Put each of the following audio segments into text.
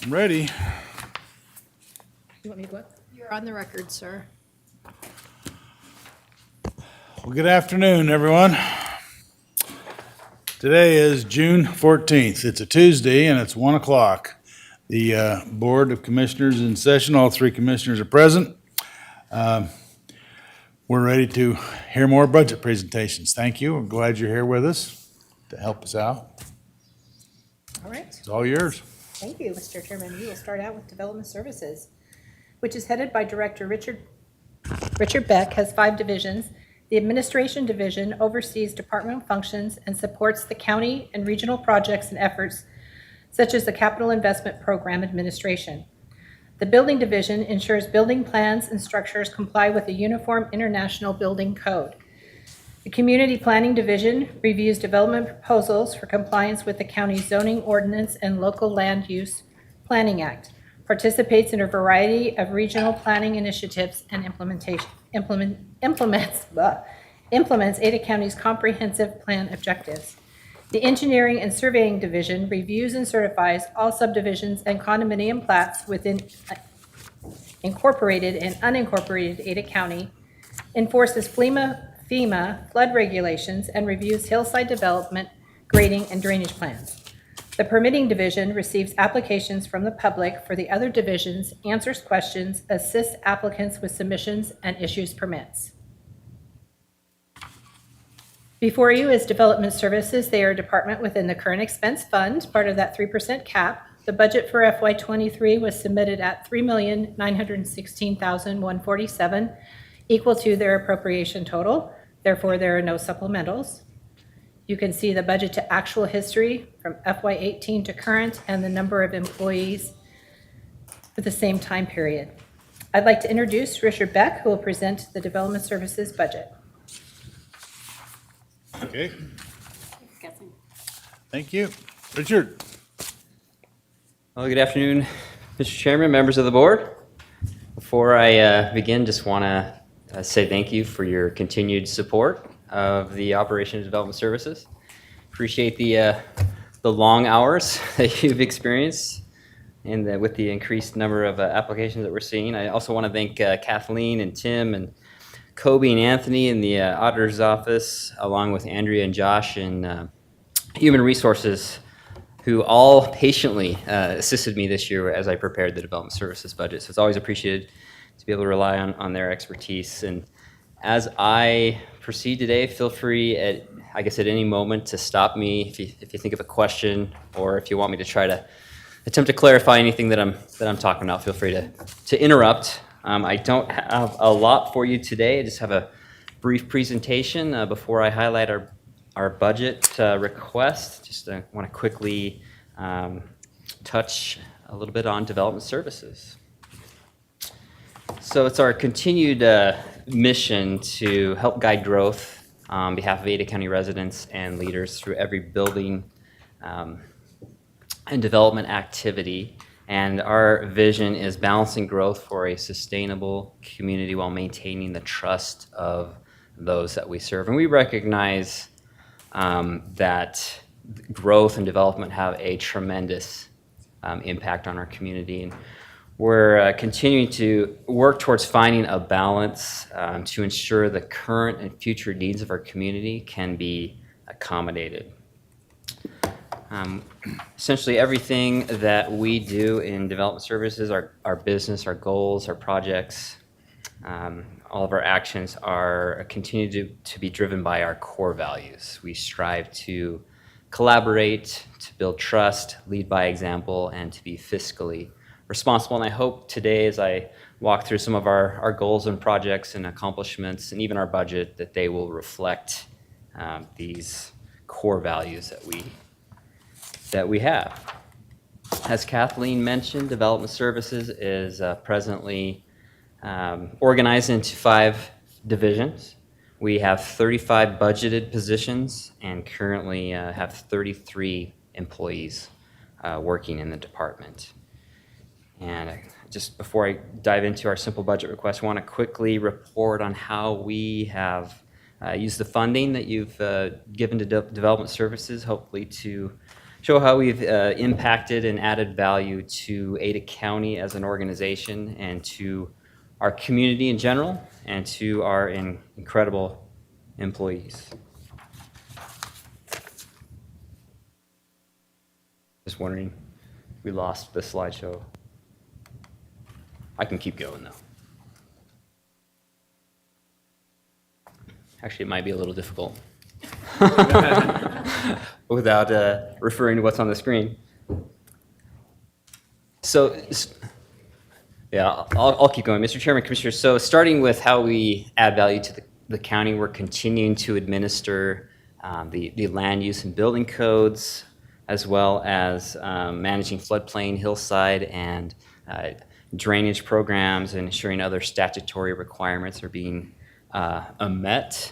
I'm ready. You want me to go up? You're on the record, sir. Well, good afternoon, everyone. Today is June 14th. It's a Tuesday, and it's 1 o'clock. The Board of Commissioners is in session. All three commissioners are present. We're ready to hear more budget presentations. Thank you. I'm glad you're here with us to help us out. All right. It's all yours. Thank you, Mr. Chairman. We will start out with Development Services, which is headed by Director Richard Beck, has 5 divisions. The Administration Division oversees departmental functions and supports the county and regional projects and efforts such as the Capital Investment Program Administration. The Building Division ensures building plans and structures comply with the Uniform International Building Code. The Community Planning Division reviews development proposals for compliance with the county's zoning ordinance and local land use planning act, participates in a variety of regional planning initiatives and implements Ada County's comprehensive plan objectives. The Engineering and Surveying Division reviews and certifies all subdivisions and condominium plats within incorporated and unincorporated Ada County, enforces FEMA flood regulations, and reviews hillside development, grading, and drainage plans. The Permitting Division receives applications from the public for the other divisions, answers questions, assists applicants with submissions, and issues permits. Before you is Development Services. They are a department within the current expense fund, part of that 3% cap. The budget for FY23 was submitted at $3,916,147, equal to their appropriation total. Therefore, there are no supplementals. You can see the budget to actual history from FY18 to current and the number of employees for the same time period. I'd like to introduce Richard Beck, who will present the Development Services budget. Okay. Thank you. Richard. Well, good afternoon, Mr. Chairman, members of the board. Before I begin, just want to say thank you for your continued support of the Operation of Development Services. Appreciate the long hours that you've experienced and with the increased number of applications that we're seeing. I also want to thank Kathleen and Tim and Kobe and Anthony in the auditor's office, along with Andrea and Josh in Human Resources, who all patiently assisted me this year as I prepared the Development Services budget. So it's always appreciated to be able to rely on their expertise. And as I proceed today, feel free at any moment to stop me if you think of a question, or if you want me to try to attempt to clarify anything that I'm talking about. Feel free to interrupt. I don't have a lot for you today. I just have a brief presentation before I highlight our budget request. Just want to quickly touch a little bit on development services. So it's our continued mission to help guide growth on behalf of Ada County residents and leaders through every building and development activity. And our vision is balancing growth for a sustainable community while maintaining the trust of those that we serve. And we recognize that growth and development have a tremendous impact on our community. And we're continuing to work towards finding a balance to ensure the current and future needs of our community can be accommodated. Essentially everything that we do in development services, our business, our goals, our projects, all of our actions are continue to be driven by our core values. We strive to collaborate, to build trust, lead by example, and to be fiscally responsible. And I hope today, as I walk through some of our goals and projects and accomplishments, and even our budget, that they will reflect these core values that we have. As Kathleen mentioned, Development Services is presently organized into 5 divisions. We have 35 budgeted positions and currently have 33 employees working in the department. And just before I dive into our simple budget request, I want to quickly report on how we have used the funding that you've given to Development Services, hopefully to show how we've impacted and added value to Ada County as an organization and to our community in general and to our incredible employees. Just wondering if we lost the slideshow. I can keep going though. Actually, it might be a little difficult without referring to what's on the screen. So, yeah, I'll keep going. Mr. Chairman, Commissioners, so starting with how we add value to the county, we're continuing to administer the land use and building codes, as well as managing floodplain, hillside, and drainage programs, and ensuring other statutory requirements are being met.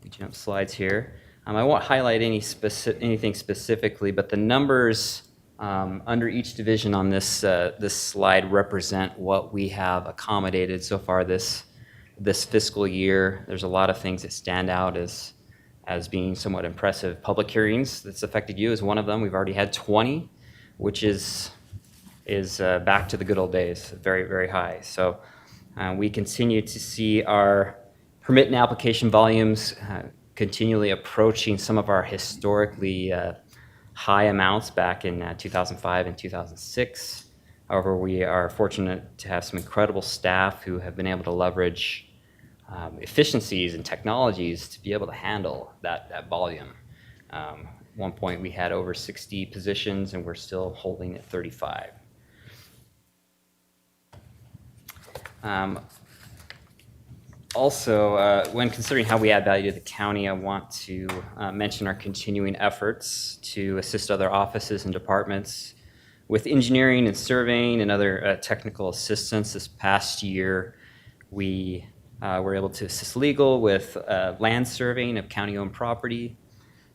We jump slides here. I won't highlight anything specifically, but the numbers under each division on this slide represent what we have accommodated so far this fiscal year. There's a lot of things that stand out as being somewhat impressive. Public hearings that's affected you is one of them. We've already had 20, which is back to the good old days, very, very high. So we continue to see our permit and application volumes continually approaching some of our historically high amounts back in 2005 and 2006. However, we are fortunate to have some incredible staff who have been able to leverage efficiencies and technologies to be able to handle that volume. At one point, we had over 60 positions, and we're still holding at 35. Also, when considering how we add value to the county, I want to mention our continuing efforts to assist other offices and departments with engineering and surveying and other technical assistance. This past year, we were able to assist legal with land surveying of county-owned property.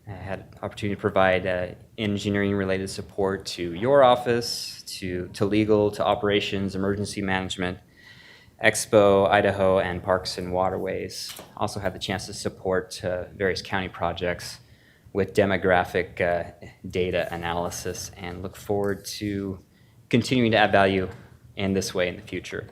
I had an opportunity to provide engineering-related support to your office, to legal, to operations, emergency management, Expo, Idaho, and Parks and Waterways. Also had the chance to support various county projects with demographic data analysis, and look forward to continuing to add value in this way in the future.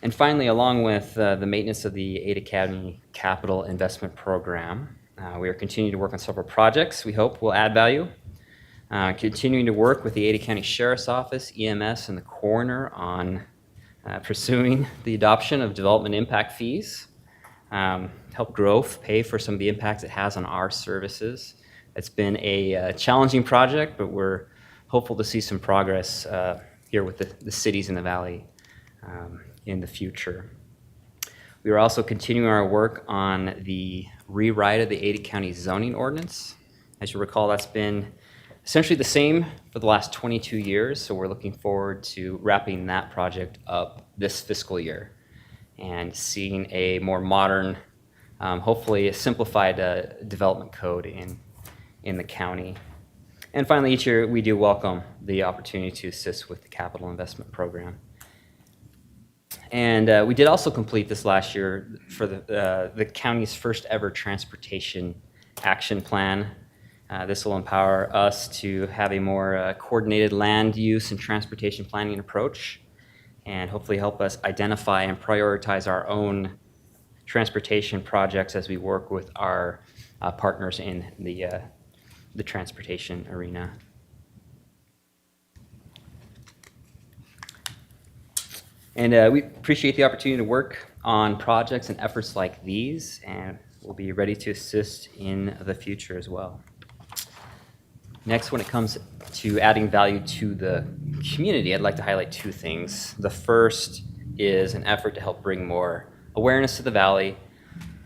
And finally, along with the maintenance of the Ada County Capital Investment Program, we are continuing to work on several projects we hope will add value. Continuing to work with the Ada County Sheriff's Office, EMS, and the Coroner on pursuing the adoption of development impact fees, help growth pay for some of the impacts it has on our services. It's been a challenging project, but we're hopeful to see some progress here with the cities in the valley in the future. We are also continuing our work on the rewrite of the Ada County zoning ordinance. As you recall, that's been essentially the same for the last 22 years, so we're looking forward to wrapping that project up this fiscal year and seeing a more modern, hopefully a simplified development code in the county. And finally, each year we do welcome the opportunity to assist with the capital investment program. And we did also complete this last year for the county's first ever transportation action plan. This will empower us to have a more coordinated land use and transportation planning approach, and hopefully help us identify and prioritize our own transportation projects as we work with our partners in the transportation arena. And we appreciate the opportunity to work on projects and efforts like these, and we'll be ready to assist in the future as well. Next, when it comes to adding value to the community, I'd like to highlight two things. The first is an effort to help bring more awareness to the valley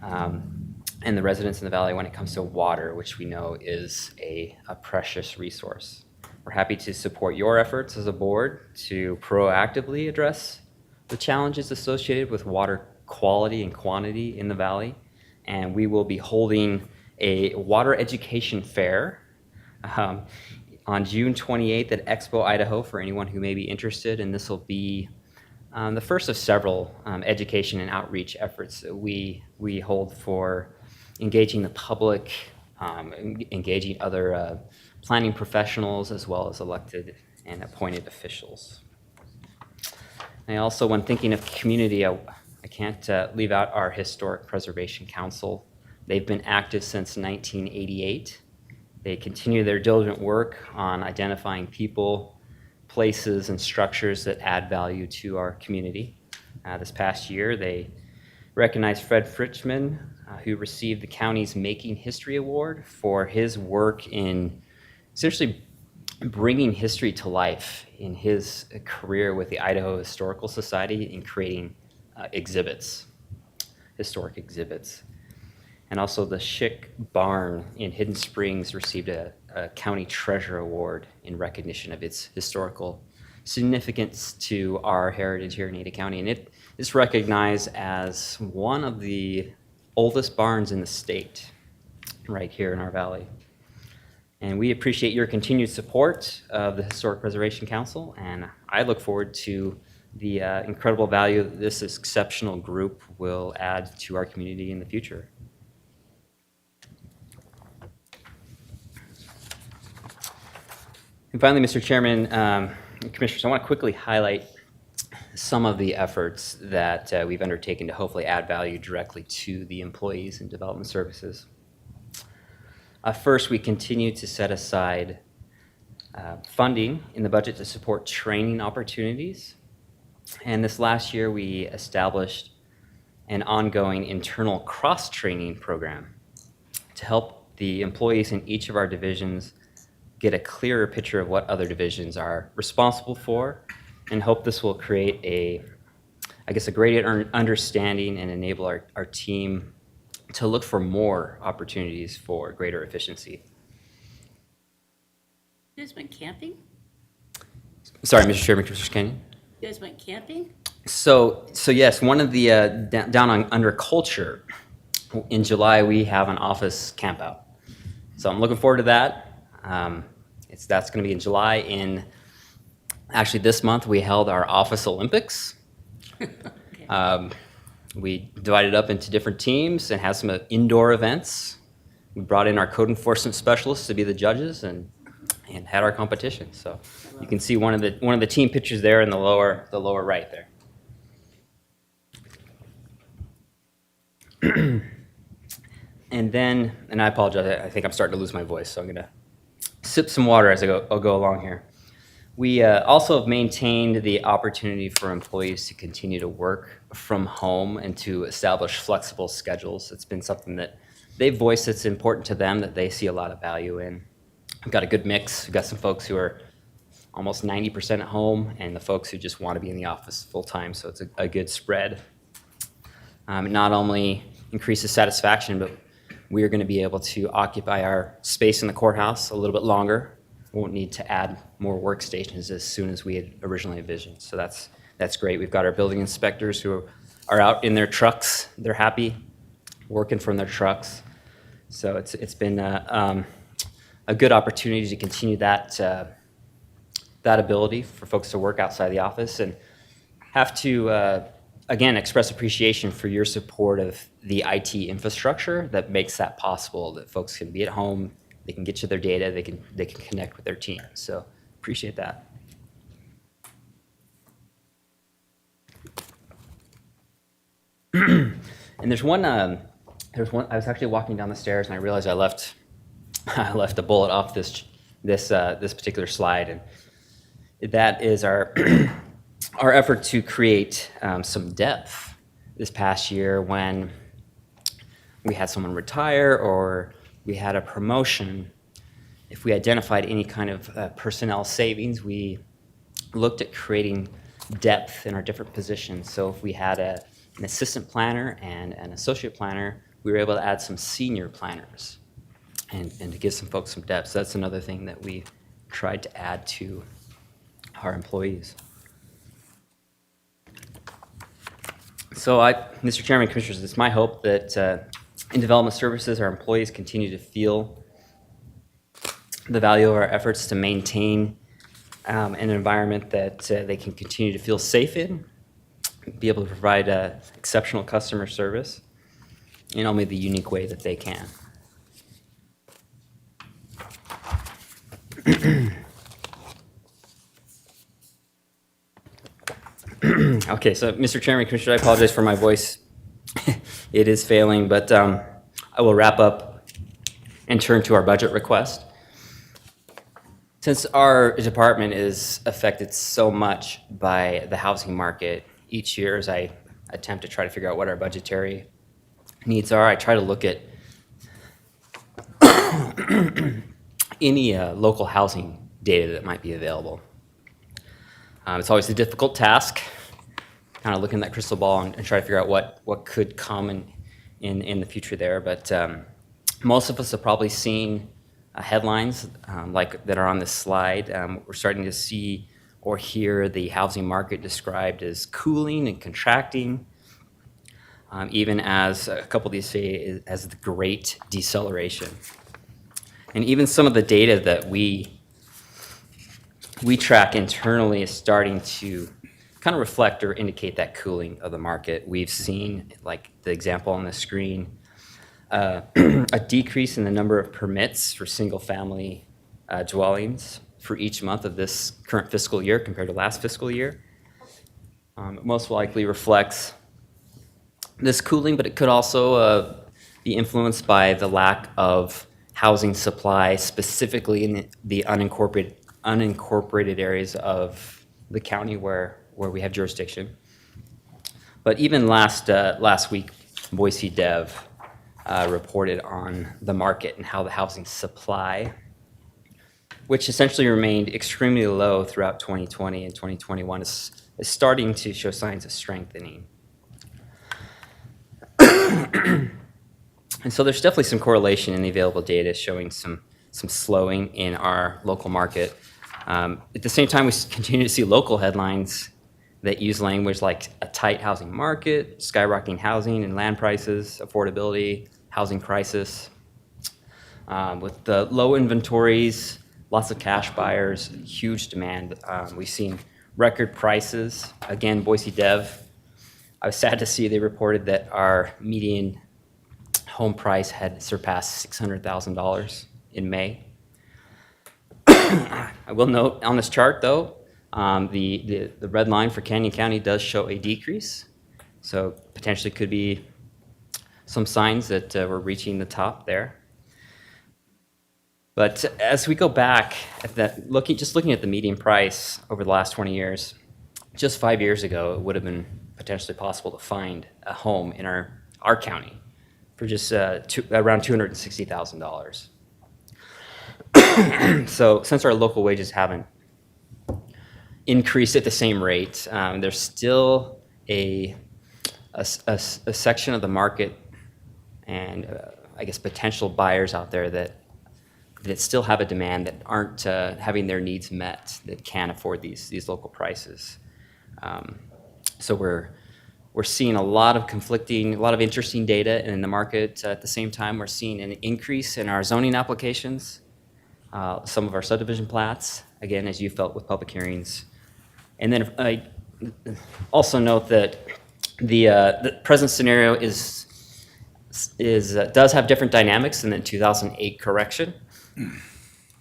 and the residents in the valley when it comes to water, which we know is a precious resource. We're happy to support your efforts as a board to proactively address the challenges associated with water quality and quantity in the valley, and we will be holding a water education fair on June 28th at Expo, Idaho, for anyone who may be interested, and this will be the first of several education and outreach efforts that we hold for engaging the public engaging other planning professionals as well as elected and appointed officials. And also, when thinking of community, I can't leave out our Historic Preservation Council. They've been active since 1988. They continue their diligent work on identifying people, places, and structures that add value to our community. This past year, they recognized Fred Fritzman, who received the county's Making History Award for his work in essentially bringing history to life in his career with the Idaho Historical Society in creating exhibits, historic exhibits. And also the Schick Barn in Hidden Springs received a County Treasure Award in recognition of its historical significance to our heritage here in Ada County. And it is recognized as one of the oldest barns in the state right here in our valley. And we appreciate your continued support of the Historic Preservation Council, and I look forward to the incredible value that this exceptional group will add to our community in the future. And finally, Mr. Chairman, Commissioners, I want to quickly highlight some of the efforts that we've undertaken to hopefully add value directly to the employees in development services. First, we continue to set aside funding in the budget to support training opportunities. And this last year, we established an ongoing internal cross-training program to help the employees in each of our divisions get a clearer picture of what other divisions are responsible for, and hope this will create a greater understanding and enable our team to look for more opportunities for greater efficiency. You guys went camping? Sorry, Mr. Chairman, Commissioner Kenyon. You guys went camping? So yes, one of the down on under culture, in July we have an office camp out. So I'm looking forward to that. That's going to be in July. Actually this month we held our office Olympics. Okay. We divided up into different teams and had some indoor events. We brought in our code enforcement specialists to be the judges and had our competition. So you can see one of the team pictures there in the lower right there. And I apologize, I think I'm starting to lose my voice, so I'm gonna sip some water as I'll go along here. We also have maintained the opportunity for employees to continue to work from home and to establish flexible schedules. It's been something that they've voiced that's important to them, that they see a lot of value in. We've got a good mix. We've got some folks who are almost 90% at home and the folks who just want to be in the office full time, so it's a good spread. It not only increases satisfaction, but we are going to be able to occupy our space in the courthouse a little bit longer. Won't need to add more workstations as soon as we had originally envisioned. So that's great. We've got our building inspectors who are out in their trucks. They're happy working from their trucks. So it's been a good opportunity to continue that ability for folks to work outside the office, and have to again express appreciation for your support of the IT infrastructure that makes that possible. That folks can be at home. They can get to their data, they can connect with their team. So appreciate that. And there's one, I was actually walking down the stairs and I realized I left a bullet off this particular slide, and that is our our effort to create some depth this past year when we had someone retire or we had a promotion. If we identified any kind of personnel savings, we looked at creating depth in our different positions. So if we had an assistant planner and an associate planner, we were able to add some senior planners and to give some folks some depth. So that's another thing that we tried to add to our employees. So Mr. Chairman, Commissioners, it's my hope that in development services, our employees continue to feel the value of our efforts to maintain an environment that they can continue to feel safe in, be able to provide exceptional customer service in only the unique way that they can. Okay, so Mr. Chairman, Commissioner, I apologize for my voice. It is failing, but I will wrap up and turn to our budget request. Since our department is affected so much by the housing market, each year as I attempt to try to figure out what our budgetary needs are, I try to look at any local housing data that might be available. It's always a difficult task, kind of looking at that crystal ball and try to figure out what could come in the future there. But most of us have probably seen headlines like that are on this slide. We're starting to see or hear the housing market described as cooling and contracting, even as a couple of these say as the great deceleration. And even some of the data that we track internally is starting to kind of reflect or indicate that cooling of the market. We've seen, like the example on the screen, a decrease in the number of permits for single-family dwellings for each month of this current fiscal year compared to last fiscal year. It most likely reflects this cooling, but it could also be influenced by the lack of housing supply, specifically in the unincorporated areas of the county where we have jurisdiction. But even last week, Boise Dev reported on the market and how the housing supply, which essentially remained extremely low throughout 2020 and 2021, is starting to show signs of strengthening. And so there's definitely some correlation in the available data showing some slowing in our local market. At the same time, we continue to see local headlines that use language like a tight housing market, skyrocketing housing and land prices, affordability, housing crisis. With the low inventories, lots of cash buyers, huge demand. We've seen record prices. Again, Boise Dev, I was sad to see they reported that our median home price had surpassed $600,000 in May. I will note on this chart, though, the red line for Canyon County does show a decrease. So potentially could be some signs that we're reaching the top there. But as we go back at that, looking at the median price over the last 20 years, just 5 years ago, it would have been potentially possible to find a home in our county for just around $260,000. So since our local wages haven't increased at the same rate, there's still a section of the market and I guess potential buyers out there that still have a demand that aren't having their needs met, that can't afford these local prices. So we're seeing a lot of interesting data in the market. At the same time, we're seeing an increase in our zoning applications, some of our subdivision plats, again, as you felt with public hearings. And then I also note that the present scenario does have different dynamics than the 2008 correction,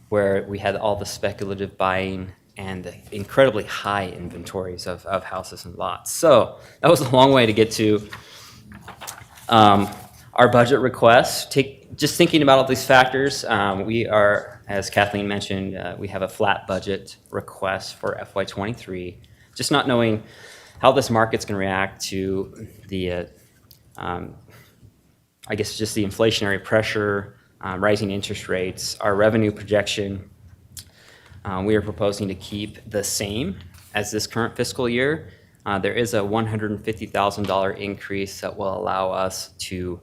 where we had all the speculative buying and the incredibly high inventories of houses and lots. So that was a long way to get to our budget requests. Just thinking about all these factors, we are, as Kathleen mentioned, we have a flat budget request for FY23, just not knowing how this market's going to react to the, I guess, just the inflationary pressure, rising interest rates, our revenue projection. We are proposing to keep the same as this current fiscal year. There is a $150,000 increase that will allow us to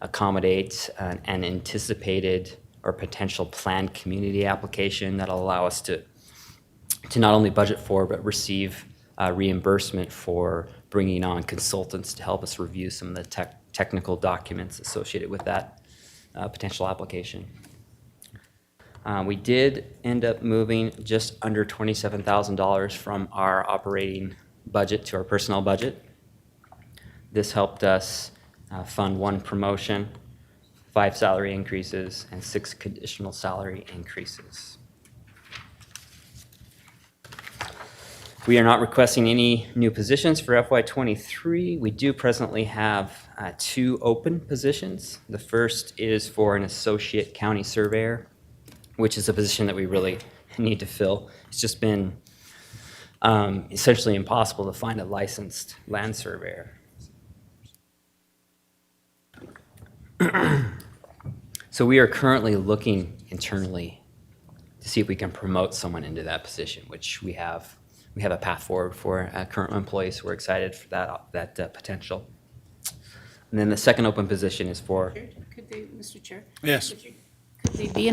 accommodate an anticipated or potential planned community application that'll allow us to not only budget for but receive reimbursement for bringing on consultants to help us review some of the technical documents associated with that potential application. We did end up moving just under $27,000 from our operating budget to our personnel budget. This helped us fund 1 promotion, 5 salary increases, and 6 conditional salary increases. We are not requesting any new positions for FY23. We do presently have 2 open positions. The first is for an associate county surveyor, which is a position that we really need to fill. It's just been essentially impossible to find a licensed land surveyor. So we are currently looking internally to see if we can promote someone into that position, which we have a path forward for current employees. So we're excited for that potential. And then the second open position is for, Could they, Mr. Chair? Yes. Could they be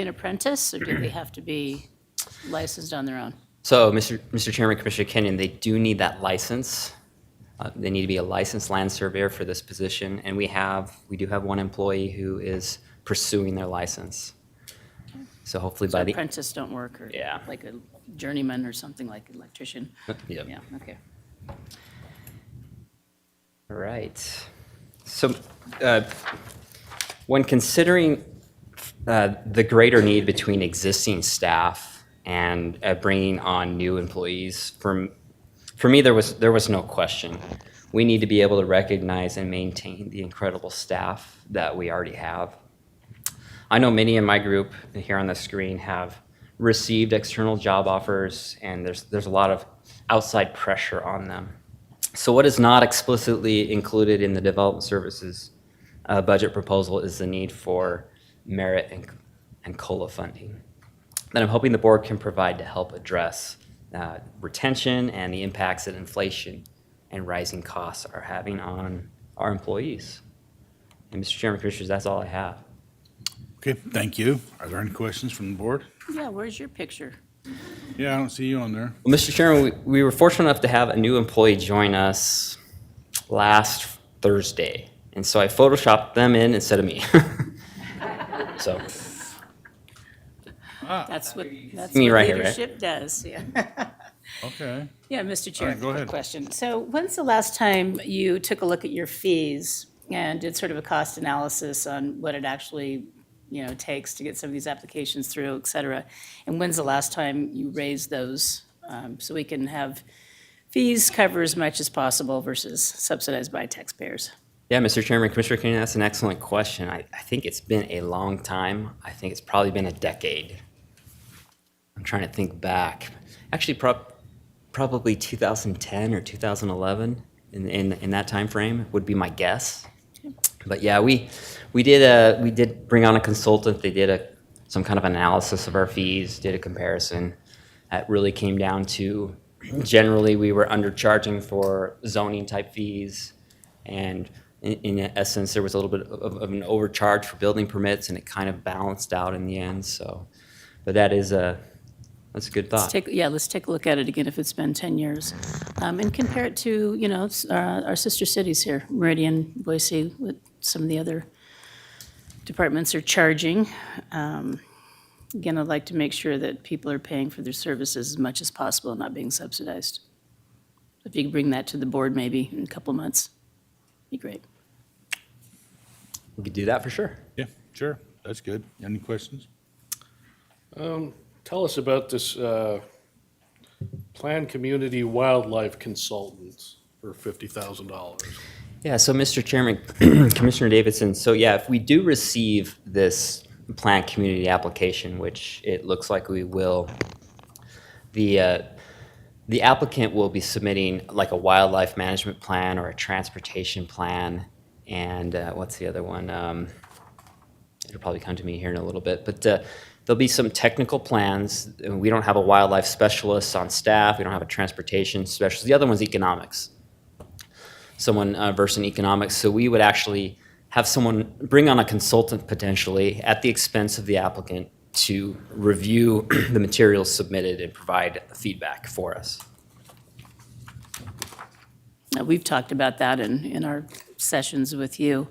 an apprentice, or do they have to be licensed on their own? so Mr. Chairman, Commissioner Kenyon, they do need that license. They need to be a licensed land surveyor for this position, and we do have one employee who is pursuing their license. So hopefully So by the, apprentice don't work, or Yeah. like a journeyman or something like electrician? Yep. Yeah, okay. All right. So when considering the greater need between existing staff and bringing on new employees, for me, there was no question. We need to be able to recognize and maintain the incredible staff that we already have. I know many in my group here on the screen have received external job offers, and there's a lot of outside pressure on them. So what is not explicitly included in the development services budget proposal is the need for merit and COLA funding that I'm hoping the board can provide to help address retention and the impacts that inflation and rising costs are having on our employees. And Mr. Chairman, Commissioners, that's all I have. Okay, thank you. Are there any questions from the board? Yeah, where's your picture? Yeah, I don't see you on there. Well, Mr. Chairman, we were fortunate enough to have a new employee join us last Thursday. And so I photoshopped them in instead of me. So, That's what Me right here, right? leadership does, yeah. Okay. Yeah, Mr. Chair, go ahead. quick question. So when's the last time you took a look at your fees and did sort of a cost analysis on what it actually, takes to get some of these applications through, et cetera? And when's the last time you raised those, so we can have fees cover as much as possible versus subsidized by taxpayers? yeah, Mr. Chairman, Commissioner Kenyon, that's an excellent question. I think it's been a long time. I think it's probably been a decade. I'm trying to think back. Actually, probably 2010 or 2011 in that time frame would be my guess. But yeah, we did bring on a consultant. They did some kind of analysis of our fees, did a comparison. It really came down to generally we were undercharging for zoning type fees, and in essence there was a little bit of an overcharge for building permits, and it kind of balanced out in the end. So, but that's a good thought. Let's take a look at it again if it's been 10 years. And compare it to, our sister cities here, Meridian, Boise, what some of the other departments are charging. Again, I'd like to make sure that people are paying for their services as much as possible and not being subsidized. If you could bring that to the board maybe in a couple of months, be great. We could do that for sure. Yeah, sure. That's good. Any questions? Tell us about this planned community wildlife consultant for $50,000. Yeah, so Mr. Chairman, Commissioner Davidson, so yeah, if we do receive this planned community application, which it looks like we will, the applicant will be submitting like a wildlife management plan or a transportation plan, and what's the other one? It'll probably come to me here in a little bit, but there'll be some technical plans. We don't have a wildlife specialist on staff. We don't have a transportation specialist. The other one's economics. Someone versed in economics. So we would actually have someone bring on a consultant potentially at the expense of the applicant to review the materials submitted and provide feedback for us. We've talked about that in our sessions with you.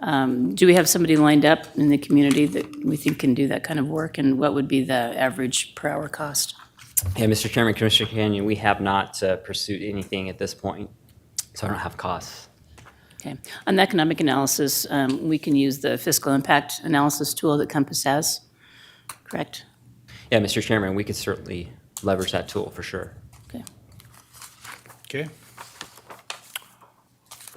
Do we have somebody lined up in the community that we think can do that kind of work, and what would be the average per hour cost? Yeah, Mr. Chairman, Commissioner Canyon, we have not pursued anything at this point, so I don't have costs. Okay. On the economic analysis, we can use the fiscal impact analysis tool that Compass has, correct? Yeah, Mr. Chairman, we could certainly leverage that tool for sure. Okay.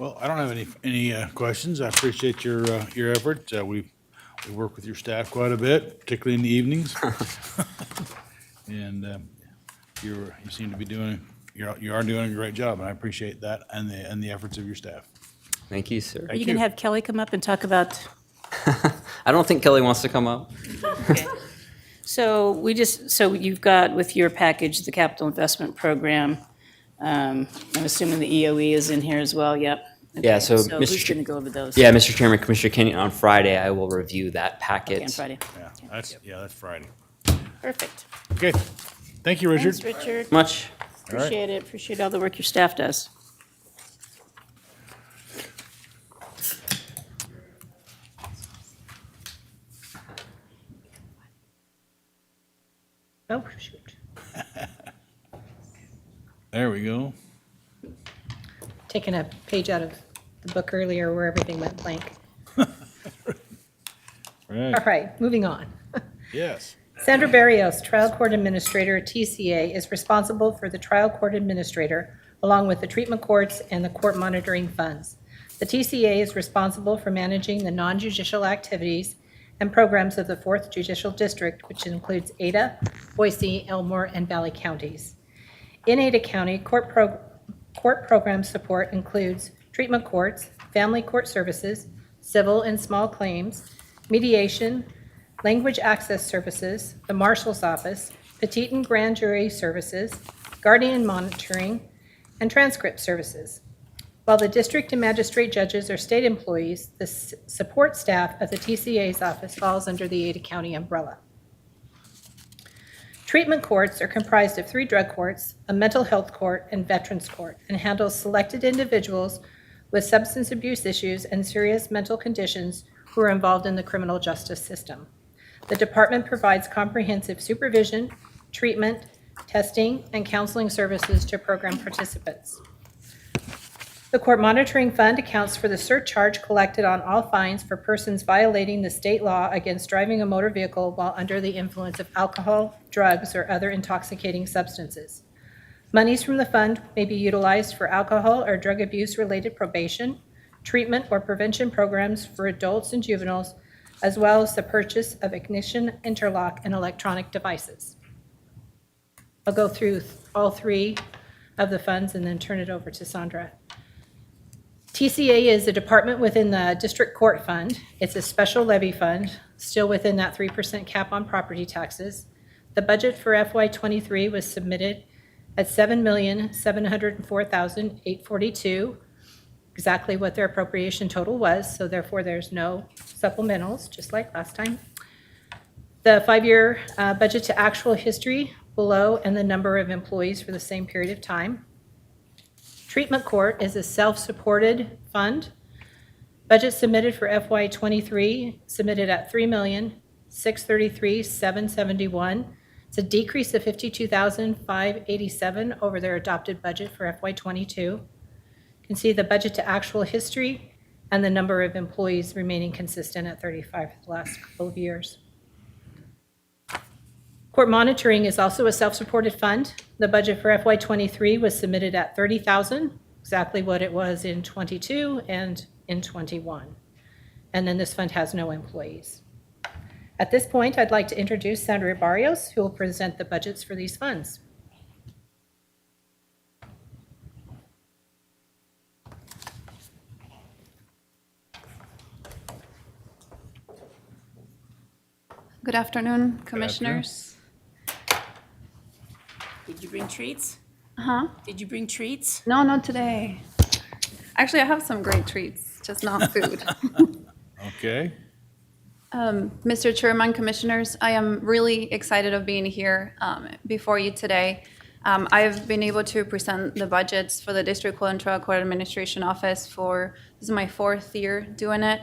Well, I don't have any questions. I appreciate your effort. We work with your staff quite a bit, particularly in the evenings. And you seem to be you are doing a great job, and I appreciate that and the efforts of your staff. Thank you, sir. Are you going to have Kelly come up and talk about? I don't think Kelly wants to come up. So so you've got with your package, the capital investment program. I'm assuming the EOE is in here as well, yep. Yeah, Okay, so So Mr. who's Ch- going to go over those? Yeah, Mr. Chairman, Commissioner Kenyon, on Friday, I will review that packet. Okay, on Friday. Yeah, that's Friday. Perfect. Okay. Thank you, Richard. Thanks, Richard. Much. All right. Appreciate it. Appreciate all the work your staff does. Oh, shoot. There we go. Taking a page out of the book earlier where everything went blank. Right. All right, moving on. Yes. Sandra Barrios, Trial Court Administrator at TCA, is responsible for the Trial Court Administrator, along with the treatment courts and the court monitoring funds. The TCA is responsible for managing the non-judicial activities and programs of the 4th Judicial District, which includes Ada, Boise, Elmore, and Valley counties. In Ada County, court program support includes treatment courts, family court services, civil and small claims, mediation, language access services, the marshal's office, petite and grand jury services, guardian monitoring, and transcript services. While the district and magistrate judges are state employees, the support staff of the TCA's office falls under the Ada County umbrella. Treatment courts are comprised of 3 drug courts, a mental health court, and veterans court, and handles selected individuals with substance abuse issues and serious mental conditions who are involved in the criminal justice system. The department provides comprehensive supervision, treatment, testing, and counseling services to program participants. The Court Monitoring Fund accounts for the surcharge collected on all fines for persons violating the state law against driving a motor vehicle while under the influence of alcohol, drugs, or other intoxicating substances. Monies from the fund may be utilized for alcohol or drug abuse-related probation, treatment or prevention programs for adults and juveniles, as well as the purchase of ignition, interlock, and electronic devices. I'll go through all 3 of the funds and then turn it over to Sandra. TCA is a department within the District Court Fund. It's a special levy fund, still within that 3% cap on property taxes. The budget for FY23 was submitted at $7,704,842, exactly what their appropriation total was, so therefore there's no supplementals, just like last time. The 5-year budget to actual history below and the number of employees for the same period of time. Treatment court is a self-supported fund. Budget submitted for FY23 submitted at $3,633,771. It's a decrease of $52,587 over their adopted budget for FY22. You can see the budget to actual history and the number of employees remaining consistent at 35 for the last couple of years. Court monitoring is also a self-supported fund. The budget for FY23 was submitted at $30,000, exactly what it was in '22 and in '21. And then this fund has no employees. At this point, I'd like to introduce Sandra Barrios, who will present the budgets for these funds. Good afternoon, Commissioners. Did you bring treats? Huh? Did you bring treats? No, not today. Actually, I have some great treats, just not food. Okay. Mr. Chairman, Commissioners, I am really excited of being here before you today. I've been able to present the budgets for the District Court and Trial Court Administration Office this is my 4th year doing it.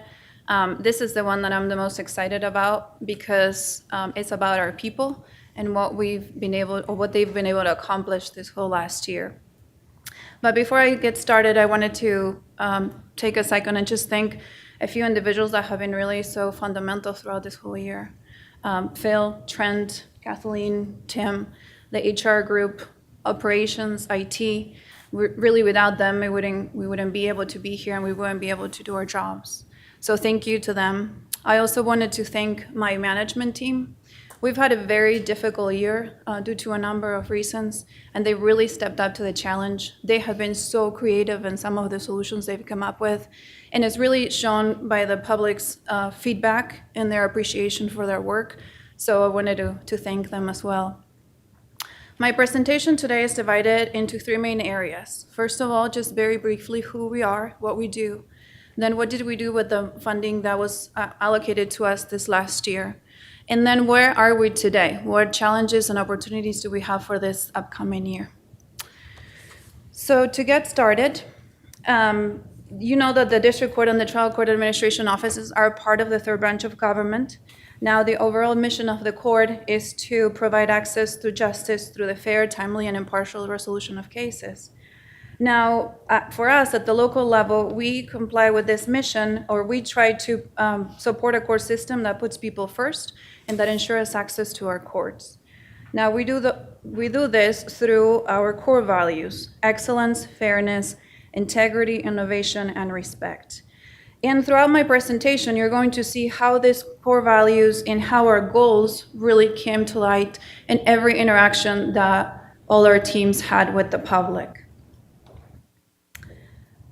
This is the one that I'm the most excited about because it's about our people and what they've been able to accomplish this whole last year. But before I get started, I wanted to take a second and just thank a few individuals that have been really so fundamental throughout this whole year. Phil, Trent, Kathleen, Tim, the HR group, operations, IT, Really, without them, we wouldn't be able to be here and we wouldn't be able to do our jobs. So thank you to them. I also wanted to thank my management team. We've had a very difficult year due to a number of reasons, and they really stepped up to the challenge. They have been so creative in some of the solutions they've come up with, and it's really shown by the public's feedback and their appreciation for their work. So I wanted to thank them as well. My presentation today is divided into three main areas. First of all, just very briefly, who we are, what we do. Then what did we do with the funding that was allocated to us this last year? And then where are we today? What challenges and opportunities do we have for this upcoming year? So to get started, you know that the district court and the trial court administration offices are part of the third branch of government. Now, the overall mission of the court is to provide access to justice through the fair, timely, and impartial resolution of cases. Now, for us at the local level, we comply with this mission, or we try to support a court system that puts people first and that ensures access to our courts. Now, we do this through our core values: excellence, fairness, integrity, innovation, and respect. And throughout my presentation, you're going to see how these core values and how our goals really came to light in every interaction that all our teams had with the public.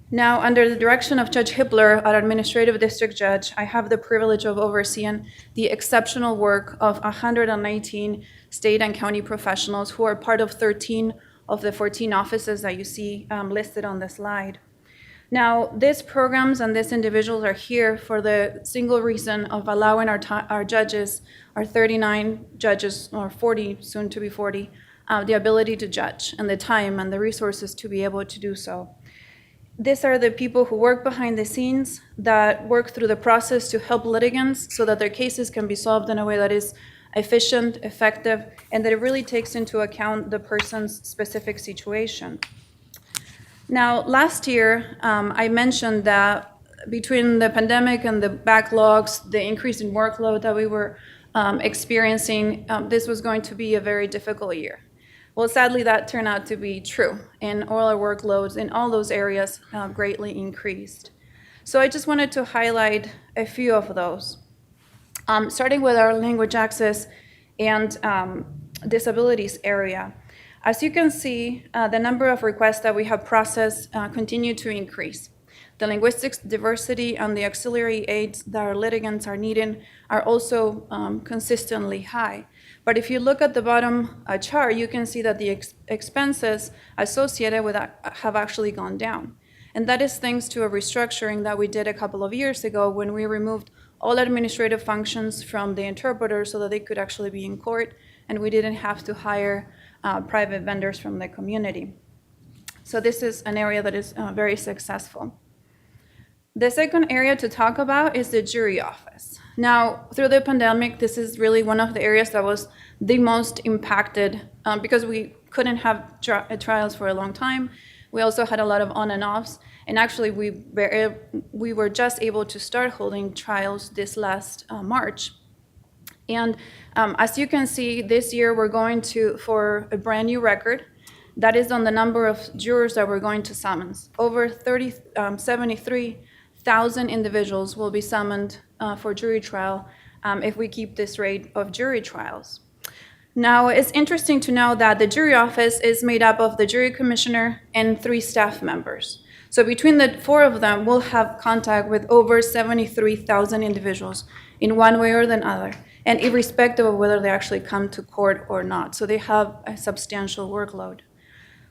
Now, under the direction of Judge Hippler, our administrative district judge, I have the privilege of overseeing the exceptional work of 119 state and county professionals who are part of 13 of the 14 offices that you see listed on the slide. Now, these programs and these individuals are here for the single reason of allowing our judges, our 39 judges, or 40, soon to be 40, the ability to judge and the time and the resources to be able to do so. These are the people who work behind the scenes, that work through the process to help litigants so that their cases can be solved in a way that is efficient, effective, and that it really takes into account the person's specific situation. Now, last year, I mentioned that between the pandemic and the backlogs, the increase in workload that we were experiencing, this was going to be a very difficult year. Well, sadly, that turned out to be true, and all our workloads in all those areas greatly increased. So I just wanted to highlight a few of those. Starting with our language access and disabilities area. As you can see, the number of requests that we have processed continue to increase. The linguistics diversity and the auxiliary aids that our litigants are needing are also consistently high. But if you look at the bottom chart, you can see that the expenses associated with that have actually gone down. And that is thanks to a restructuring that we did a couple of years ago when we removed all administrative functions from the interpreter so that they could actually be in court, and we didn't have to hire private vendors from the community. So this is an area that is very successful. The second area to talk about is the jury office. Now, through the pandemic, this is really one of the areas that was the most impacted because we couldn't have trials for a long time. We also had a lot of on and offs, and actually we were just able to start holding trials this last March. And as you can see, this year we're going for a brand new record. That is on the number of jurors that we're going to summons. Over 73,000 individuals will be summoned for jury trial if we keep this rate of jury trials. Now, it's interesting to know that the jury office is made up of the jury commissioner and 3 staff members. So between the 4 of them, we'll have contact with over 73,000 individuals in one way or the other, and irrespective of whether they actually come to court or not. So they have a substantial workload.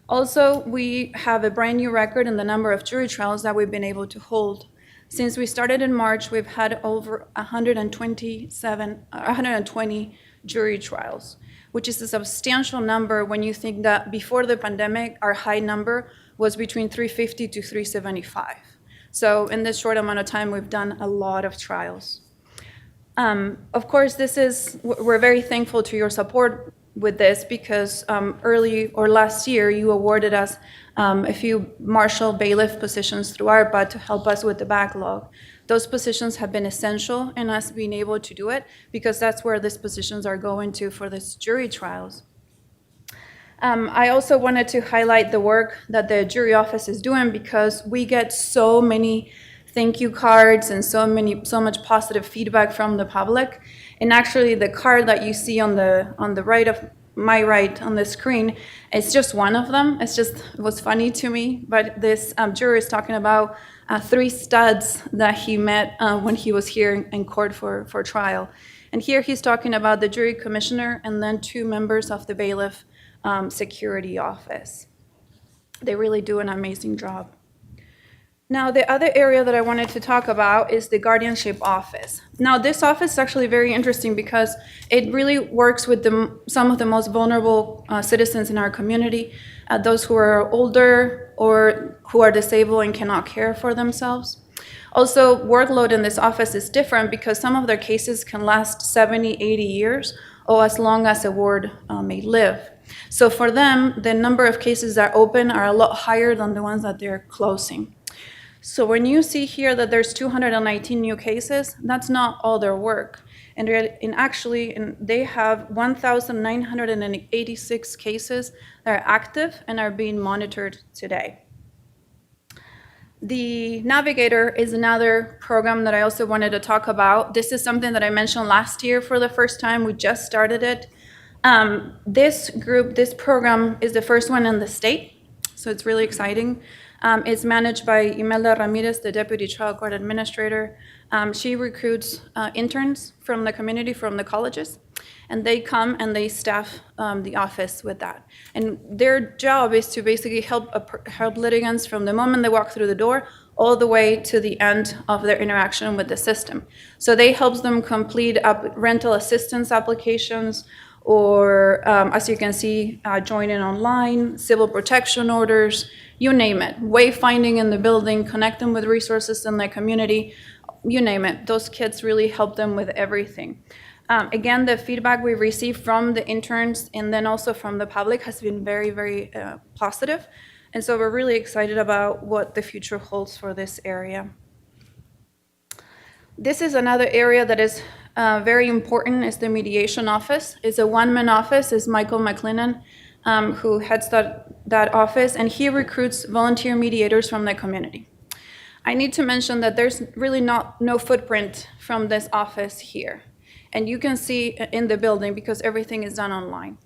Also, we have a brand new record in the number of jury trials that we've been able to hold. Since we started in March, we've had over 120 jury trials, which is a substantial number when you think that before the pandemic, our high number was between 350 to 375. So in this short amount of time, we've done a lot of trials. Of course, we're very thankful to your support with this because last year you awarded us a few marshal bailiff positions through ARPA to help us with the backlog. Those positions have been essential in us being able to do it because that's where these positions are going to for these jury trials. I also wanted to highlight the work that the jury office is doing because we get so many thank you cards and so much positive feedback from the public. And actually, the card that you see on the right of my right on the screen is just one of them. It was funny to me, but this juror is talking about 3 studs that he met when he was here in court for trial. And here he's talking about the jury commissioner and then 2 members of the bailiff security office. They really do an amazing job. Now, the other area that I wanted to talk about is the guardianship office. Now, this office is actually very interesting because it really works with some of the most vulnerable citizens in our community, those who are older or who are disabled and cannot care for themselves. Also, workload in this office is different because some of their cases can last 70, 80 years, or as long as a ward may live. So for them, the number of cases that are open are a lot higher than the ones that they're closing. So when you see here that there's 219 new cases, that's not all their work. And they have 1,986 cases that are active and are being monitored today. The Navigator is another program that I also wanted to talk about. This is something that I mentioned last year for the first time. We just started it. This program is the first one in the state, so it's really exciting. It's managed by Imelda Ramirez, the Deputy Trial Court Administrator. She recruits interns from the community, from the colleges, and they come and they staff the office with that. And their job is to basically help litigants from the moment they walk through the door all the way to the end of their interaction with the system. So they help them complete rental assistance applications, or as you can see, joining online, civil protection orders, you name it, wayfinding in the building, connect them with resources in their community, you name it. Those kids really help them with everything. Again, the feedback we received from the interns and then also from the public has been very, very positive. And so we're really excited about what the future holds for this area. This is another area that is very important, is the mediation office. It's a one-man office. It's Michael McLennan who heads that office, and he recruits volunteer mediators from the community. I need to mention that there's really no footprint from this office here. And you can see in the building because everything is done online.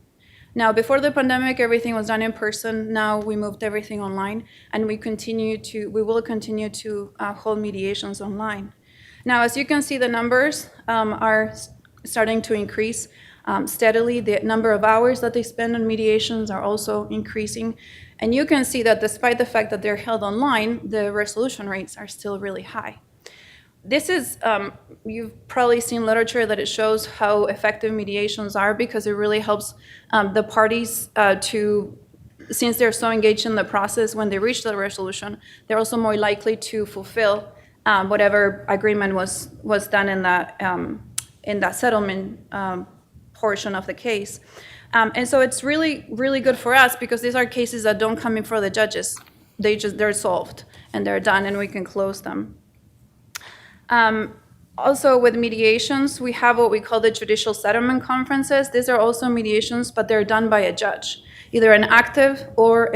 Now, before the pandemic, everything was done in person. Now we moved everything online, and we will continue to hold mediations online. Now, as you can see, the numbers are starting to increase steadily. The number of hours that they spend on mediations are also increasing. And you can see that despite the fact that they're held online, the resolution rates are still really high. This is, you've probably seen literature that it shows how effective mediations are because it really helps the parties since they're so engaged in the process, when they reach the resolution, they're also more likely to fulfill whatever agreement was done in that settlement portion of the case. And so it's really, really good for us because these are cases that don't come in for the judges. They're solved and they're done and we can close them. Also with mediations, we have what we call the judicial settlement conferences. These are also mediations, but they're done by a judge, either an active or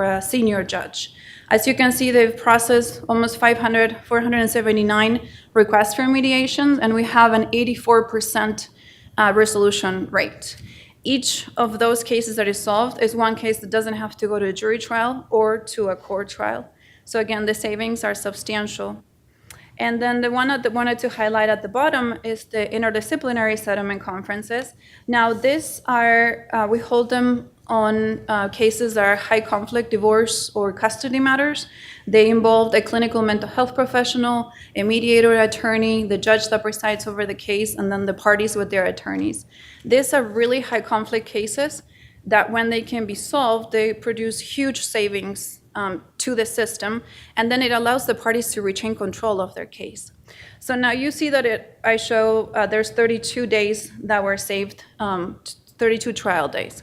a senior judge. As you can see, they've processed almost 479 requests for mediation, and we have an 84% resolution rate. Each of those cases that is solved is one case that doesn't have to go to a jury trial or to a court trial. So again, the savings are substantial. And then the one that I wanted to highlight at the bottom is the interdisciplinary settlement conferences. Now, these are, we hold them on cases that are high conflict divorce or custody matters. They involve a clinical mental health professional, a mediator attorney, the judge that presides over the case, and then the parties with their attorneys. These are really high conflict cases that when they can be solved, they produce huge savings to the system, and then it allows the parties to retain control of their case. So now you see that I show there's 32 days that were saved, 32 trial days.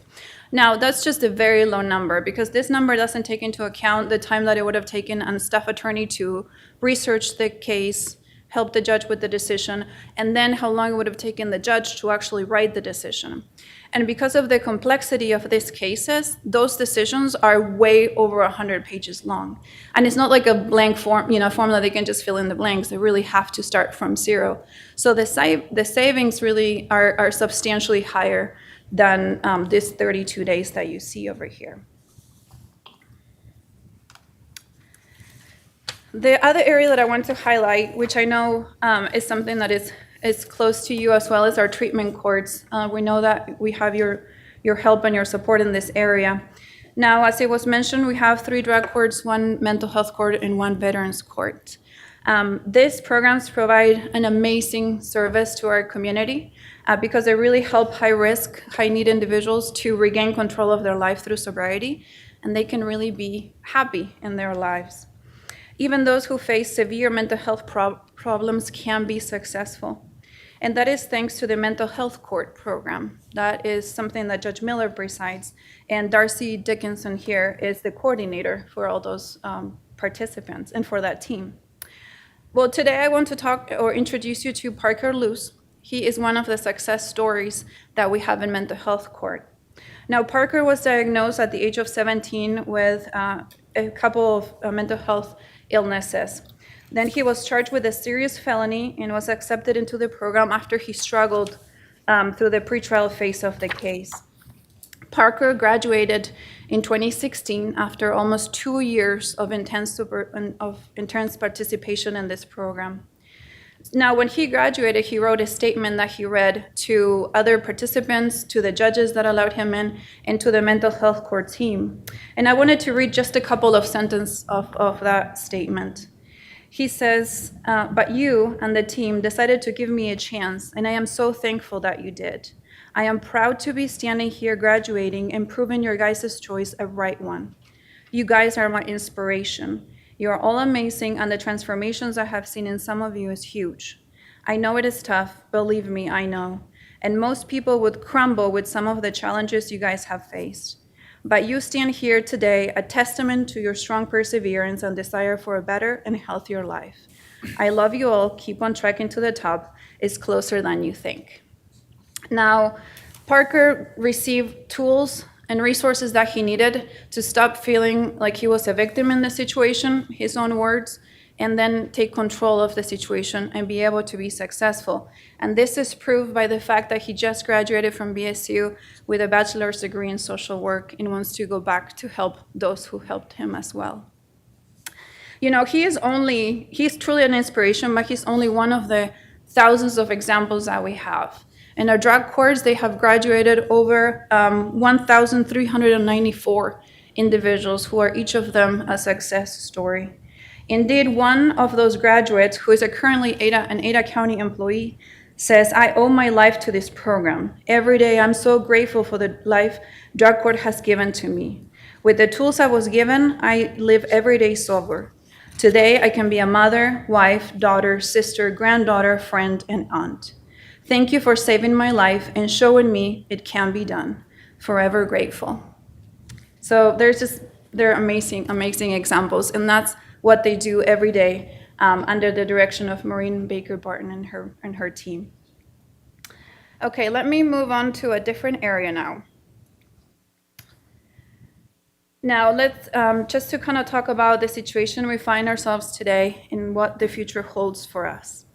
Now, that's just a very low number because this number doesn't take into account the time that it would have taken a staff attorney to research the case, help the judge with the decision, and then how long it would have taken the judge to actually write the decision. And because of the complexity of these cases, those decisions are way over 100 pages long. And it's not like a blank form, form that they can just fill in the blanks. They really have to start from zero. So the savings really are substantially higher than this 32 days that you see over here. The other area that I want to highlight, which I know is something that is close to you as well, as our treatment courts. We know that we have your help and your support in this area. Now, as it was mentioned, we have 3 drug courts, 1 mental health court, and 1 veterans court. These programs provide an amazing service to our community because they really help high-risk, high-need individuals to regain control of their life through sobriety, and they can really be happy in their lives. Even those who face severe mental health problems can be successful. And that is thanks to the mental health court program. That is something that Judge Miller presides, and Darcy Dickinson here is the coordinator for all those participants and for that team. Well, today I want to talk or introduce you to Parker Luce. He is one of the success stories that we have in mental health court. Now, Parker was diagnosed at the age of 17 with a couple of mental health illnesses. Then he was charged with a serious felony and was accepted into the program after he struggled through the pretrial phase of the case. Parker graduated in 2016 after almost 2 years of intense participation in this program. Now, when he graduated, he wrote a statement that he read to other participants, to the judges that allowed him in, and to the mental health court team. And I wanted to read just a couple of sentences of that statement. He says, "But you and the team decided to give me a chance, and I am so thankful that you did. I am proud to be standing here graduating and proving your guys' choice a right one. You guys are my inspiration. You are all amazing, and the transformations I have seen in some of you is huge. I know it is tough, believe me, I know. And most people would crumble with some of the challenges you guys have faced. But you stand here today, a testament to your strong perseverance and desire for a better and healthier life. I love you all. Keep on trekking to the top. It's closer than you think." Now, Parker received tools and resources that he needed to stop feeling like he was a victim in the situation, his own words, and then take control of the situation and be able to be successful. And this is proved by the fact that he just graduated from BSU with a bachelor's degree in social work and wants to go back to help those who helped him as well. He's truly an inspiration, but he's only one of the thousands of examples that we have. In our drug courts, they have graduated over 1,394 individuals who are each of them a success story. Indeed, one of those graduates, who is currently an Ada County employee, says, "I owe my life to this program. Every day I'm so grateful for the life drug court has given to me. With the tools I was given, I live every day sober. Today I can be a mother, wife, daughter, sister, granddaughter, friend, and aunt. Thank you for saving my life and showing me it can be done. Forever grateful." So they're amazing, amazing examples, and that's what they do every day under the direction of Maureen Baker Barton and her team. Okay, let me move on to a different area now. Now, let's just to kind of talk about the situation we find ourselves today and what the future holds for us.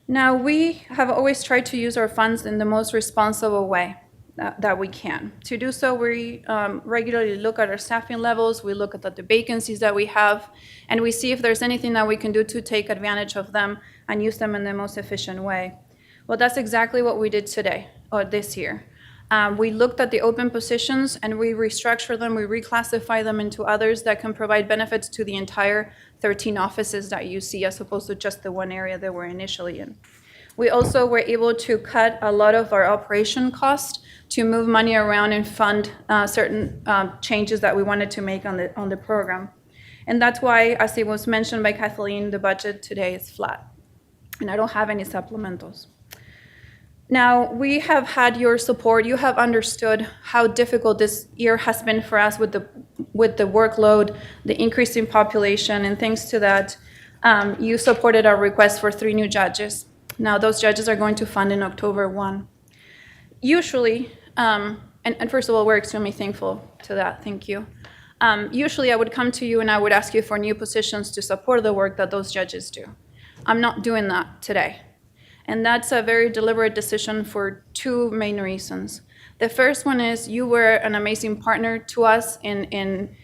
Now, we have always tried to use our funds in the most responsible way that we can. To do so, we regularly look at our staffing levels, we look at the vacancies that we have, and we see if there's anything that we can do to take advantage of them and use them in the most efficient way. Well, that's exactly what we did today, or this year. We looked at the open positions and we restructured them, we reclassified them into others that can provide benefits to the entire 13 offices that you see, as opposed to just the one area that we're initially in. We also were able to cut a lot of our operation costs to move money around and fund certain changes that we wanted to make on the program. And that's why, as it was mentioned by Kathleen, the budget today is flat. And I don't have any supplementals. Now, we have had your support. You have understood how difficult this year has been for us with the workload, the increase in population, and thanks to that, you supported our request for 3 new judges. Now, those judges are going to fund in October 1. Usually, and first of all, we're extremely thankful to that. Thank you. Usually, I would come to you and I would ask you for new positions to support the work that those judges do. I'm not doing that today. And that's a very deliberate decision for 2 main reasons. The first one is you were an amazing partner to us in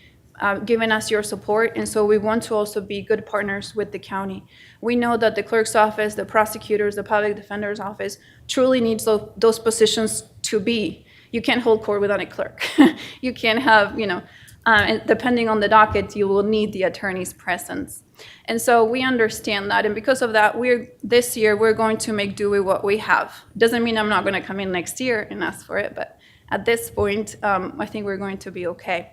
giving us your support, and so we want to also be good partners with the county. We know that the clerk's office, the prosecutors, the public defender's office truly needs those positions to be. You can't hold court without a clerk. You can't have, and depending on the docket, you will need the attorney's presence. And so we understand that, and because of that, this year we're going to make do with what we have. Doesn't mean I'm not going to come in next year and ask for it, but at this point, I think we're going to be okay.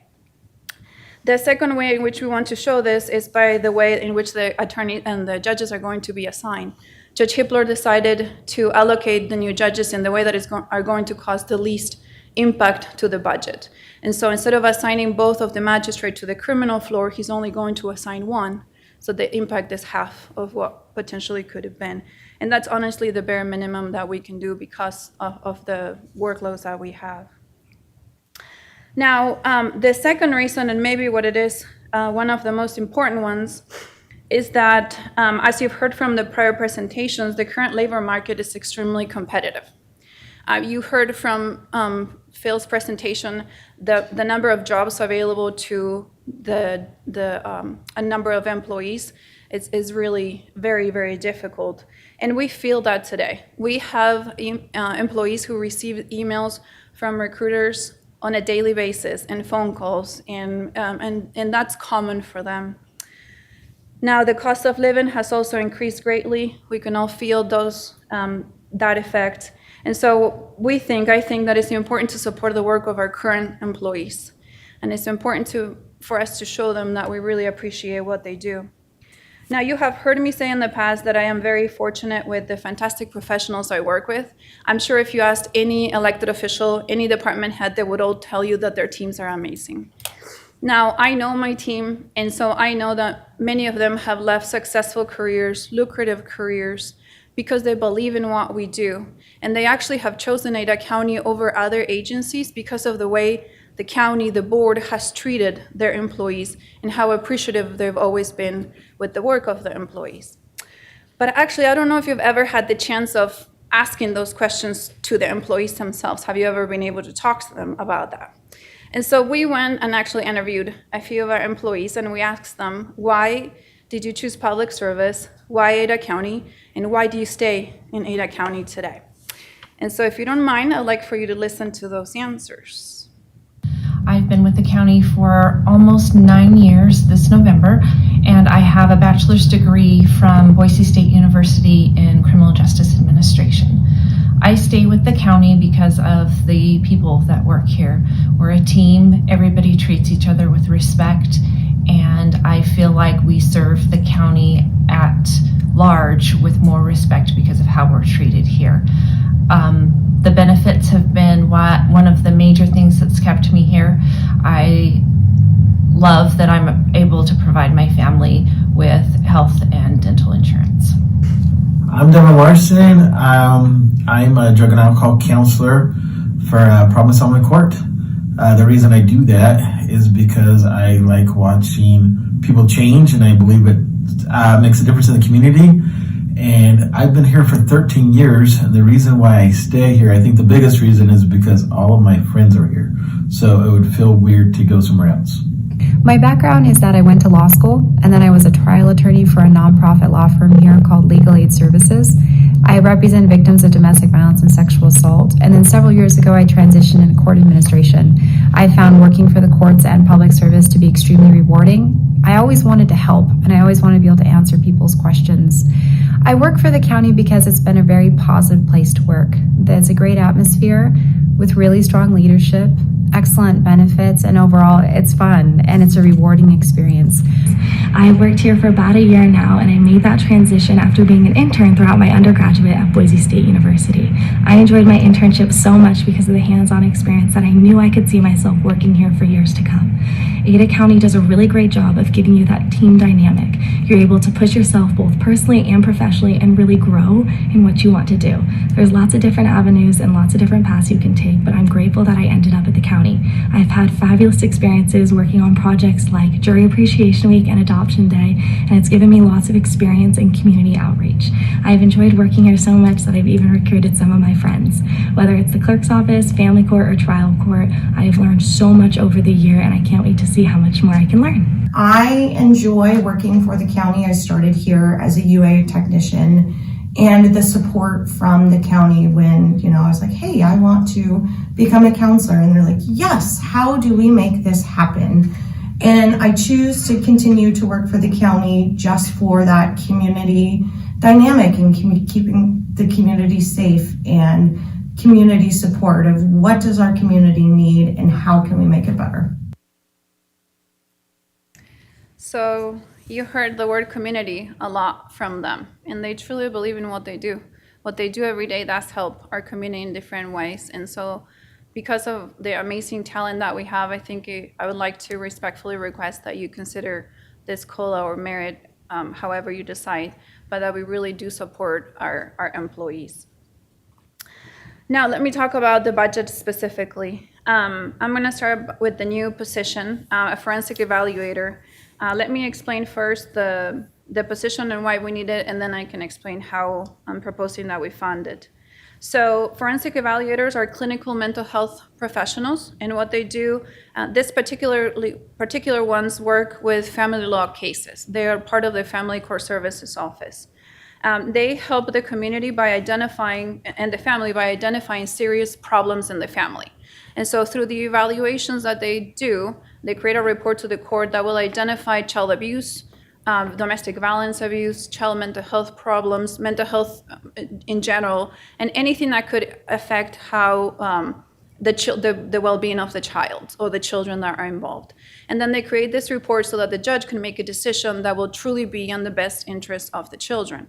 The second way in which we want to show this is by the way in which the attorney and the judges are going to be assigned. Judge Hippler decided to allocate the new judges in the way that are going to cause the least impact to the budget. And so instead of assigning both of the magistrate to the criminal floor, he's only going to assign 1. So the impact is half of what potentially could have been. And that's honestly the bare minimum that we can do because of the workloads that we have. Now, the second reason, and maybe what it is, one of the most important ones, is that, as you've heard from the prior presentations, the current labor market is extremely competitive. You heard from Phil's presentation the number of jobs available to a number of employees is really very, very difficult. And we feel that today. We have employees who receive emails from recruiters on a daily basis and phone calls, and that's common for them. Now, the cost of living has also increased greatly. We can all feel that effect. And so I think that it's important to support the work of our current employees. And it's important for us to show them that we really appreciate what they do. Now, you have heard me say in the past that I am very fortunate with the fantastic professionals I work with. I'm sure if you asked any elected official, any department head, they would all tell you that their teams are amazing. Now, I know my team, and so I know that many of them have left successful careers, lucrative careers, because they believe in what we do. And they actually have chosen Ada County over other agencies because of the way the county, the board, has treated their employees and how appreciative they've always been with the work of the employees. But actually, I don't know if you've ever had the chance of asking those questions to the employees themselves. Have you ever been able to talk to them about that? And so we went and actually interviewed a few of our employees, and we asked them, why did you choose public service? Why Ada County? And why do you stay in Ada County today? And so if you don't mind, I'd like for you to listen to those answers. I've been with the county for almost 9 years this November, and I have a bachelor's degree from Boise State University in Criminal Justice Administration. I stay with the county because of the people that work here. We're a team, everybody treats each other with respect, and I feel like we serve the county at large with more respect because of how we're treated here. The benefits have been one of the major things that's kept me here. I love that I'm able to provide my family with health and dental insurance. I'm Devin Larson. I'm a drug and alcohol counselor for Promise Settlement Court. The reason I do that is because I like watching people change, and I believe it makes a difference in the community. And I've been here for 13 years, and the reason why I stay here, I think the biggest reason is because all of my friends are here. So it would feel weird to go somewhere else. My background is that I went to law school, and then I was a trial attorney for a nonprofit law firm here called Legal Aid Services. I represent victims of domestic violence and sexual assault, and then several years ago I transitioned into court administration. I found working for the courts and public service to be extremely rewarding. I always wanted to help, and I always wanted to be able to answer people's questions. I work for the county because it's been a very positive place to work. There's a great atmosphere with really strong leadership, excellent benefits, and overall, it's fun and it's a rewarding experience. I've worked here for about a year now, and I made that transition after being an intern throughout my undergraduate at Boise State University. I enjoyed my internship so much because of the hands-on experience that I knew I could see myself working here for years to come. Ada County does a really great job of giving you that team dynamic. You're able to push yourself both personally and professionally and really grow in what you want to do. There's lots of different avenues and lots of different paths you can take, but I'm grateful that I ended up at the county. I've had fabulous experiences working on projects like Jury Appreciation Week and Adoption Day, and it's given me lots of experience in community outreach. I've enjoyed working here so much that I've even recruited some of my friends. Whether it's the clerk's office, family court, or trial court, I have learned so much over the year, and I can't wait to see how much more I can learn. I enjoy working for the county. I started here as a UA technician, and the support from the county when, I was like, hey, I want to become a counselor. And they're like, yes, how do we make this happen? And I choose to continue to work for the county just for that community dynamic and keeping the community safe and community support of what does our community need and how can we make it better. So you heard the word community a lot from them, and they truly believe in what they do. What they do every day does help our community in different ways. And so because of the amazing talent that we have, I think I would like to respectfully request that you consider this COLA or merit, however you decide, but that we really do support our employees. Now, let me talk about the budget specifically. I'm going to start with the new position, a forensic evaluator. Let me explain first the position and why we need it, and then I can explain how I'm proposing that we fund it. So forensic evaluators are clinical mental health professionals, and what they do, this particular ones work with family law cases. They are part of the Family Court Services Office. They help the community by identifying, and the family by identifying serious problems in the family. And so through the evaluations that they do, they create a report to the court that will identify child abuse, domestic violence abuse, child mental health problems, mental health in general, and anything that could affect how the well-being of the child or the children that are involved. And then they create this report so that the judge can make a decision that will truly be in the best interest of the children.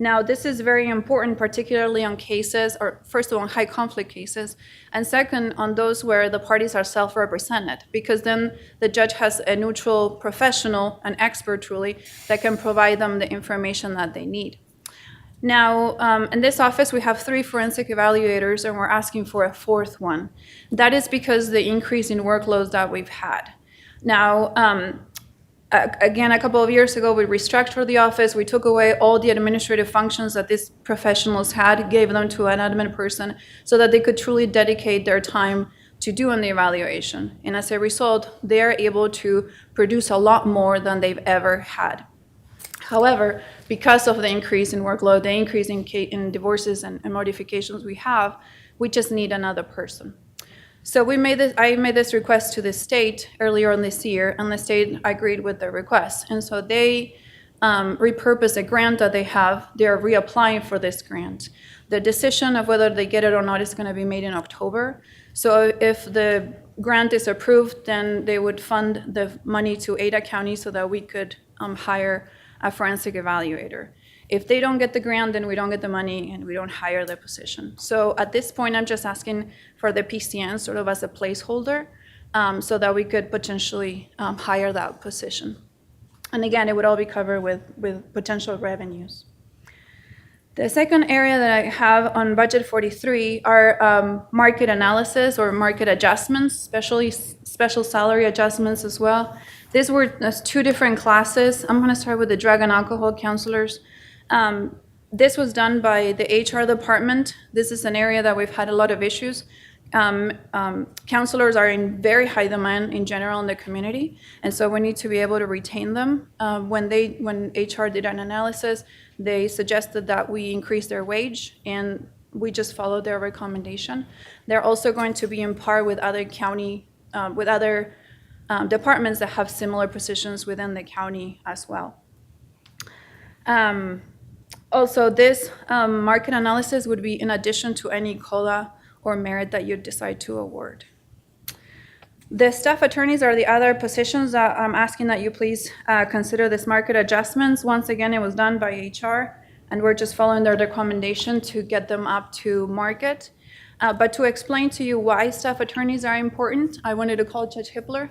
Now, this is very important, particularly on cases, or first of all, on high conflict cases, and second, on those where the parties are self-represented, because then the judge has a neutral professional, an expert truly, that can provide them the information that they need. Now, in this office, we have 3 forensic evaluators, and we're asking for a 4th one. That is because the increase in workloads that we've had. Now, again, a couple of years ago, we restructured the office. We took away all the administrative functions that these professionals had, gave them to an admin person so that they could truly dedicate their time to doing the evaluation. And as a result, they are able to produce a lot more than they've ever had. However, because of the increase in workload, the increase in divorces and modifications we have, we just need another person. So I made this request to the state earlier on this year, and the state agreed with the request. And so they repurposed a grant that they have. They're reapplying for this grant. The decision of whether they get it or not is going to be made in October. So if the grant is approved, then they would fund the money to Ada County so that we could hire a forensic evaluator. If they don't get the grant, then we don't get the money and we don't hire the position. So at this point, I'm just asking for the PCN sort of as a placeholder so that we could potentially hire that position. And again, it would all be covered with potential revenues. The second area that I have on budget 43 are market analysis or market adjustments, especially special salary adjustments as well. These were 2 different classes. I'm going to start with the drug and alcohol counselors. This was done by the HR department. This is an area that we've had a lot of issues. Counselors are in very high demand in general in the community, and so we need to be able to retain them. When HR did an analysis, they suggested that we increase their wage, and we just followed their recommendation. They're also going to be in par with other county, with other departments that have similar positions within the county as well. Also, this market analysis would be in addition to any COLA or merit that you decide to award. The staff attorneys are the other positions that I'm asking that you please consider this market adjustments. Once again, it was done by HR, and we're just following their recommendation to get them up to market. But to explain to you why staff attorneys are important, I wanted to call Judge Hippler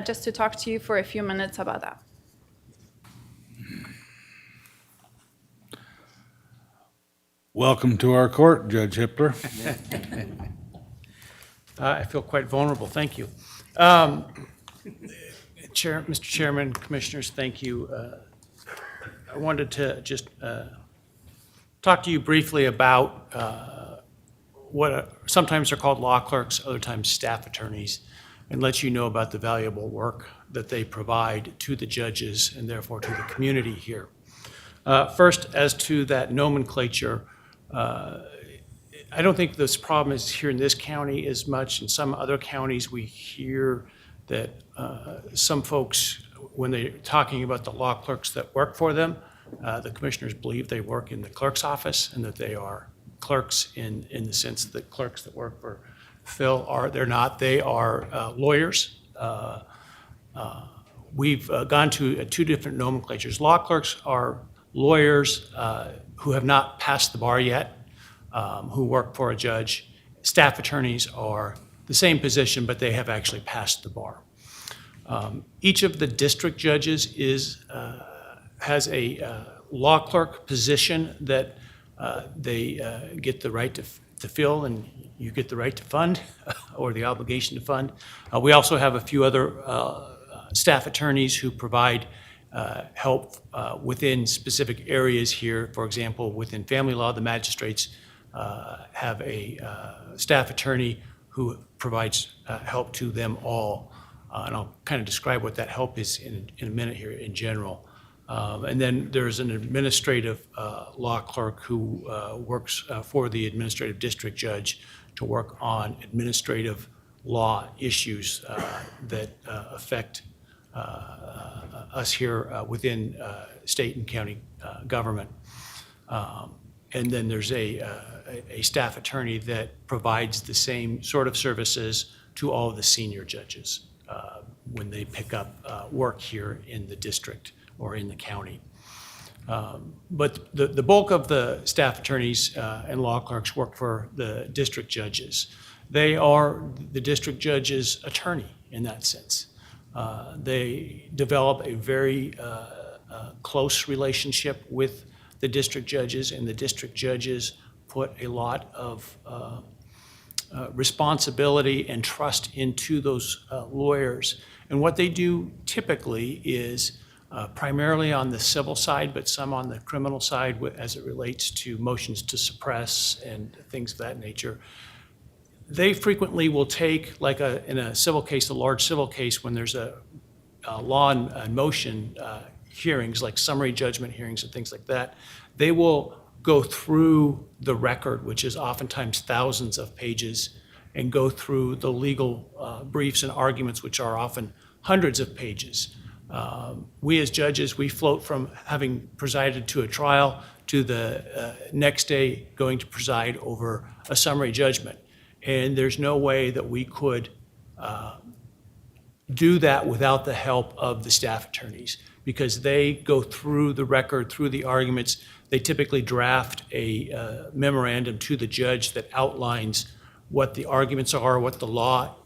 just to talk to you for a few minutes about that. Welcome to our court, Judge Hippler. I feel quite vulnerable. Thank you. Mr. Chairman, Commissioners, thank you. I wanted to just talk to you briefly about what sometimes are called law clerks, other times staff attorneys, and let you know about the valuable work that they provide to the judges and therefore to the community here. First, as to that nomenclature, I don't think this problem is here in this county as much. In some other counties, we hear that some folks, when they're talking about the law clerks that work for them, the commissioners believe they work in the clerk's office and that they are clerks in the sense that clerks that work for Phil are. They're not. They are lawyers. We've gone to two different nomenclatures. Law clerks are lawyers who have not passed the bar yet, who work for a judge. Staff attorneys are the same position, but they have actually passed the bar. Each of the district judges has a law clerk position that they get the right to fill, and you get the right to fund or the obligation to fund. We also have a few other staff attorneys who provide help within specific areas here. For example, within family law, the magistrates have a staff attorney who provides help to them all. And I'll kind of describe what that help is in a minute here in general. And then there's an administrative law clerk who works for the administrative district judge to work on administrative law issues that affect us here within state and county government. And then there's a staff attorney that provides the same sort of services to all of the senior judges when they pick up work here in the district or in the county. But the bulk of the staff attorneys and law clerks work for the district judges. They are the district judge's attorney in that sense. They develop a very close relationship with the district judges, and the district judges put a lot of responsibility and trust into those lawyers. And what they do typically is primarily on the civil side, but some on the criminal side as it relates to motions to suppress and things of that nature. They frequently will take, like in a civil case, a large civil case, when there's a law and motion hearings, like summary judgment hearings and things like that, they will go through the record, which is oftentimes thousands of pages, and go through the legal briefs and arguments, which are often hundreds of pages. We as judges, we float from having presided to a trial to the next day going to preside over a summary judgment. And there's no way that we could do that without the help of the staff attorneys, because they go through the record, through the arguments. They typically draft a memorandum to the judge that outlines what the arguments are, what the law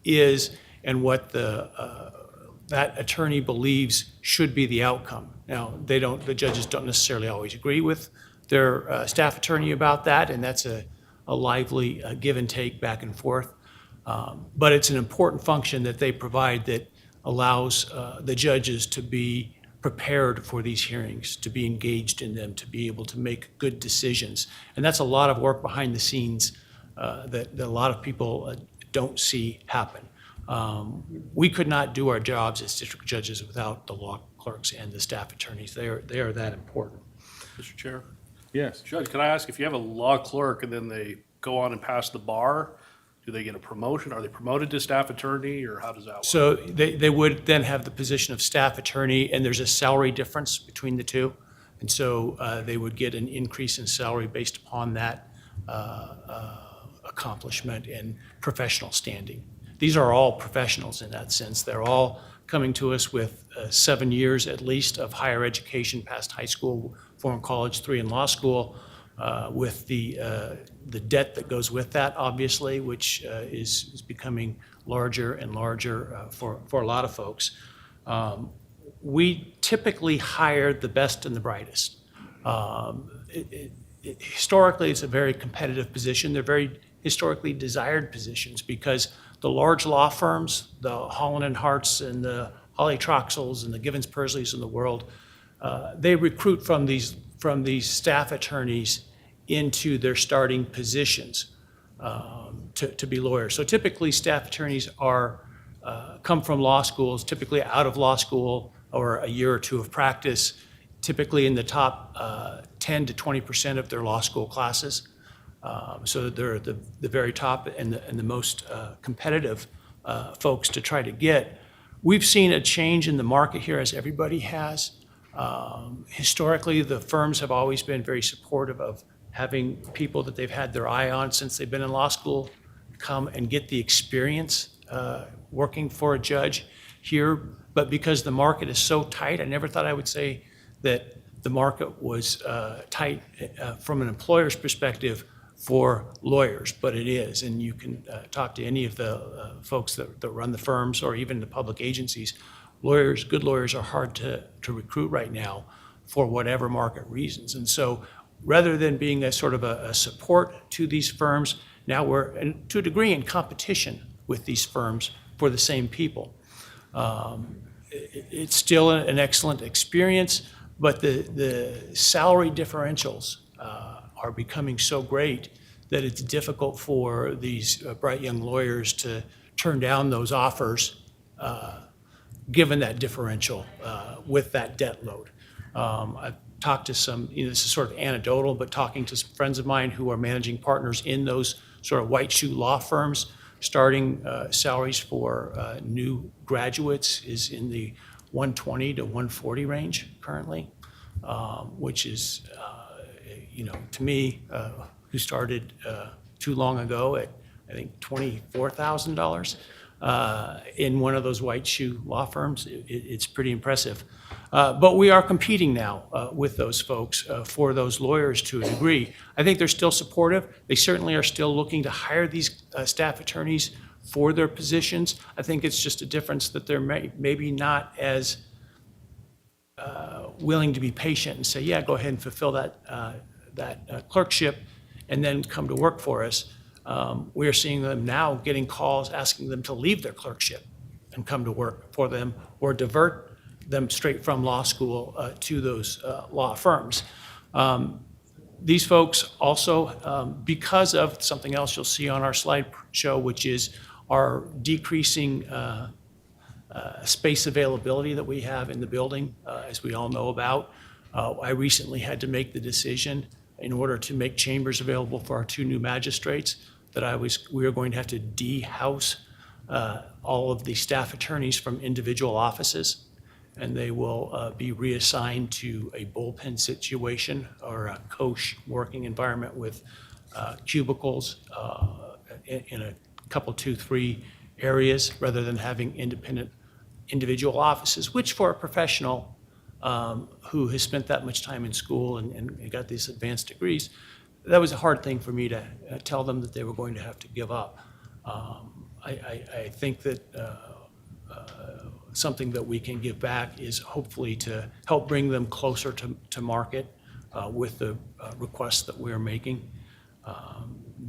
is, and what that attorney believes should be the outcome. Now, the judges don't necessarily always agree with their staff attorney about that, and that's a lively give and take back and forth. But it's an important function that they provide that allows the judges to be prepared for these hearings, to be engaged in them, to be able to make good decisions. And that's a lot of work behind the scenes that a lot of people don't see happen. We could not do our jobs as district judges without the law clerks and the staff attorneys. They are that important. Mr. Chair? Yes. Judge, can I ask, if you have a law clerk and then they go on and pass the bar, do they get a promotion? Are they promoted to staff attorney, or how does that work? So they would then have the position of staff attorney, and there's a salary difference between the two. And so they would get an increase in salary based upon that accomplishment and professional standing. these are all professionals in that sense. They're all coming to us with 7 years at least of higher education past high school, 4 in college, 3 in law school, with the debt that goes with that, obviously, which is becoming larger and larger for a lot of folks. We typically hire the best and the brightest. Historically, it's a very competitive position. They're very historically desired positions because the large law firms, the Holland and Harts and the Hawley Troxels and the Givens Pursleys in the world, they recruit from these staff attorneys into their starting positions to be lawyers. So typically, staff attorneys come from law schools, typically out of law school or a year or two of practice, typically in the top 10 to 20% of their law school classes. So they're the very top and the most competitive folks to try to get. We've seen a change in the market here, as everybody has. Historically, the firms have always been very supportive of having people that they've had their eye on since they've been in law school come and get the experience working for a judge here. But because the market is so tight, I never thought I would say that the market was tight from an employer's perspective for lawyers, but it is. And you can talk to any of the folks that run the firms or even the public agencies. Lawyers, good lawyers are hard to recruit right now for whatever market reasons. And so rather than being a sort of a support to these firms, now we're, to a degree, in competition with these firms for the same people. It's still an excellent experience, but the salary differentials are becoming so great that it's difficult for these bright young lawyers to turn down those offers given that differential with that debt load. I've talked to some, this is sort of anecdotal, but talking to some friends of mine who are managing partners in those sort of white shoe law firms, starting salaries for new graduates is in the 120 to 140 range currently, which is, to me, who started too long ago at, I think, $24,000 in one of those white shoe law firms. It's pretty impressive. But we are competing now with those folks for those lawyers to a degree. I think they're still supportive. They certainly are still looking to hire these staff attorneys for their positions. I think it's just a difference that they're maybe not as willing to be patient and say, yeah, go ahead and fulfill that clerkship and then come to work for us. We're seeing them now getting calls asking them to leave their clerkship and come to work for them or divert them straight from law school to those law firms. These folks also, because of something else you'll see on our slide show, which is our decreasing space availability that we have in the building, as we all know about. I recently had to make the decision in order to make chambers available for our 2 new magistrates that we were going to have to de-house all of the staff attorneys from individual offices, and they will be reassigned to a bullpen situation or a co-working environment with cubicles in a couple, 2, 3 areas, rather than having independent individual offices, which for a professional who has spent that much time in school and got these advanced degrees, that was a hard thing for me to tell them that they were going to have to give up. I think that something that we can give back is hopefully to help bring them closer to market with the requests that we're making.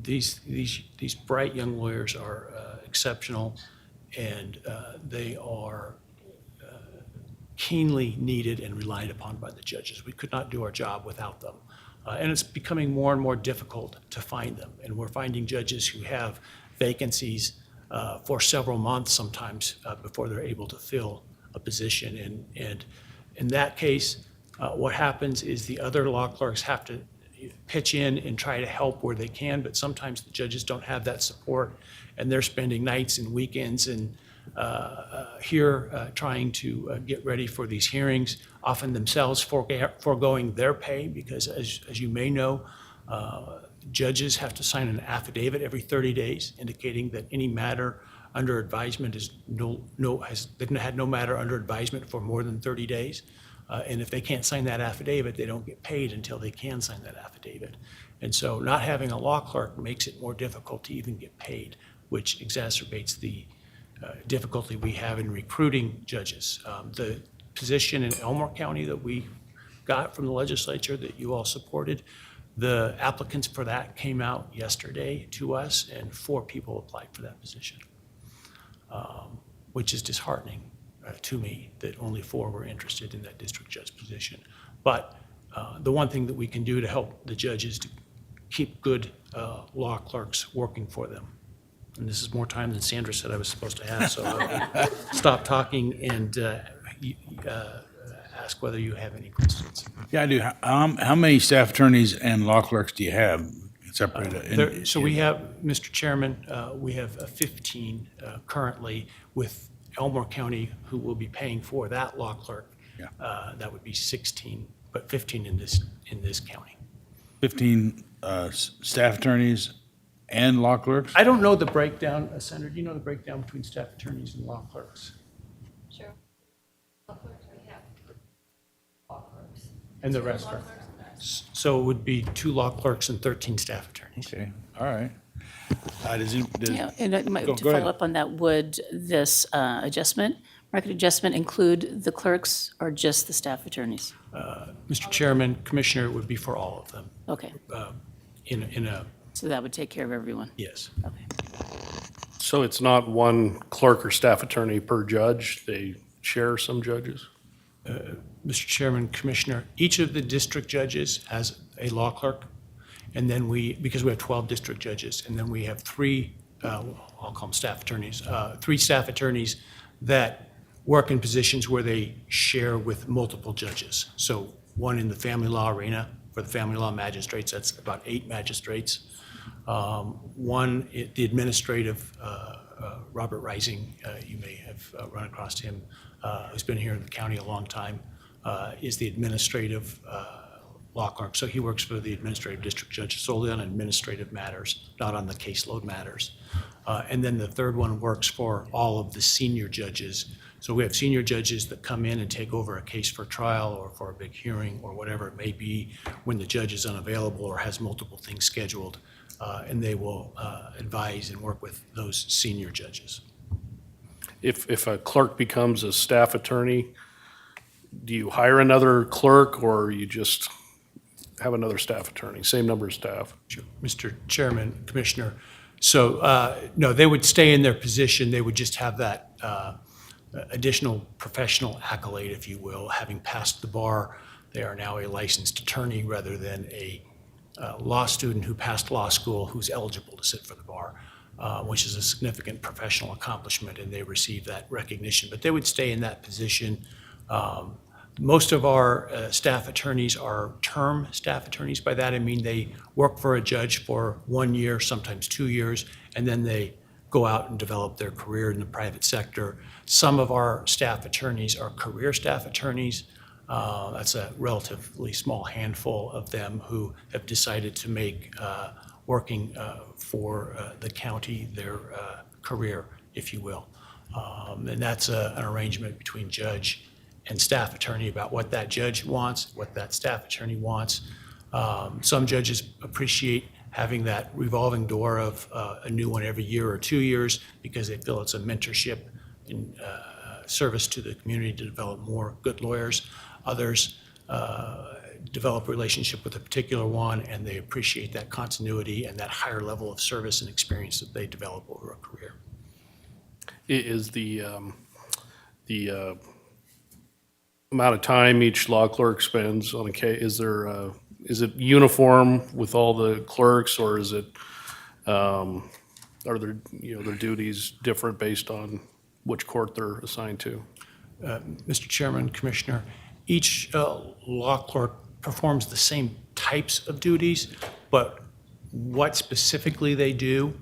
These bright young lawyers are exceptional, and they are keenly needed and relied upon by the judges. We could not do our job without them. And it's becoming more and more difficult to find them. And we're finding judges who have vacancies for several months sometimes before they're able to fill a position. And in that case, what happens is the other law clerks have to pitch in and try to help where they can, but sometimes the judges don't have that support, and they're spending nights and weekends and here trying to get ready for these hearings, often themselves foregoing their pay because, as you may know, judges have to sign an affidavit every 30 days indicating that any matter under advisement is they've had no matter under advisement for more than 30 days. And if they can't sign that affidavit, they don't get paid until they can sign that affidavit. And so not having a law clerk makes it more difficult to even get paid, which exacerbates the difficulty we have in recruiting judges. The position in Elmore County that we got from the legislature that you all supported, the applicants for that came out yesterday to us, and 4 people applied for that position, which is disheartening to me that only 4 were interested in that district judge position. But the one thing that we can do to help the judges to keep good law clerks working for them. And this is more time than Sandra said I was supposed to have, so I'll stop talking and ask whether you have any questions. Yeah, I do. How many staff attorneys and law clerks do you have separated? So we have, Mr. Chairman, we have 15 currently with Elmore County who will be paying for that law clerk. Yeah. That would be 16, but 15 in this county. 15 staff attorneys and law clerks? I don't know the breakdown, Senator, do you know the breakdown between staff attorneys and law clerks? Sure. Law clerks, we have law clerks. And the rest are? So it would be 2 law clerks and 13 staff attorneys. Okay, all right. Yeah, and to Go follow ahead. up on that, would this market adjustment include the clerks or just the staff attorneys? Mr. Chairman, Commissioner, it would be for all of them. Okay, In a, so that would take care of everyone. yes. Okay. So it's not one clerk or staff attorney per judge? They share some judges? Mr. Chairman, Commissioner, each of the district judges has a law clerk, and then because we have 12 district judges, and then we have 3, I'll call them staff attorneys, 3 staff attorneys that work in positions where they share with multiple judges. So one in the family law arena for the family law magistrates, that's about 8 magistrates. One, the administrative, Robert Rising, you may have run across him, who's been here in the county a long time, is the administrative law clerk. So he works for the administrative district judge solely on administrative matters, not on the caseload matters. And then the third one works for all of the senior judges. So we have senior judges that come in and take over a case for trial or for a big hearing or whatever it may be when the judge is unavailable or has multiple things scheduled. And they will advise and work with those senior judges. If a clerk becomes a staff attorney, do you hire another clerk or you just have another staff attorney, same number of staff? Sure. Mr. Chairman, Commissioner, so no, they would stay in their position. They would just have that additional professional accolade, if you will. Having passed the bar, they are now a licensed attorney rather than a law student who passed law school who's eligible to sit for the bar, which is a significant professional accomplishment, and they receive that recognition. But they would stay in that position. Most of our staff attorneys are term staff attorneys. By that I mean they work for a judge for 1 year, sometimes 2 years, and then they go out and develop their career in the private sector. Some of our staff attorneys are career staff attorneys. That's a relatively small handful of them who have decided to make working for the county their career, if you will. And that's an arrangement between judge and staff attorney about what that judge wants, what that staff attorney wants. Some judges appreciate having that revolving door of a new one every year or 2 years because they feel it's a mentorship and service to the community to develop more good lawyers. Others develop a relationship with a particular one and they appreciate that continuity and that higher level of service and experience that they develop over a career. Is the amount of time each law clerk spends on a case, is it uniform with all the clerks, or is it, are their, their duties different based on which court they're assigned to? Mr. Chairman, Commissioner, each law clerk performs the same types of duties, but what specifically they do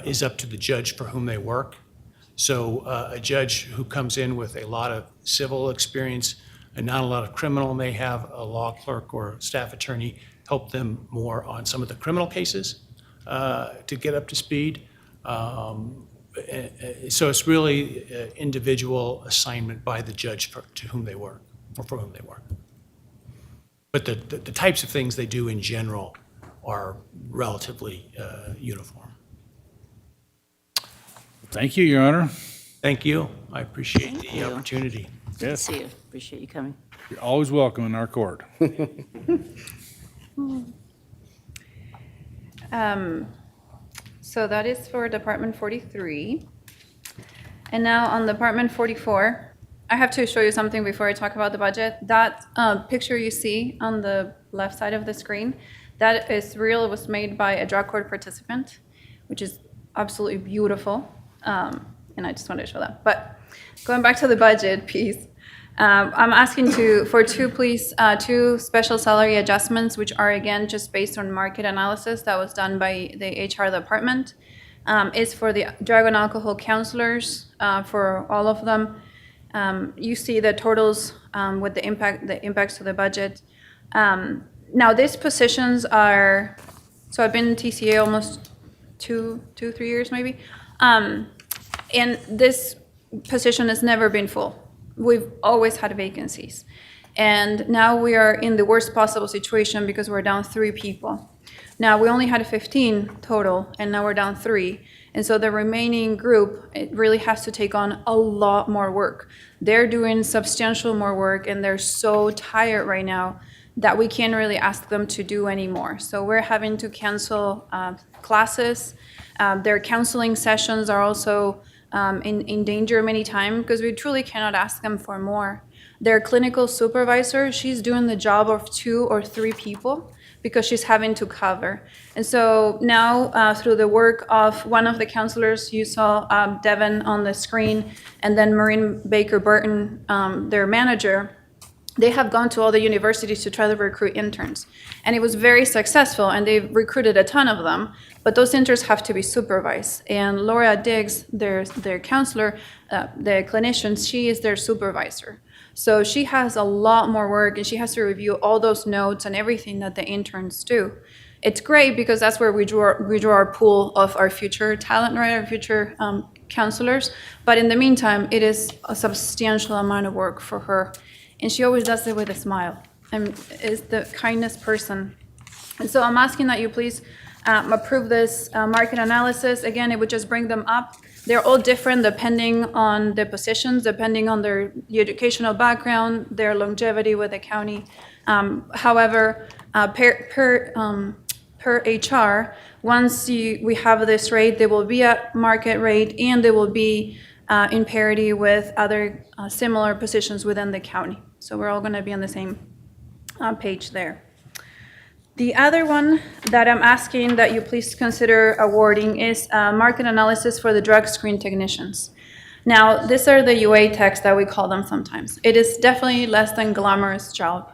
is up to the judge for whom they work. So a judge who comes in with a lot of civil experience and not a lot of criminal may have a law clerk or staff attorney help them more on some of the criminal cases to get up to speed. So it's really individual assignment by the judge to whom they work, or for whom they work. But the types of things they do in general are relatively uniform. Thank you, Your Honor. Thank you. I appreciate Thank the you. opportunity. Good to Yes. see you. Appreciate you coming. You're always welcome in our court. So that is for Department 43. And now on Department 44, I have to show you something before I talk about the budget. That picture you see on the left side of the screen, that is real. It was made by a drug court participant, which is absolutely beautiful. And I just wanted to show that. But going back to the budget piece, I'm asking for two special salary adjustments, which are again just based on market analysis that was done by the HR department. It's for the drug and alcohol counselors, for all of them. You see the totals with the impacts to the budget. Now these positions are, so I've been in TCA almost 3 years maybe, and this position has never been full. We've always had vacancies. And now we are in the worst possible situation because we're down 3 people. Now, we only had 15 total, and now we're down 3. And so the remaining group, it really has to take on a lot more work. They're doing substantial more work, and they're so tired right now that we can't really ask them to do anymore. So we're having to cancel classes. Their counseling sessions are also in danger many times because we truly cannot ask them for more. Their clinical supervisor, she's doing the job of 2 or 3 people because she's having to cover. And so now through the work of one of the counselors, you saw Devin on the screen, and then Maureen Baker Burton, their manager, they have gone to all the universities to try to recruit interns. And it was very successful, and they've recruited a ton of them, but those interns have to be supervised. And Laura Diggs, their counselor, the clinician, she is their supervisor. So she has a lot more work, and she has to review all those notes and everything that the interns do. It's great because that's where we draw our pool of our future talent, right, our future counselors. But in the meantime, it is a substantial amount of work for her. And she always does it with a smile and is the kindest person. And so I'm asking that you please approve this market analysis. Again, it would just bring them up. They're all different depending on the positions, depending on their educational background, their longevity with the county. However, per HR, once we have this rate, they will be at market rate, and they will be in parity with other similar positions within the county. So we're all going to be on the same page there. The other one that I'm asking that you please consider awarding is market analysis for the drug screen technicians. Now, these are the UA techs that we call them sometimes. It is definitely less than glamorous job,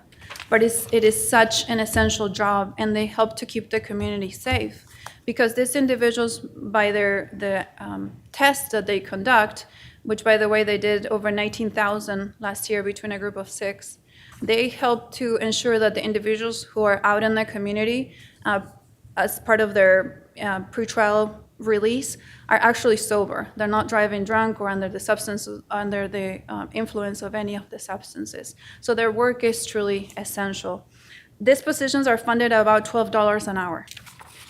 but it is such an essential job, and they help to keep the community safe. Because these individuals, by the tests that they conduct, which by the way they did over 19,000 last year between a group of 6, they help to ensure that the individuals who are out in the community as part of their pretrial release are actually sober. They're not driving drunk or under the influence of any of the substances. So their work is truly essential. These positions are funded at about $12 an hour.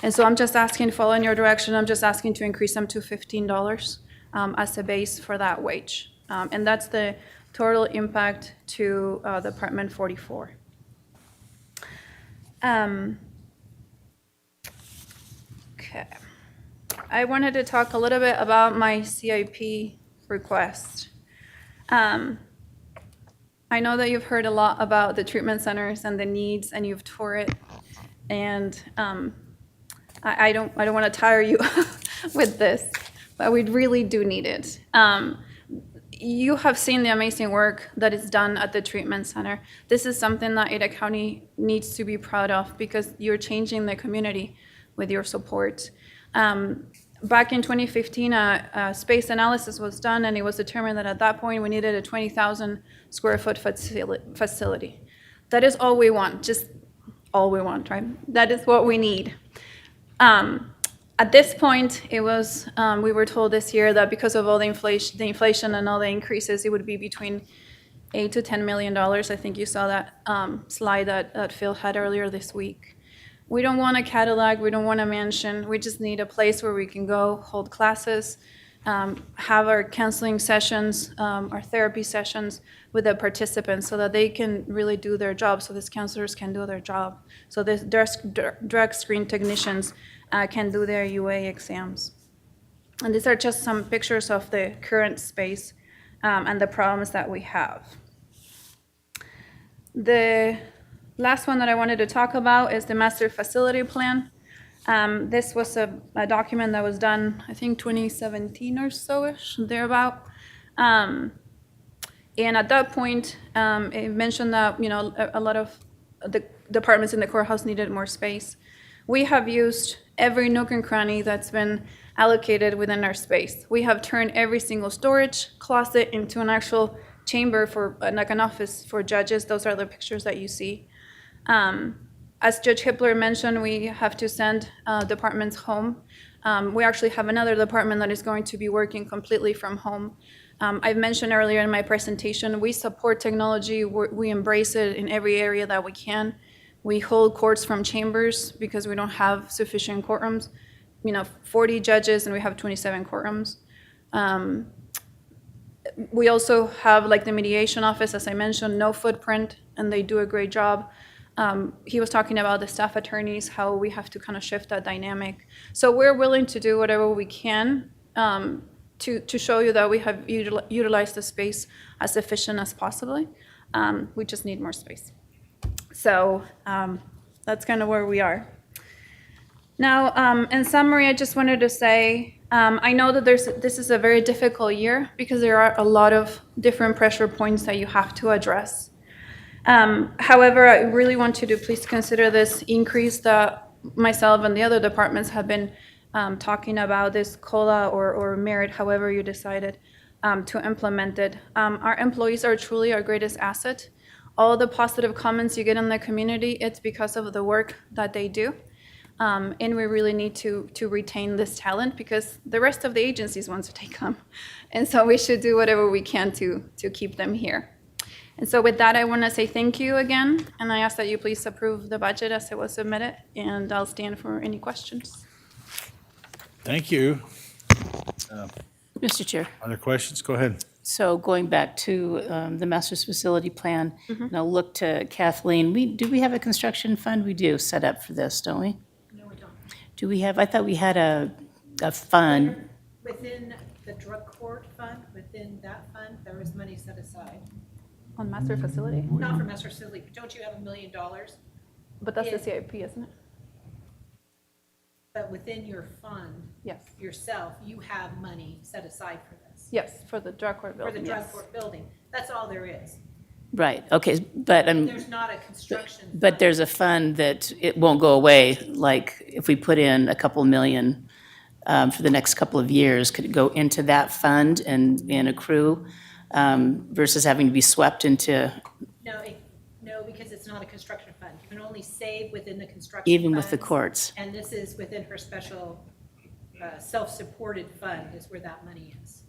And so I'm just asking, following your direction, I'm just asking to increase them to $15 as a base for that wage. And that's the total impact to Department 44. Okay. I wanted to talk a little bit about my CIP request. I know that you've heard a lot about the treatment centers and the needs, and you've toured it. And I don't want to tire you with this, but we really do need it. You have seen the amazing work that is done at the treatment center. This is something that Ada County needs to be proud of because you're changing the community with your support. Back in 2015, a space analysis was done, and it was determined that at that point we needed a 20,000 square foot facility. That is all we want, just all we want, right? That is what we need. At this point, it was, we were told this year that because of all the inflation and all the increases, it would be between $8 to $10 million. I think you saw that slide that Phil had earlier this week. We don't want a Cadillac, we don't want a mansion, we just need a place where we can go, hold classes, have our counseling sessions, our therapy sessions with the participants so that they can really do their job, so these counselors can do their job, so the drug screen technicians can do their UA exams. And these are just some pictures of the current space and the problems that we have. The last one that I wanted to talk about is the master facility plan. This was a document that was done, I think, 2017 or so-ish, thereabout. And at that point, it mentioned that, you know, a lot of the departments in the courthouse needed more space. We have used every nook and cranny that's been allocated within our space. We have turned every single storage closet into an actual chamber for like an office for judges. Those are the pictures that you see. As Judge Hippler mentioned, we have to send departments home. We actually have another department that is going to be working completely from home. I've mentioned earlier in my presentation, we support technology, we embrace it in every area that we can. We hold courts from chambers because we don't have sufficient courtrooms. You know, 40 judges and we have 27 courtrooms. We also have, like, the mediation office, as I mentioned, no footprint, and they do a great job. He was talking about the staff attorneys, how we have to kind of shift that dynamic. So we're willing to do whatever we can to show you that we have utilized the space as efficient as possible. We just need more space. So that's kind of where we are. Now, in summary, I just wanted to say, I know that this is a very difficult year because there are a lot of different pressure points that you have to address. However, I really want you to please consider this increase that myself and the other departments have been talking about, this COLA or merit, however you decided to implement it. Our employees are truly our greatest asset. All the positive comments you get in the community, it's because of the work that they do. And we really need to retain this talent because the rest of the agencies want to take them. And so we should do whatever we can to keep them here. And so with that, I want to say thank you again, and I ask that you please approve the budget as it was submitted, and I'll stand for any questions. Thank you. Mr. Chair, Other questions? Go ahead. so going back to the master's facility plan, and I'll look to Kathleen. Do we have a construction fund? We do set up for this, don't we? No, we don't. Do we have, I thought we had a fund. Within the drug court fund, within that fund, there was money set aside. On master facility? Not for master facility, but don't you have $1 million? But that's the CIP, isn't it? But within your fund, Yes. yourself, you have money set aside for this. Yes, for the drug court For the building, drug yes. court building. That's all there is. Right, okay, but There's not a construction fund. but there's a fund that it won't go away, like if we put in a couple million for the next couple of years, could it go into that fund and accrue versus having to be swept into, No, because it's not a construction fund. You can only save within the construction even with the funds. courts? And this is within her special self-supported fund is where that money is.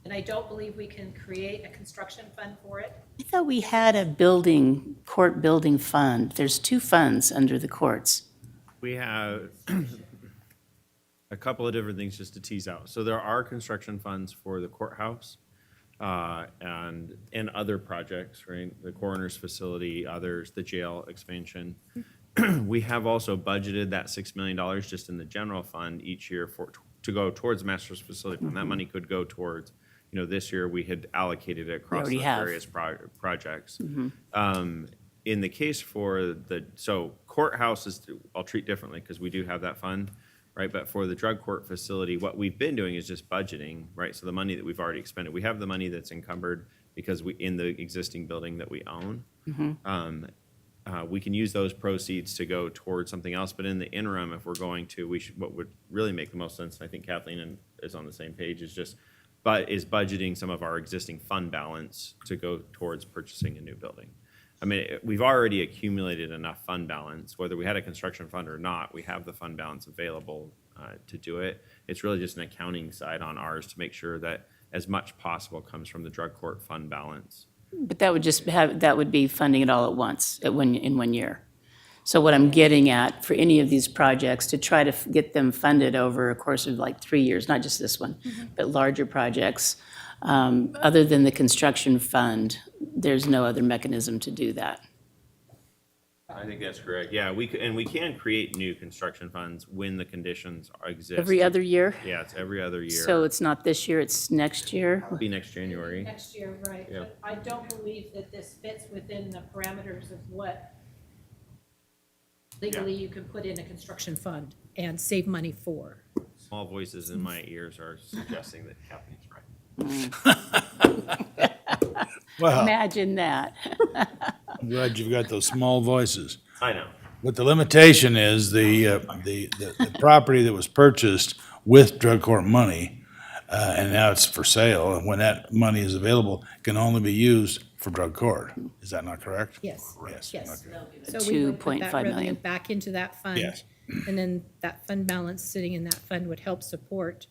And I don't believe we can create a construction fund for it. I thought we had a court building fund. There's two funds under the courts. We have a couple of different things just to tease out. So there are construction funds for the courthouse and other projects, right? The coroner's facility, others, the jail expansion. We have also budgeted that $6 million just in the general fund each year to go towards master's facility fund. That money could go towards, this year we had allocated it across the various projects. In the case for so courthouses, I'll treat differently because we do have that fund, right? But for the drug court facility, what we've been doing is just budgeting, right? So the money that we've already expended, we have the money that's encumbered because in the existing building that we own. We can use those proceeds to go towards something else, but in the interim, if we're going to, what would really make the most sense, and I think Kathleen is on the same page, is budgeting some of our existing fund balance to go towards purchasing a new building. I mean, we've already accumulated enough fund balance, whether we had a construction fund or not, we have the fund balance available to do it. It's really just an accounting side on ours to make sure that as much possible comes from the drug court fund balance. But that would that would be funding it all at once, in 1 year. So what I'm getting at for any of these projects, to try to get them funded over a course of like 3 years, not just this one, but larger projects, other than the construction fund, there's no other mechanism to do that. I think that's correct. Yeah, we can create new construction funds when the conditions exist. Every other year? Yeah, it's every other year. So it's not this year, it's next year? It'll be next January. Next year, right. Yeah. But I don't believe that this fits within the parameters of what legally you can put in a construction fund and save money for. Small voices in my ears are suggesting that Kathy's right. Well, Imagine that. I'm glad you've got those small voices. I know. But the limitation is the property that was purchased with drug court money, and now it's for sale, and when that money is available, it can only be used for drug court. Is that not correct? Yes. Yes. Yes. Okay. So we would put that 2.5 revenue million. back into that fund. Yes. And then that fund balance sitting in that fund would help support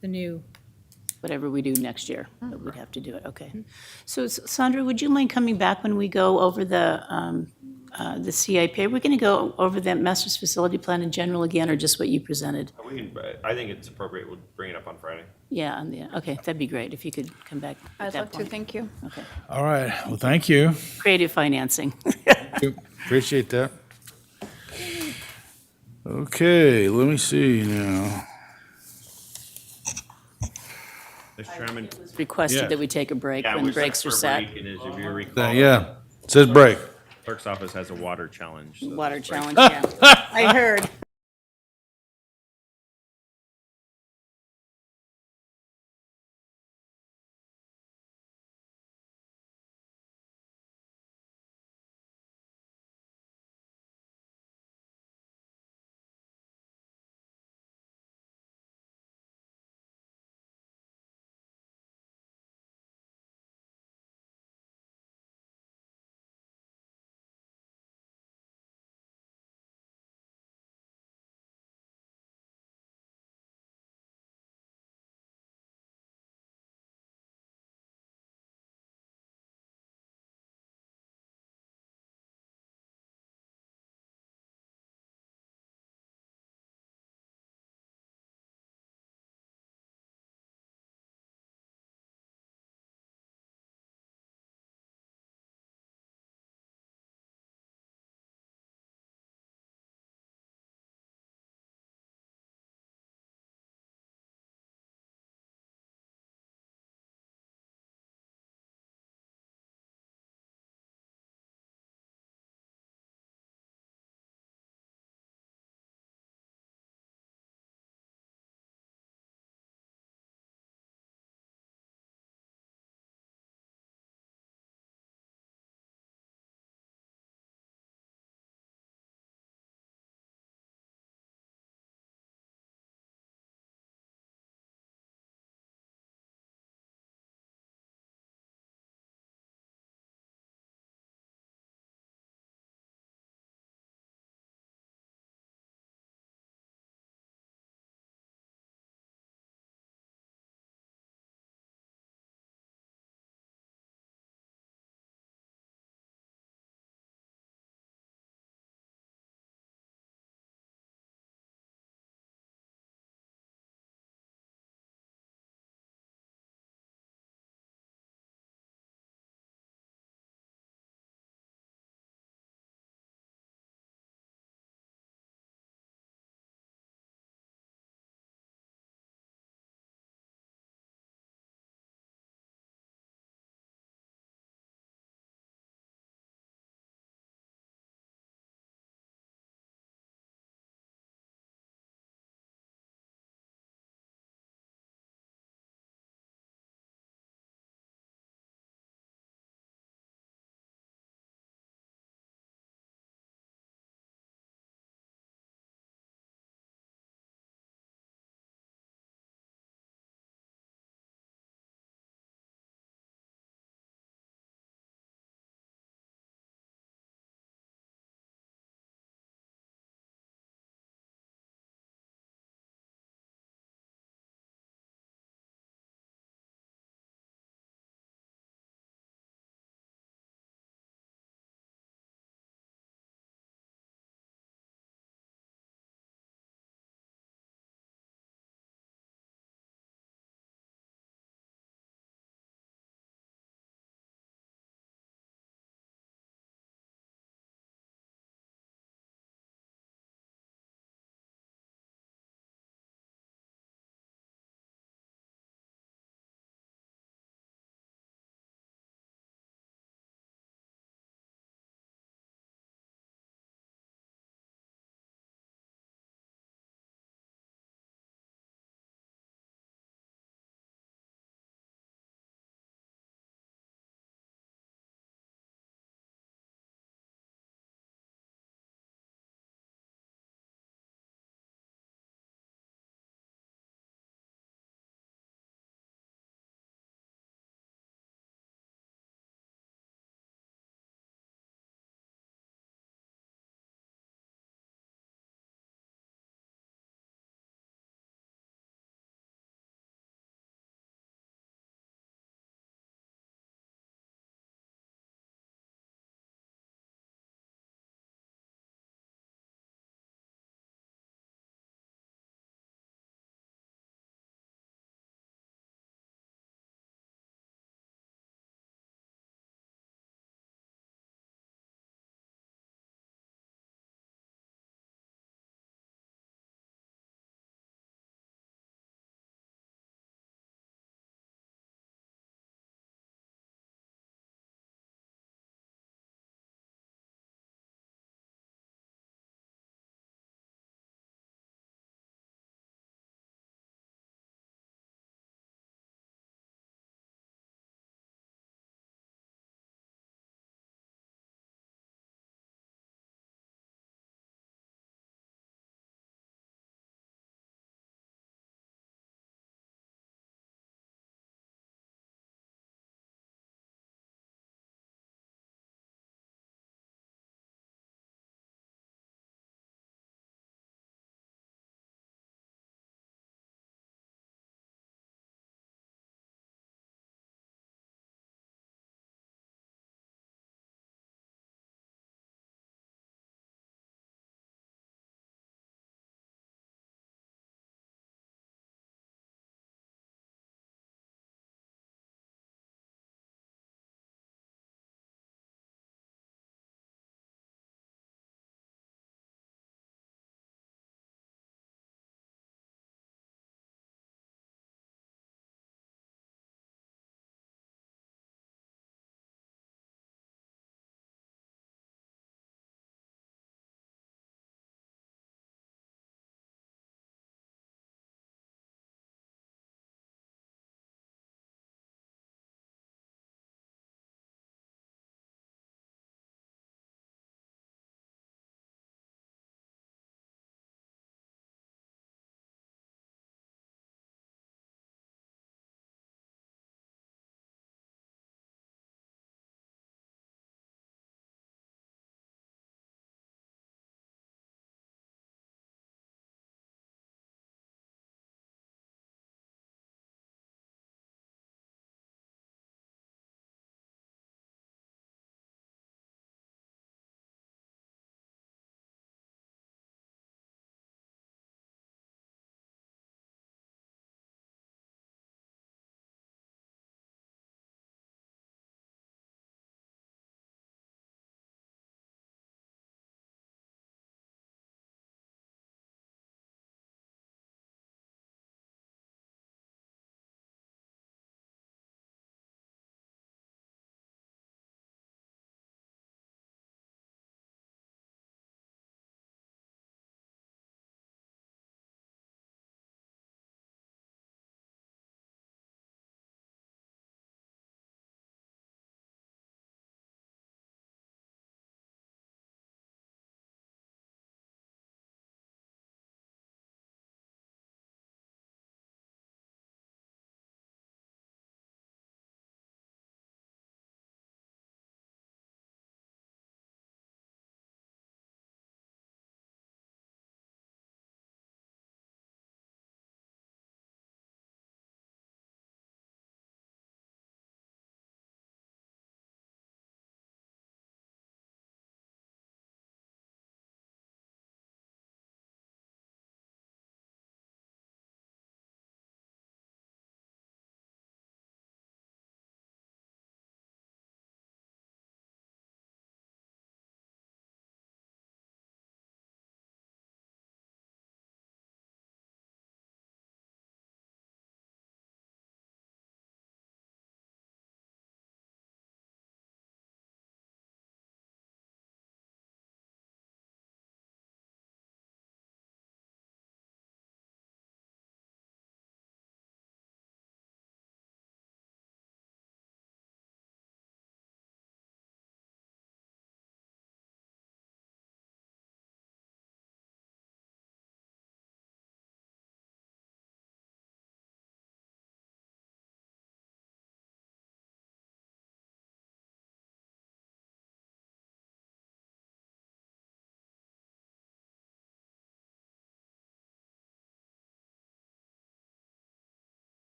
the new. Whatever we do next year, but we'd have to do it, okay. So Sandra, would you mind coming back when we go over the CIP? Are we going to go over the master's facility plan in general again, or just what you presented? I think it's appropriate. We'll bring it up on Friday. Yeah, okay, that'd be great if you could come back at I'd that love to, point. thank you. Okay. All right, well, thank you. Creative financing. Appreciate that. Okay, let me see now. Mr. Chairman. Requested Yeah. that we take a break Yeah, when we're breaks are for set. break, and as if you recall, Yeah, it says break. clerk's office has a water challenge. so Water there's break. challenge, yeah. I heard.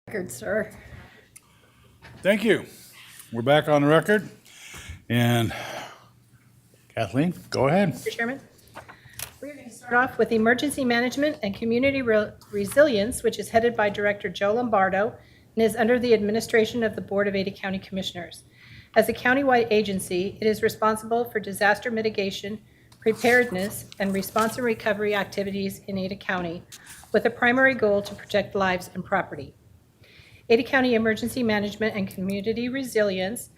Record, sir. Thank you. We're back on the record. And Kathleen, go ahead. Mr. Chairman, we're going to start off with Emergency Management and Community Resilience, which is headed by Director Joe Lombardo and is under the administration of the Board of Ada County Commissioners. As a countywide agency, it is responsible for disaster mitigation, preparedness, and response and recovery activities in Ada County, with a primary goal to protect lives and property. Ada County Emergency Management and Community Resilience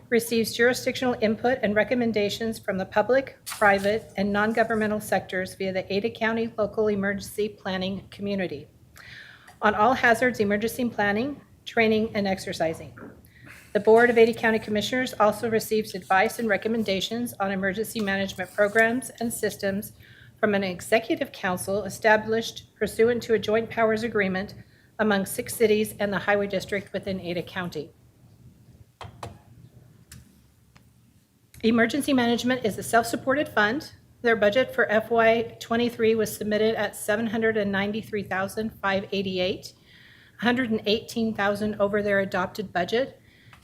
receives jurisdictional input and recommendations from the public, private, and non-governmental sectors via the Ada County Local Emergency Planning Community on all hazards, emergency planning, training, and exercising. The Board of Ada County Commissioners also receives advice and recommendations on emergency management programs and systems from an executive council established pursuant to a joint powers agreement among 6 cities and the highway district within Ada County. Emergency Management is a self-supported fund. Their budget for FY23 was submitted at $793,588, $118,000 over their adopted budget.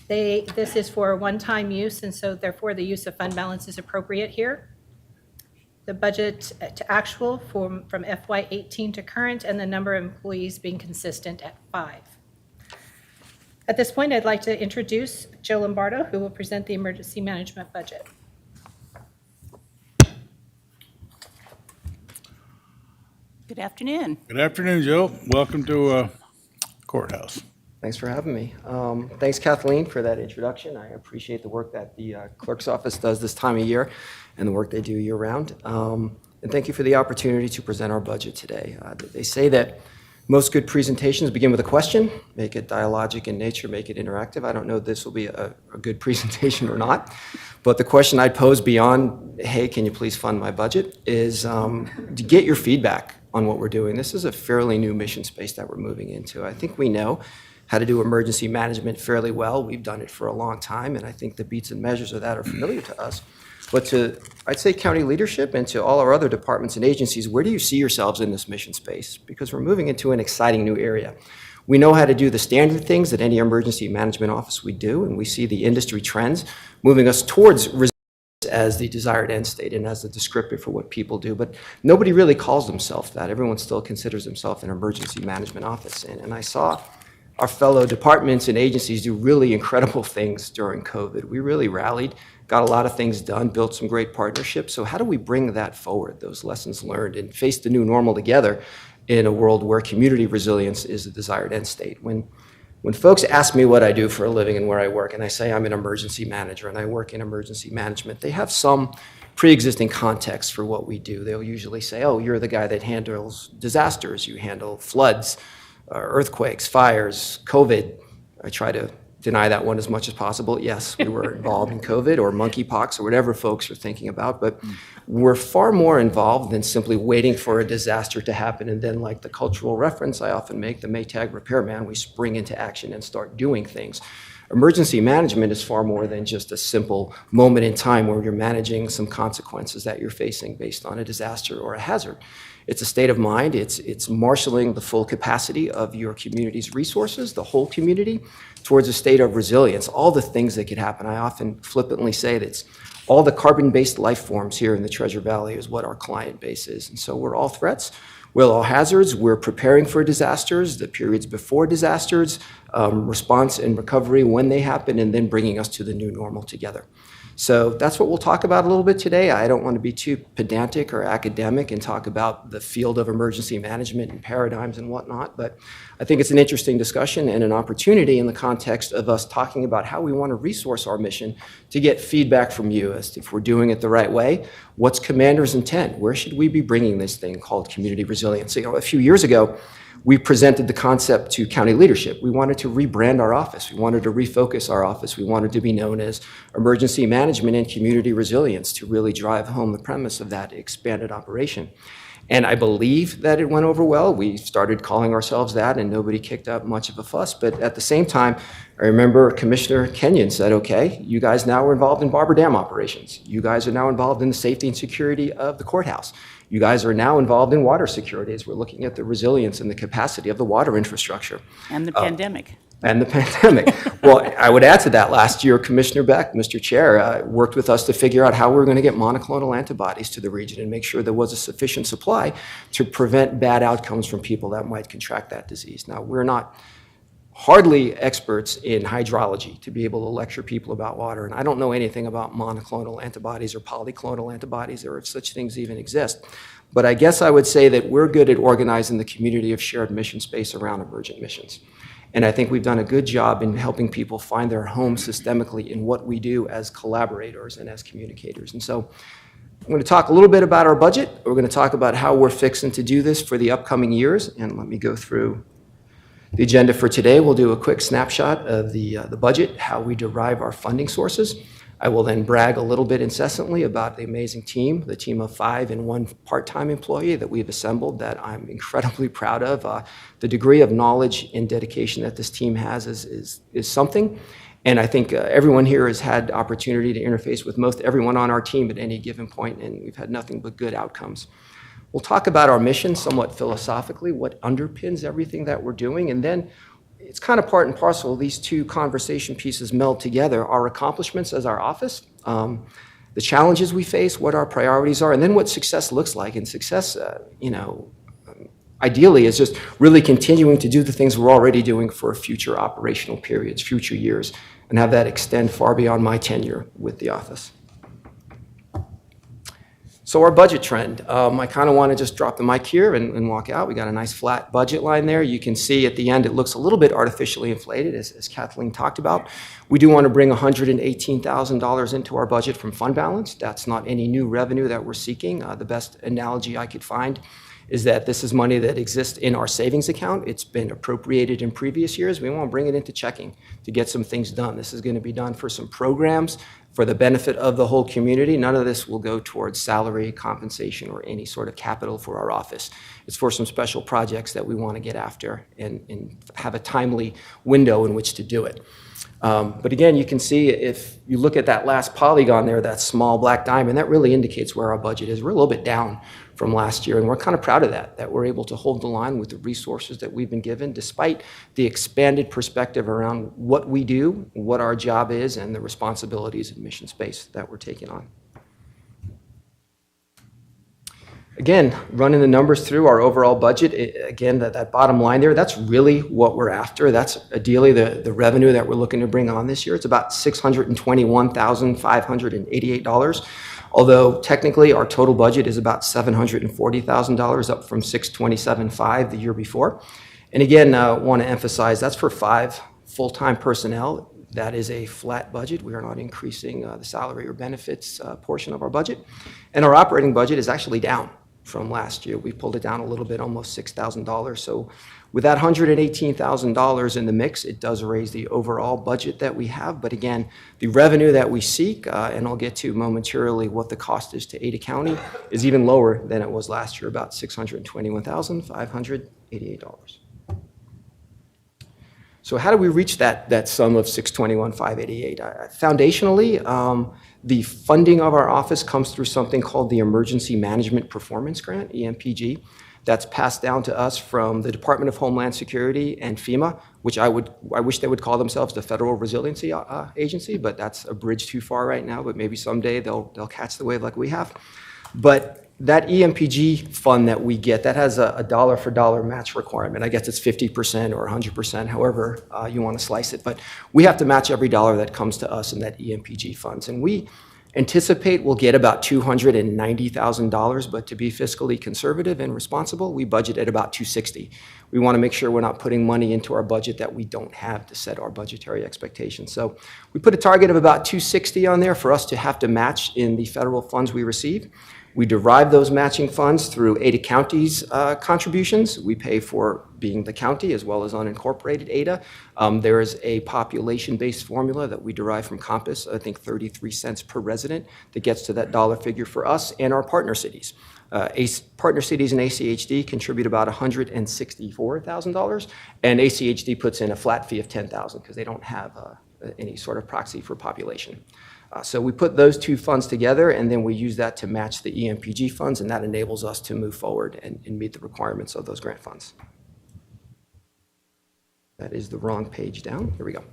This is for one-time use, and so therefore the use of fund balance is appropriate here. The budget to actual from FY18 to current, and the number of employees being consistent at 5. At this point, I'd like to introduce Joe Lombardo, who will present the emergency management budget. Good afternoon. Good afternoon, Joe. Welcome to Courthouse. Thanks for having me. Thanks, Kathleen, for that introduction. I appreciate the work that the clerk's office does this time of year and the work they do year-round. And thank you for the opportunity to present our budget today. They say that most good presentations begin with a question, make it dialogic in nature, make it interactive. I don't know if this will be a good presentation or not, but the question I'd pose beyond, hey, can you please fund my budget, is to get your feedback on what we're doing. This is a fairly new mission space that we're moving into. I think we know how to do emergency management fairly well. We've done it for a long time, and I think the beats and measures of that are familiar to us. But to, I'd say, county leadership and to all our other departments and agencies, where do you see yourselves in this mission space? Because we're moving into an exciting new area. We know how to do the standard things that any emergency management office would do, and we see the industry trends moving us towards resilience as the desired end state and as the descriptor for what people do. But nobody really calls themselves that. Everyone still considers themselves an emergency management office. And I saw our fellow departments and agencies do really incredible things during COVID. We really rallied, got a lot of things done, built some great partnerships. So how do we bring that forward, those lessons learned, and face the new normal together in a world where community resilience is the desired end state? When folks ask me what I do for a living and where I work, and I say I'm an emergency manager and I work in emergency management, they have some pre-existing context for what we do. They'll usually say, oh, you're the guy that handles disasters, you handle floods, earthquakes, fires, COVID. I try to deny that one as much as possible. Yes, we were involved in COVID or monkeypox or whatever folks are thinking about, but we're far more involved than simply waiting for a disaster to happen and then, like the cultural reference I often make, the Maytag repairman, we spring into action and start doing things. Emergency management is far more than just a simple moment in time where you're managing some consequences that you're facing based on a disaster or a hazard. It's a state of mind. It's marshaling the full capacity of your community's resources, the whole community, towards a state of resilience, all the things that could happen. I often flippantly say that it's all the carbon-based life forms here in the Treasure Valley is what our client base is. And so we're all threats. We're all hazards. We're preparing for disasters, the periods before disasters, response and recovery when they happen, and then bringing us to the new normal together. So that's what we'll talk about a little bit today. I don't want to be too pedantic or academic and talk about the field of emergency management and paradigms and whatnot, but I think it's an interesting discussion and an opportunity in the context of us talking about how we want to resource our mission to get feedback from you as to if we're doing it the right way. What's Commander's intent? Where should we be bringing this thing called community resilience? You know, a few years ago, we presented the concept to county leadership. We wanted to rebrand our office. We wanted to refocus our office. We wanted to be known as Emergency Management and Community Resilience to really drive home the premise of that expanded operation. And I believe that it went over well. We started calling ourselves that and nobody kicked up much of a fuss. But at the same time, I remember Commissioner Kenyon said, okay, you guys now now involved in Barber Dam operations. You guys are now involved in the safety and security of the courthouse. You guys are now involved in water security as we're looking at the resilience and the capacity of the water infrastructure. And the pandemic. And the pandemic. Well, I would add to that, last year, Commissioner Beck, Mr. Chair, worked with us to figure out how we were going to get monoclonal antibodies to the region and make sure there was a sufficient supply to prevent bad outcomes from people that might contract that disease. Now, we're not hardly experts in hydrology to be able to lecture people about water, and I don't know anything about monoclonal antibodies or polyclonal antibodies or if such things even exist. But I guess I would say that we're good at organizing the community of shared mission space around emergent missions. And I think we've done a good job in helping people find their home systemically in what we do as collaborators and as communicators. And so I'm going to talk a little bit about our budget. We're going to talk about how we're fixing to do this for the upcoming years. And let me go through the agenda for today. We'll do a quick snapshot of the budget, how we derive our funding sources. I will then brag a little bit incessantly about the amazing team, the team of 5 and 1 part-time employee that we've assembled that I'm incredibly proud of. The degree of knowledge and dedication that this team has is something. And I think everyone here has had opportunity to interface with most everyone on our team at any given point, and we've had nothing but good outcomes. We'll talk about our mission somewhat philosophically, what underpins everything that we're doing, and then it's kind of part and parcel. These two conversation pieces meld together, our accomplishments as our office, the challenges we face, what our priorities are, and then what success looks like. And success, ideally is just really continuing to do the things we're already doing for future operational periods, future years, and have that extend far beyond my tenure with the office. So our budget trend, I kind of want to just drop the mic here and walk out. We got a nice flat budget line there. You can see at the end it looks a little bit artificially inflated, as Kathleen talked about. We do want to bring $118,000 into our budget from fund balance. That's not any new revenue that we're seeking. The best analogy I could find is that this is money that exists in our savings account. It's been appropriated in previous years. We want to bring it into checking to get some things done. This is going to be done for some programs for the benefit of the whole community. None of this will go towards salary, compensation, or any sort of capital for our office. It's for some special projects that we want to get after and have a timely window in which to do it. But again, you can see if you look at that last polygon there, that small black diamond, that really indicates where our budget is. We're a little bit down from last year, and we're kind of proud of that we're able to hold the line with the resources that we've been given, despite the expanded perspective around what we do, what our job is, and the responsibilities and mission space that we're taking on. Again, running the numbers through our overall budget, again, that bottom line there, that's really what we're after. That's ideally the revenue that we're looking to bring on this year. It's about $621,588. Although technically our total budget is about $740,000, up from $627,500 the year before. And again, I want to emphasize that's for 5 full-time personnel. That is a flat budget. We are not increasing the salary or benefits portion of our budget. And our operating budget is actually down from last year. We pulled it down a little bit, almost $6,000. So with that $118,000 in the mix, it does raise the overall budget that we have. But again, the revenue that we seek, and I'll get to momentarily what the cost is to Ada County, is even lower than it was last year, about $621,588. So how do we reach that sum of $621,588? Foundationally, the funding of our office comes through something called the Emergency Management Performance Grant, EMPG. That's passed down to us from the Department of Homeland Security and FEMA, which I wish they would call themselves the Federal Resiliency Agency, but that's a bridge too far right now, but maybe someday they'll catch the wave like we have. But that EMPG fund that we get, that has a dollar for dollar match requirement. I guess it's 50% or 100%, however you want to slice it. But we have to match every dollar that comes to us in that EMPG funds. And we anticipate we'll get about $290,000, but to be fiscally conservative and responsible, we budget at about $260,000. We want to make sure we're not putting money into our budget that we don't have to set our budgetary expectations. So we put a target of about $260,000 on there for us to have to match in the federal funds we receive. We derive those matching funds through Ada County's contributions. We pay for being the county as well as unincorporated Ada. There is a population-based formula that we derive from Compass, I think 33 cents per resident, that gets to that dollar figure for us and our partner cities. Partner cities and ACHD contribute about $164,000, and ACHD puts in a flat fee of $10,000 because they don't have any sort of proxy for population. So we put those two funds together, and then we use that to match the EMPG funds, and that enables us to move forward and meet the requirements of those grant funds. That is the wrong page down. Here we go.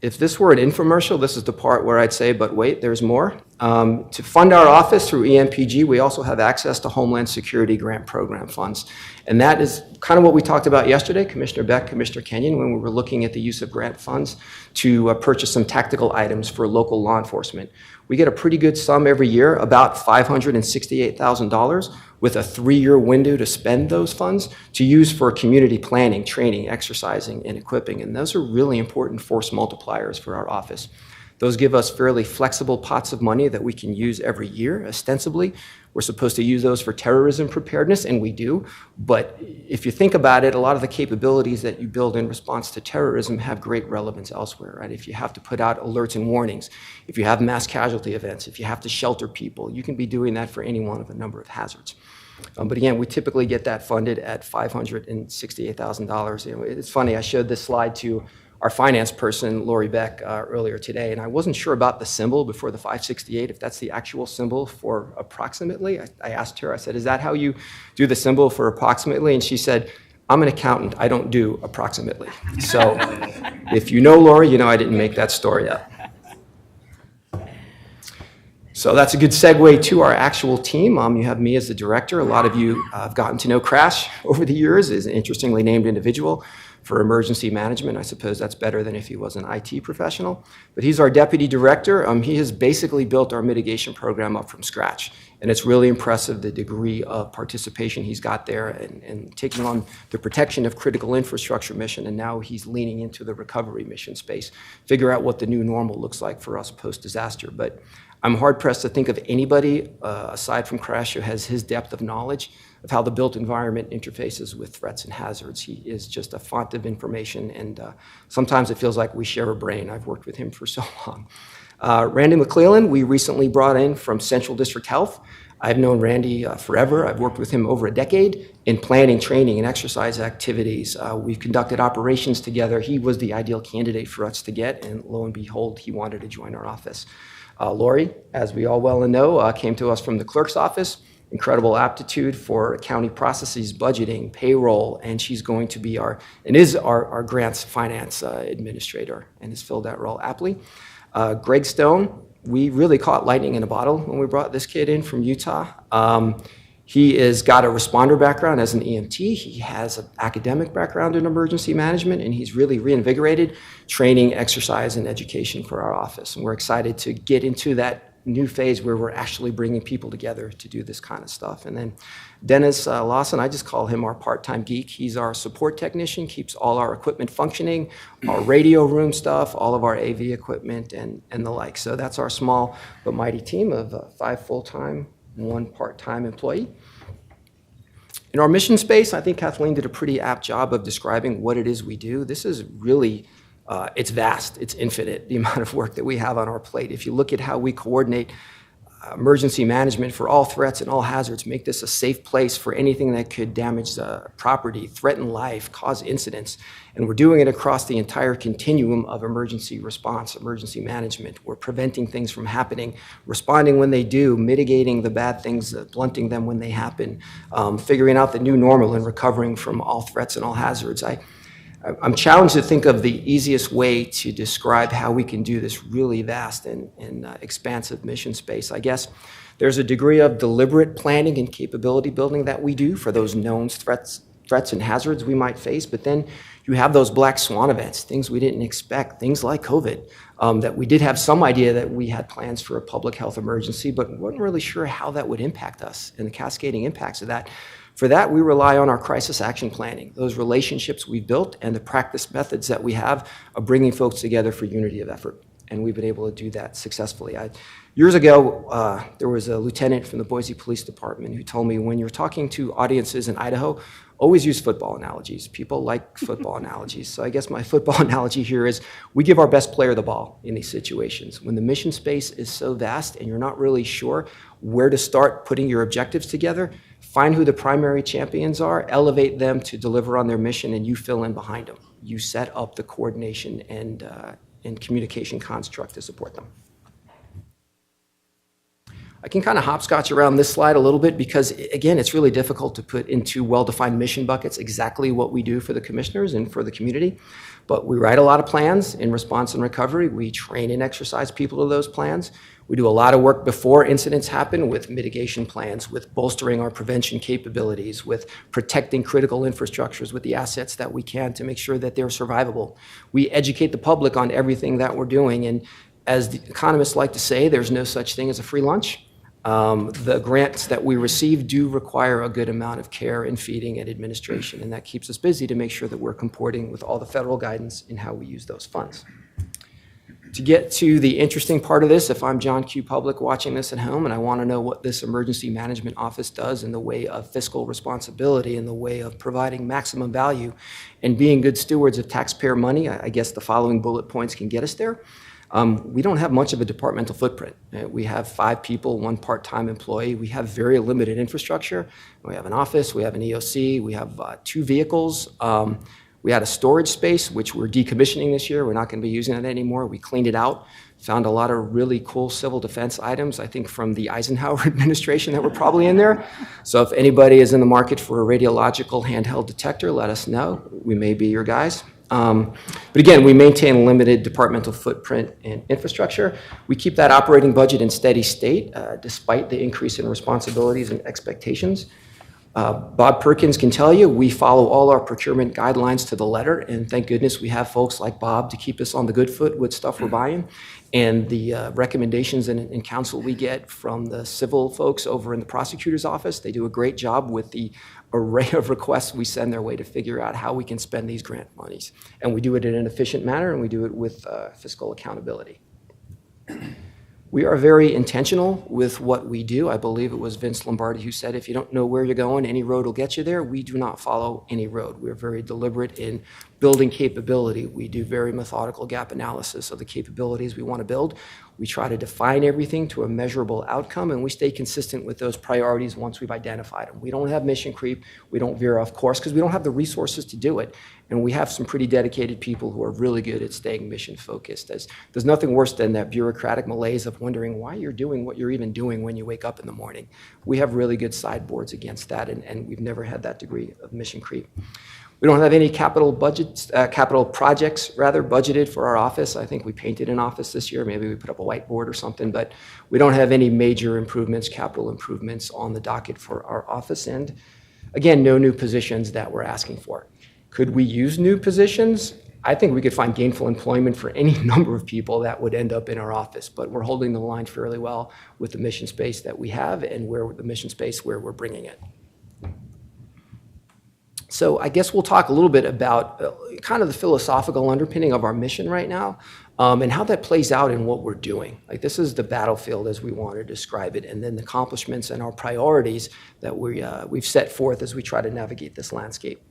If this were an infomercial, this is the part where I'd say, but wait, there's more. To fund our office through EMPG, we also have access to Homeland Security Grant Program funds. And that is kind of what we talked about yesterday, Commissioner Beck, Commissioner Kenyon, when we were looking at the use of grant funds to purchase some tactical items for local law enforcement. We get a pretty good sum every year, about $568,000, with a 3-year window to spend those funds to use for community planning, training, exercising, and equipping. And those are really important force multipliers for our office. Those give us fairly flexible pots of money that we can use every year, ostensibly. We're supposed to use those for terrorism preparedness, and we do. But if you think about it, a lot of the capabilities that you build in response to terrorism have great relevance elsewhere, right? If you have to put out alerts and warnings, if you have mass casualty events, if you have to shelter people, you can be doing that for any one of a number of hazards. But again, we typically get that funded at $568,000. You know, it's funny, I showed this slide to our finance person, Lori Beck, earlier today, and I wasn't sure about the symbol before the 568, if that's the actual symbol for approximately. I asked her, I said, is that how you do the symbol for approximately? And she said, I'm an accountant, I don't do approximately. So if you know Lori, you know I didn't make that story up. So that's a good segue to our actual team. You have me as the director. A lot of you have gotten to know Crash over the years, is an interestingly named individual for emergency management. I suppose that's better than if he was an IT professional. But he's our deputy director. He has basically built our mitigation program up from scratch. And it's really impressive the degree of participation he's got there and taking on the protection of critical infrastructure mission. And now he's leaning into the recovery mission space, figure out what the new normal looks like for us post-disaster. But I'm hard-pressed to think of anybody, aside from Crash, who has his depth of knowledge of how the built environment interfaces with threats and hazards. He is just a font of information, and sometimes it feels like we share a brain. I've worked with him for so long. Randy McClellan, we recently brought in from Central District Health. I've known Randy forever. I've worked with him over a decade in planning, training, and exercise activities. We've conducted operations together. He was the ideal candidate for us to get, and lo and behold, he wanted to join our office. Lori, as we all well know, came to us from the clerk's office. Incredible aptitude for county processes, budgeting, payroll, and she's going to be our grants finance administrator and has filled that role aptly. Greg Stone, we really caught lightning in a bottle when we brought this kid in from Utah. He has got a responder background as an EMT. He has an academic background in emergency management, and he's really reinvigorated training, exercise, and education for our office. And we're excited to get into that new phase where we're actually bringing people together to do this kind of stuff. And then Dennis Lawson, I just call him our part-time geek. He's our support technician, keeps all our equipment functioning, our radio room stuff, all of our AV equipment, and the like. So that's our small but mighty team of 5 full-time, 1 part-time employee. In our mission space, I think Kathleen did a pretty apt job of describing what it is we do. This is really it's vast, it's infinite, the amount of work that we have on our plate. If you look at how we coordinate emergency management for all threats and all hazards, make this a safe place for anything that could damage property, threaten life, cause incidents, and we're doing it across the entire continuum of emergency response, emergency management. We're preventing things from happening, responding when they do, mitigating the bad things, blunting them when they happen, figuring out the new normal and recovering from all threats and all hazards. I'm challenged to think of the easiest way to describe how we can do this really vast and expansive mission space. I guess there's a degree of deliberate planning and capability building that we do for those known threats and hazards we might face, but then you have those black swan events, things we didn't expect, things like COVID, that we did have some idea that we had plans for a public health emergency, but weren't really sure how that would impact us and the cascading impacts of that. For that, we rely on our crisis action planning, those relationships we've built and the practice methods that we have of bringing folks together for unity of effort. And we've been able to do that successfully. Years ago, there was a lieutenant from the Boise Police Department who told me, when you're talking to audiences in Idaho, always use football analogies. People like football analogies. So I guess my football analogy here is we give our best player the ball in these situations. When the mission space is so vast and you're not really sure where to start putting your objectives together, find who the primary champions are, elevate them to deliver on their mission, and you fill in behind them. You set up the coordination and and communication construct to support them. I can kind of hopscotch around this slide a little bit because, again, it's really difficult to put into well-defined mission buckets exactly what we do for the commissioners and for the community. But we write a lot of plans in response and recovery. We train and exercise people to those plans. We do a lot of work before incidents happen with mitigation plans, with bolstering our prevention capabilities, with protecting critical infrastructures with the assets that we can to make sure that they're survivable. We educate the public on everything that we're doing. And as the economists like to say, there's no such thing as a free lunch. The grants that we receive do require a good amount of care and feeding and administration, and that keeps us busy to make sure that we're comporting with all the federal guidance in how we use those funds. To get to the interesting part of this, if I'm John Q. Public watching this at home and I want to know what this emergency management office does in the way of fiscal responsibility, in the way of providing maximum value and being good stewards of taxpayer money, I guess the following bullet points can get us there. We don't have much of a departmental footprint. We have 5 people, 1 part-time employee. We have very limited infrastructure. We have an office, we have an EOC, we have 2 vehicles. We had a storage space, which we're decommissioning this year. We're not going to be using it anymore. We cleaned it out, found a lot of really cool civil defense items, I think from the Eisenhower administration that were probably in there. So if anybody is in the market for a radiological handheld detector, let us know. We may be your guys. But again, we maintain limited departmental footprint and infrastructure. We keep that operating budget in steady state, despite the increase in responsibilities and expectations. Bob Perkins can tell you we follow all our procurement guidelines to the letter, and thank goodness we have folks like Bob to keep us on the good foot with stuff we're buying. And the recommendations and counsel we get from the civil folks over in the prosecutor's office, they do a great job with the array of requests we send their way to figure out how we can spend these grant monies. And we do it in an efficient manner, and we do it with fiscal accountability. We are very intentional with what we do. I believe it was Vince Lombardi who said, if you don't know where you're going, any road will get you there. We do not follow any road. We're very deliberate in building capability. We do very methodical gap analysis of the capabilities we want to build. We try to define everything to a measurable outcome, and we stay consistent with those priorities once we've identified them. We don't have mission creep. We don't veer off course because we don't have the resources to do it. And we have some pretty dedicated people who are really good at staying mission focused. There's nothing worse than that bureaucratic malaise of wondering why you're doing what you're even doing when you wake up in the morning. We have really good sideboards against that, and we've never had that degree of mission creep. We don't have any capital projects budgeted for our office. I think we painted an office this year. Maybe we put up a whiteboard or something, but we don't have any major improvements, capital improvements on the docket for our office end. Again, no new positions that we're asking for. Could we use new positions? I think we could find gainful employment for any number of people that would end up in our office, but we're holding the line fairly well with the mission space that we have and where the mission space where we're bringing it. So I guess we'll talk a little bit about kind of the philosophical underpinning of our mission right now and how that plays out in what we're doing. Like this is the battlefield as we want to describe it, and then the accomplishments and our priorities that we've set forth as we try to navigate this landscape.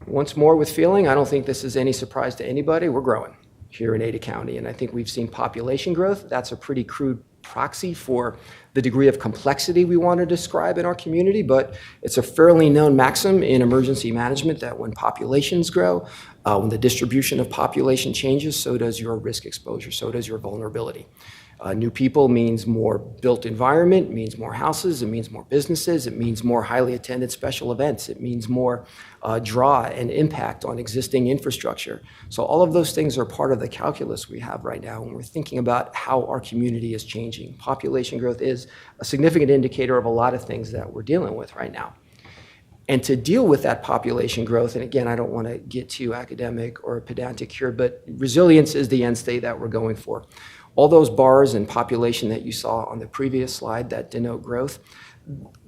Once more with feeling, I don't think this is any surprise to anybody. We're growing here in Ada County, and I think we've seen population growth. That's a pretty crude proxy for the degree of complexity we want to describe in our community, but it's a fairly known maxim in emergency management that when populations grow, when the distribution of population changes, so does your risk exposure, so does your vulnerability. New people means more built environment, means more houses, it means more businesses, it means more highly attended special events, it means more draw and impact on existing infrastructure. So all of those things are part of the calculus we have right now when we're thinking about how our community is changing. Population growth is a significant indicator of a lot of things that we're dealing with right now. And to deal with that population growth, and again, I don't want to get too academic or pedantic here, but resilience is the end state that we're going for. All those bars and population that you saw on the previous slide that denote growth,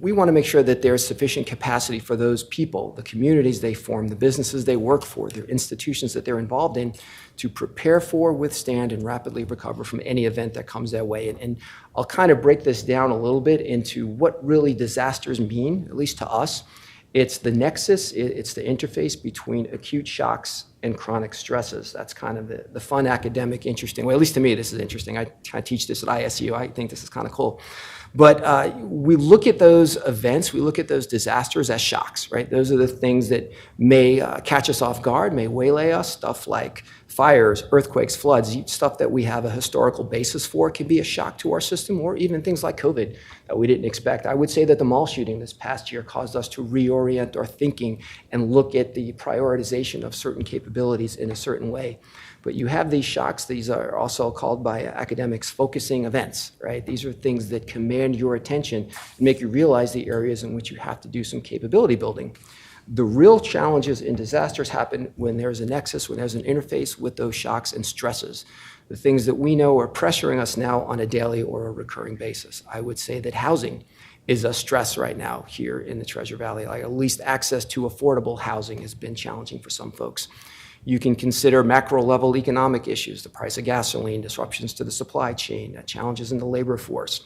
we want to make sure that there's sufficient capacity for those people, the communities they form, the businesses they work for, the institutions that they're involved in, to prepare for, withstand, and rapidly recover from any event that comes their way. And I'll kind of break this down a little bit into what really disasters mean, at least to us. It's the nexus, it's the interface between acute shocks and chronic stresses. That's kind of the fun academic, interesting, well, at least to me, this is interesting. I teach this at ISU. I think this is kind of cool. But we look at those events, we look at those disasters as shocks, right? Those are the things that may catch us off guard, may waylay us, stuff like fires, earthquakes, floods, stuff that we have a historical basis for can be a shock to our system, or even things like COVID that we didn't expect. I would say that the mall shooting this past year caused us to reorient our thinking and look at the prioritization of certain capabilities in a certain way. But you have these shocks. These are also called by academics focusing events, right? These are things that command your attention and make you realize the areas in which you have to do some capability building. The real challenges in disasters happen when there's a nexus, when there's an interface with those shocks and stresses, the things that we know are pressuring us now on a daily or a recurring basis. I would say that housing is a stress right now here in the Treasure Valley. Like, at least access to affordable housing has been challenging for some folks. You can consider macro level economic issues, the price of gasoline, disruptions to the supply chain, challenges in the labor force,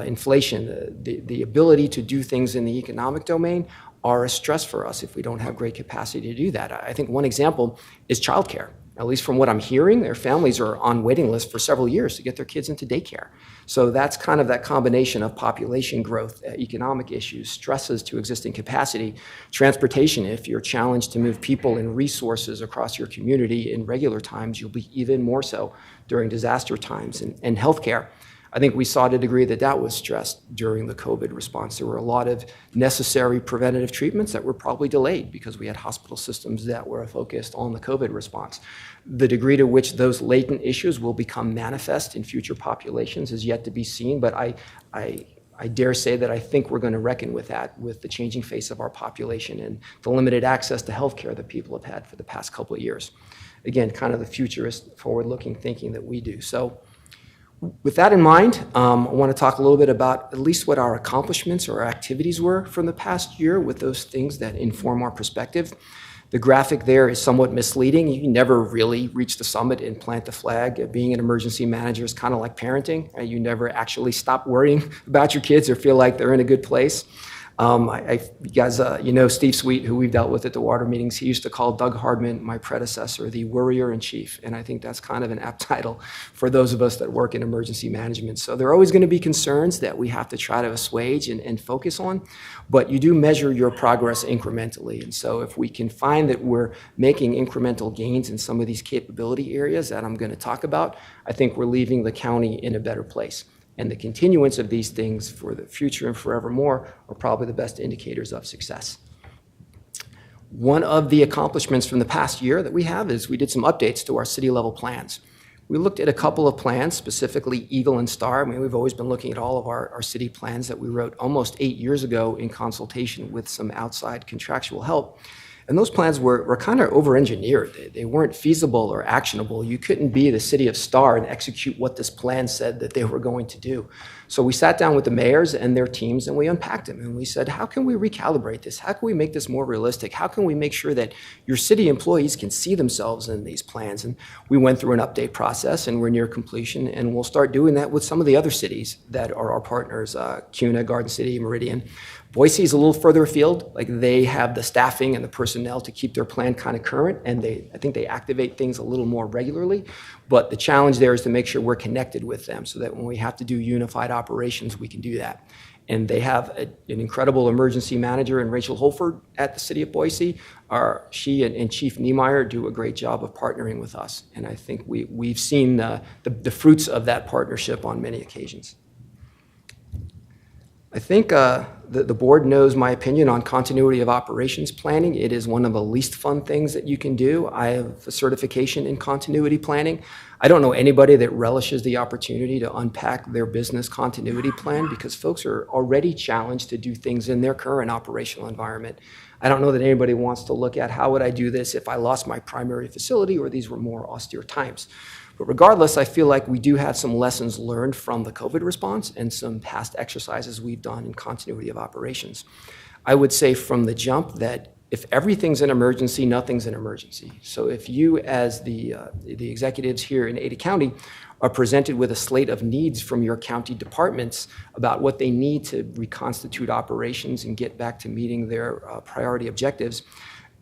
inflation, the ability to do things in the economic domain are a stress for us if we don't have great capacity to do that. I think one example is childcare. At least from what I'm hearing, their families are on waiting lists for several years to get their kids into daycare. So that's kind of that combination of population growth, economic issues, stresses to existing capacity, transportation. If you're challenged to move people and resources across your community in regular times, you'll be even more so during disaster times. And healthcare. I think we saw to a degree that that was stressed during the COVID response. There were a lot of necessary preventative treatments that were probably delayed because we had hospital systems that were focused on the COVID response. The degree to which those latent issues will become manifest in future populations is yet to be seen, but I dare say that I think we're going to reckon with that, with the changing face of our population and the limited access to healthcare that people have had for the past couple of years. Again, kind of the futurist, forward-looking thinking that we do. So, with that in mind, I want to talk a little bit about at least what our accomplishments or our activities were from the past year with those things that inform our perspective. The graphic there is somewhat misleading. You never really reach the summit and plant the flag. Being an emergency manager is kind of like parenting. You never actually stop worrying about your kids or feel like they're in a good place. You guys, you know Steve Sweet, who we've dealt with at the water meetings. He used to call Doug Hardman, my predecessor, the worrier in chief. And I think that's kind of an apt title for those of us that work in emergency management. So there are always going to be concerns that we have to try to assuage and focus on, but you do measure your progress incrementally. And so if we can find that we're making incremental gains in some of these capability areas that I'm going to talk about, I think we're leaving the county in a better place. And the continuance of these things for the future and forevermore are probably the best indicators of success. One of the accomplishments from the past year that we have is we did some updates to our city level plans. We looked at a couple of plans, specifically Eagle and Star. I mean, we've always been looking at all of our city plans that we wrote almost 8 years ago in consultation with some outside contractual help. And those plans were kind of over-engineered. They weren't feasible or actionable. You couldn't be the city of Star and execute what this plan said that they were going to do. So we sat down with the mayors and their teams and we unpacked them. And we said, how can we recalibrate this? How can we make this more realistic? How can we make sure that your city employees can see themselves in these plans? And we went through an update process and we're near completion. And we'll start doing that with some of the other cities that are our partners, CUNA, Garden City, Meridian. Boise is a little further afield. Like, they have the staffing and the personnel to keep their plan kind of current, and I think they activate things a little more regularly. But the challenge there is to make sure we're connected with them so that when we have to do unified operations, we can do that. And they have an incredible emergency manager in Rachel Holford at the city of Boise. She and Chief Niemeyer do a great job of partnering with us. And I think we've seen the fruits of that partnership on many occasions. I think the board knows my opinion on continuity of operations planning. It is one of the least fun things that you can do. I have a certification in continuity planning. I don't know anybody that relishes the opportunity to unpack their business continuity plan because folks are already challenged to do things in their current operational environment. I don't know that anybody wants to look at how would I do this if I lost my primary facility or these were more austere times. But regardless, I feel like we do have some lessons learned from the COVID response and some past exercises we've done in continuity of operations. I would say from the jump that if everything's an emergency, nothing's an emergency. So if you, as the executives here in Ada County, are presented with a slate of needs from your county departments about what they need to reconstitute operations and get back to meeting their priority objectives,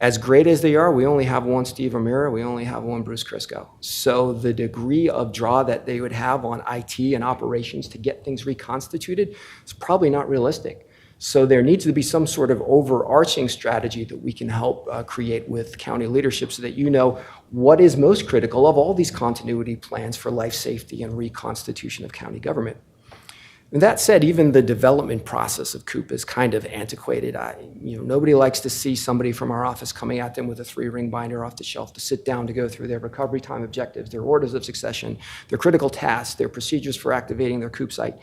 as great as they are, we only have one Steve O'Meara, we only have one Bruce Crisco. So the degree of draw that they would have on IT and operations to get things reconstituted is probably not realistic. So there needs to be some sort of overarching strategy that we can help create with county leadership so that you know what is most critical of all these continuity plans for life safety and reconstitution of county government. And that said, even the development process of COOP is kind of antiquated. Nobody likes to see somebody from our office coming at them with a 3-ring binder off the shelf to sit down to go through their recovery time objectives, their orders of succession, their critical tasks, their procedures for activating their COOP site.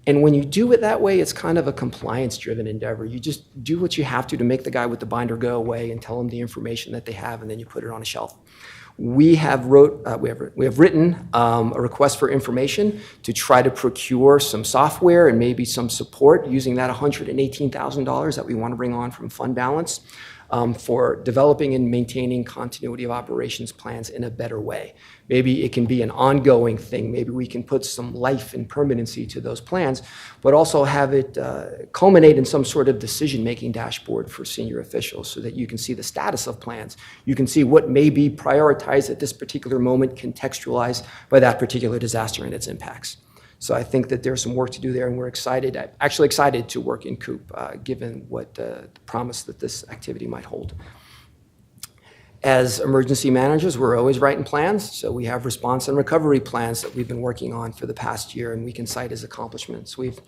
And when you do it that way, it's kind of a compliance-driven endeavor. You just do what you have to make the guy with the binder go away and tell them the information that they have, and then you put it on a shelf. We have written a request for information to try to procure some software and maybe some support using that $118,000 that we want to bring on from fund balance for developing and maintaining continuity of operations plans in a better way. Maybe it can be an ongoing thing. Maybe we can put some life and permanency to those plans, but also have it culminate in some sort of decision-making dashboard for senior officials so that you can see the status of plans. You can see what may be prioritized at this particular moment, contextualized by that particular disaster and its impacts. So I think that there's some work to do there, and we're excited, actually excited to work in COOP, given what the promise that this activity might hold. As emergency managers, we're always writing plans, so we have response and recovery plans that we've been working on for the past year, and we can cite as accomplishments. We've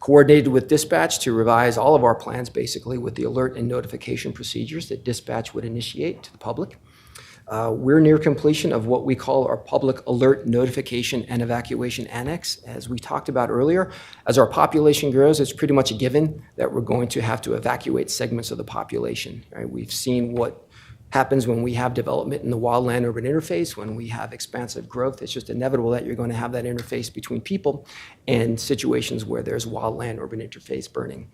coordinated with dispatch to revise all of our plans, basically, with the alert and notification procedures that dispatch would initiate to the public. We're near completion of what we call our public alert notification and evacuation annex. As we talked about earlier, as our population grows, it's pretty much a given that we're going to have to evacuate segments of the population. Right? We've seen what happens when we have development in the wildland-urban interface, when we have expansive growth. It's just inevitable that you're going to have that interface between people and situations where there's wildland-urban interface burning.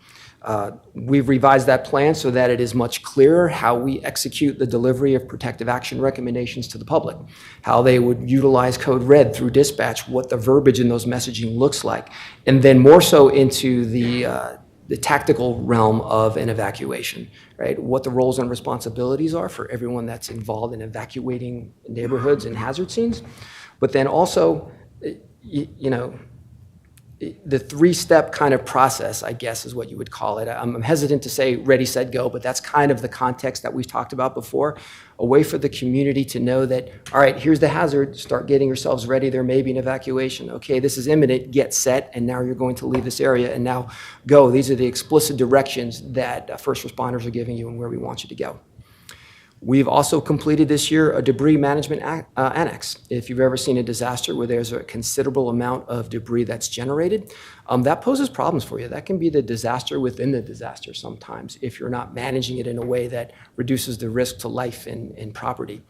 We've revised that plan so that it is much clearer how we execute the delivery of protective action recommendations to the public, how they would utilize code red through dispatch, what the verbiage in those messaging looks like, and then more so into the tactical realm of an evacuation, right? What the roles and responsibilities are for everyone that's involved in evacuating neighborhoods and hazard scenes. But then also, the 3-step kind of process, I guess, is what you would call it. I'm hesitant to say ready, set, go, but that's kind of the context that we've talked about before. A way for the community to know that, all right, here's the hazard, start getting yourselves ready, there may be an evacuation. Okay, this is imminent, get set, and now you're going to leave this area, and now go. These are the explicit directions that first responders are giving you and where we want you to go. We've also completed this year a debris management annex. If you've ever seen a disaster where there's a considerable amount of debris that's generated, that poses problems for you. That can be the disaster within the disaster sometimes if you're not managing it in a way that reduces the risk to life and property.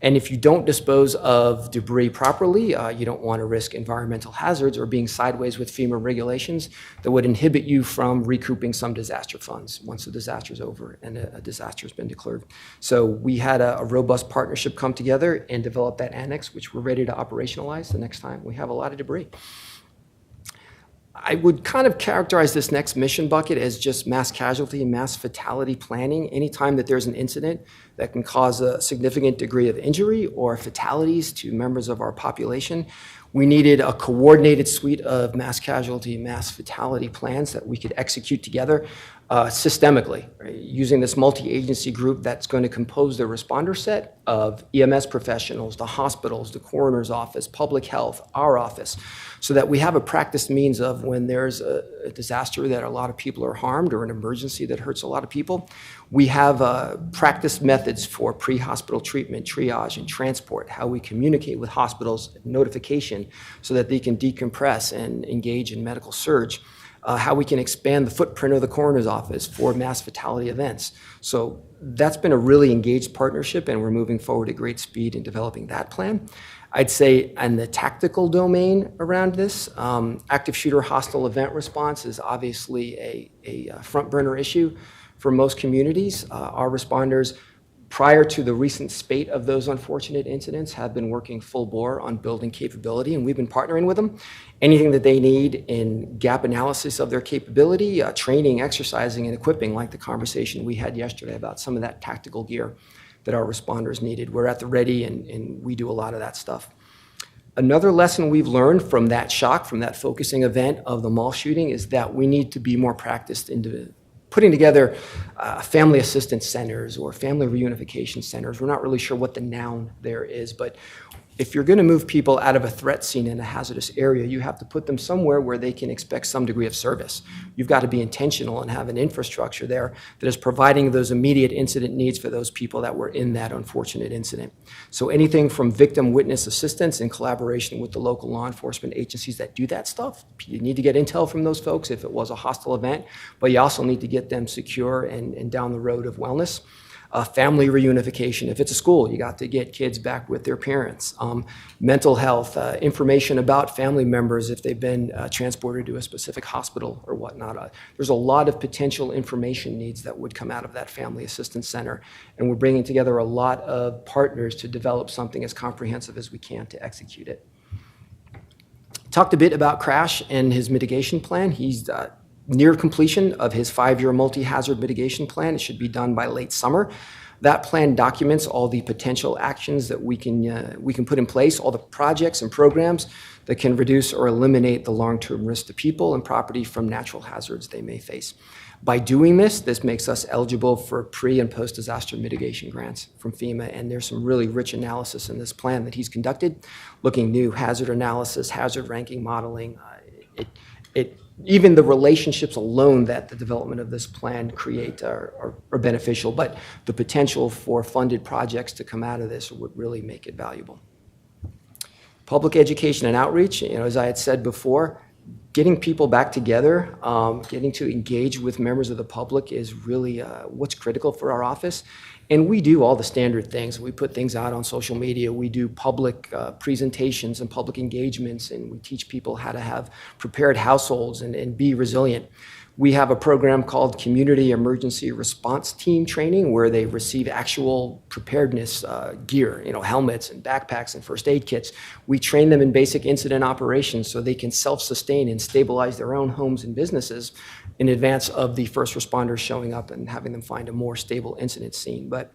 And if you don't dispose of debris properly, you don't want to risk environmental hazards or being sideways with FEMA regulations that would inhibit you from recouping some disaster funds once the disaster is over and a disaster has been declared. So we had a robust partnership come together and develop that annex, which we're ready to operationalize the next time we have a lot of debris. I would kind of characterize this next mission bucket as just mass casualty and mass fatality planning. Anytime that there's an incident that can cause a significant degree of injury or fatalities to members of our population, we needed a coordinated suite of mass casualty, mass fatality plans that we could execute together systemically, right? Using this multi-agency group that's going to compose the responder set of EMS professionals, the hospitals, the coroner's office, public health, our office, so that we have a practiced means of when there's a disaster that a lot of people are harmed or an emergency that hurts a lot of people, we have practiced methods for pre-hospital treatment, triage, and transport, how we communicate with hospitals, notification, so that they can decompress and engage in medical surge. How we can expand the footprint of the coroner's office for mass fatality events. So that's been a really engaged partnership, and we're moving forward at great speed in developing that plan. I'd say in the tactical domain around this, active shooter hostile event response is obviously a front burner issue for most communities. Our responders, prior to the recent spate of those unfortunate incidents, have been working full bore on building capability, and we've been partnering with them. Anything that they need in gap analysis of their capability, training, exercising, and equipping, like the conversation we had yesterday about some of that tactical gear that our responders needed. We're at the ready, and we do a lot of that stuff. Another lesson we've learned from that shock, from that focusing event of the mall shooting, is that we need to be more practiced in putting together family assistance centers or family reunification centers. We're not really sure what the noun there is, but if you're going to move people out of a threat scene in a hazardous area, you have to put them somewhere where they can expect some degree of service. You've got to be intentional and have an infrastructure there that is providing those immediate incident needs for those people that were in that unfortunate incident. So anything from victim witness assistance in collaboration with the local law enforcement agencies that do that stuff. You need to get intel from those folks if it was a hostile event, but you also need to get them secure and down the road of wellness. Family reunification. If it's a school, you got to get kids back with their parents. Mental health, information about family members if they've been transported to a specific hospital or whatnot. There's a lot of potential information needs that would come out of that Family Assistance Center, and we're bringing together a lot of partners to develop something as comprehensive as we can to execute it. Talked a bit about Crash and his mitigation plan. He's near completion of his 5-year multi-hazard mitigation plan. It should be done by late summer. That plan documents all the potential actions that we can put in place, all the projects and programs that can reduce or eliminate the long-term risk to people and property from natural hazards they may face. By doing this makes us eligible for pre- and post-disaster mitigation grants from FEMA, and there's some really rich analysis in this plan that he's conducted, looking new hazard analysis, hazard ranking modeling. Even the relationships alone that the development of this plan create are beneficial, but the potential for funded projects to come out of this would really make it valuable. Public education and outreach, as I had said before, getting people back together, getting to engage with members of the public is really what's critical for our office. And we do all the standard things. We put things out on social media. We do public presentations and public engagements, and we teach people how to have prepared households and be resilient. We have a program called Community Emergency Response Team Training, where they receive actual preparedness gear, helmets and backpacks and first aid kits. We train them in basic incident operations so they can self-sustain and stabilize their own homes and businesses in advance of the first responders showing up and having them find a more stable incident scene. But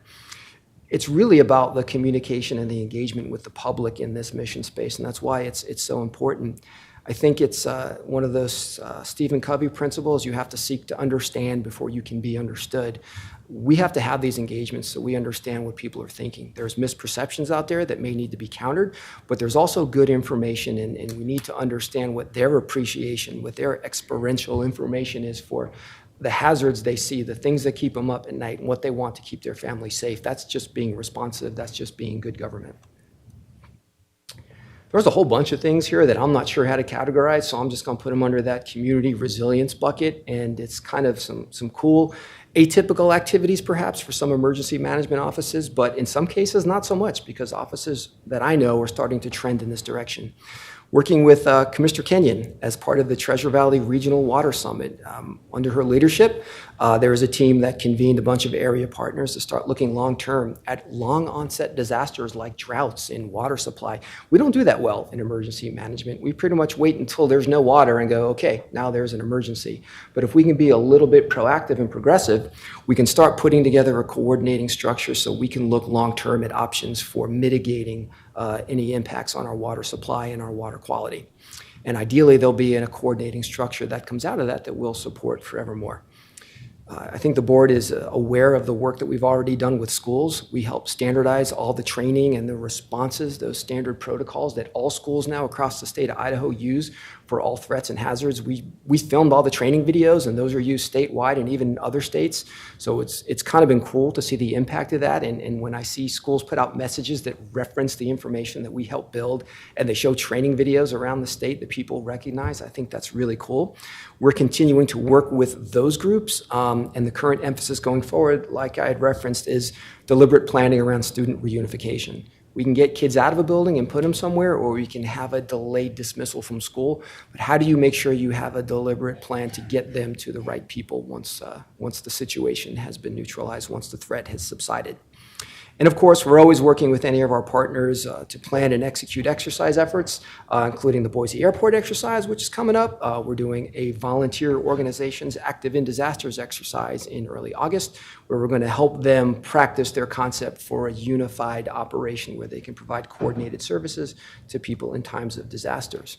it's really about the communication and the engagement with the public in this mission space, and that's why it's so important. I think it's one of those Stephen Covey principles. You have to seek to understand before you can be understood. We have to have these engagements so we understand what people are thinking. There's misperceptions out there that may need to be countered, but there's also good information, and we need to understand what their appreciation, what their experiential information is for the hazards they see, the things that keep them up at night, and what they want to keep their family safe. That's just being responsive. That's just being good government. There's a whole bunch of things here that I'm not sure how to categorize, so I'm just going to put them under that community resilience bucket, and it's kind of some cool atypical activities perhaps for some emergency management offices, but in some cases not so much, because offices that I know are starting to trend in this direction. Working with Commissioner Kenyon as part of the Treasure Valley Regional Water Summit. Under her leadership, there is a team that convened a bunch of area partners to start looking long-term at long onset disasters like droughts in water supply. We don't do that well in emergency management. We pretty much wait until there's no water and go, okay, now there's an emergency. But if we can be a little bit proactive and progressive, we can start putting together a coordinating structure so we can look long-term at options for mitigating any impacts on our water supply and our water quality. And ideally, there'll be a coordinating structure that comes out of that we'll support forevermore. I think the board is aware of the work that we've already done with schools. We help standardize all the training and the responses, those standard protocols that all schools now across the state of Idaho use for all threats and hazards. We filmed all the training videos, and those are used statewide and even other states. So it's kind of been cool to see the impact of that. And when I see schools put out messages that reference the information that we help build, and they show training videos around the state that people recognize, I think that's really cool. We're continuing to work with those groups, and the current emphasis going forward, like I had referenced, is deliberate planning around student reunification. We can get kids out of a building and put them somewhere, or we can have a delayed dismissal from school. But how do you make sure you have a deliberate plan to get them to the right people once the situation has been neutralized, once the threat has subsided? And of course, we're always working with any of our partners to plan and execute exercise efforts, including the Boise Airport exercise, which is coming up. We're doing a volunteer organizations active in disasters exercise in early August, where we're going to help them practice their concept for a unified operation where they can provide coordinated services to people in times of disasters.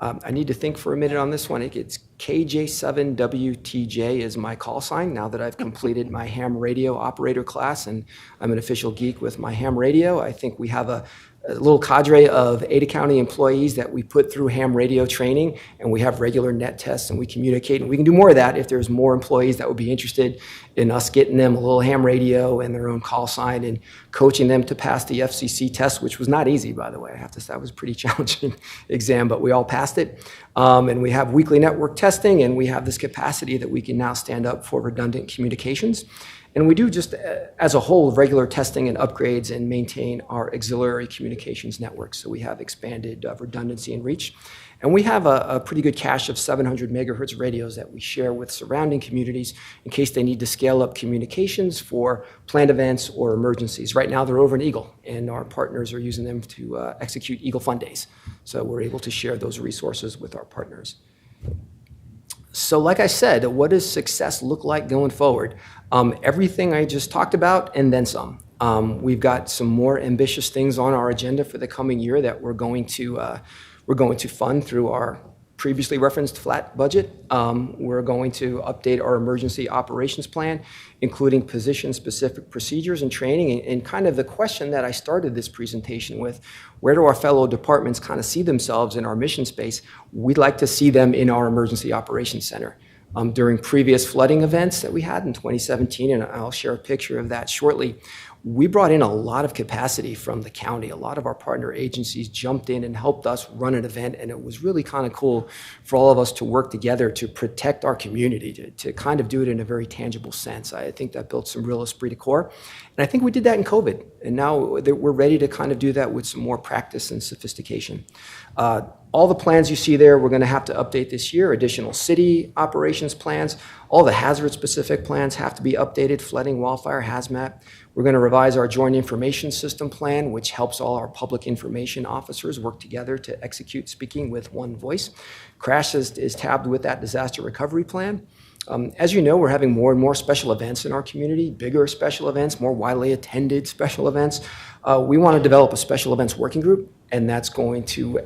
I need to think for a minute on this one. It's KJ7WTJ is my call sign now that I've completed my ham radio operator class, and I'm an official geek with my ham radio. I think we have a little cadre of Ada County employees that we put through ham radio training, and we have regular net tests, and we communicate, and we can do more of that if there's more employees that would be interested in us getting them a little ham radio and their own call sign and coaching them to pass the FCC test, which was not easy, by the way. I have to say, that was a pretty challenging exam, but we all passed it. And we have weekly network testing, and we have this capacity that we can now stand up for redundant communications. And we do just, as a whole, regular testing and upgrades and maintain our auxiliary communications network. So we have expanded redundancy and reach. And we have a pretty good cache of 700 megahertz radios that we share with surrounding communities in case they need to scale up communications for planned events or emergencies. Right now, they're over in Eagle, and our partners are using them to execute Eagle Fund Days. So we're able to share those resources with our partners. So like I said, what does success look like going forward? Everything I just talked about and then some. We've got some more ambitious things on our agenda for the coming year that we're going to fund through our previously referenced flat budget. We're going to update our emergency operations plan, including position-specific procedures and training, and kind of the question that I started this presentation with, where do our fellow departments kind of see themselves in our mission space? We'd like to see them in our emergency operations center. During previous flooding events that we had in 2017, and I'll share a picture of that shortly, we brought in a lot of capacity from the county. A lot of our partner agencies jumped in and helped us run an event, and it was really kind of cool for all of us to work together to protect our community, to kind of do it in a very tangible sense. I think that built some real esprit de corps, and I think we did that in COVID, and now we're ready to kind of do that with some more practice and sophistication. All the plans you see there, we're going to have to update this year. Additional city operations plans. All the hazard-specific plans have to be updated, flooding, wildfire, hazmat. We're going to revise our joint information system plan, which helps all our public information officers work together to execute speaking with one voice. Crash is tabbed with that disaster recovery plan. As you know, we're having more and more special events in our community, bigger special events, more widely attended special events. We want to develop a special events working group, and that's going to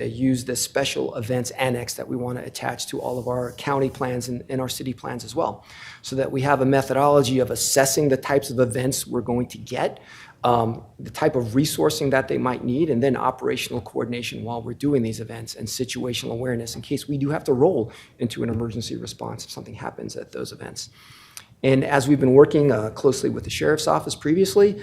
use the special events annex that we want to attach to all of our county plans and our city plans as well, so that we have a methodology of assessing the types of events we're going to get, the type of resourcing that they might need, and then operational coordination while we're doing these events, and situational awareness in case we do have to roll into an emergency response if something happens at those events. And as we've been working closely with the Sheriff's Office previously,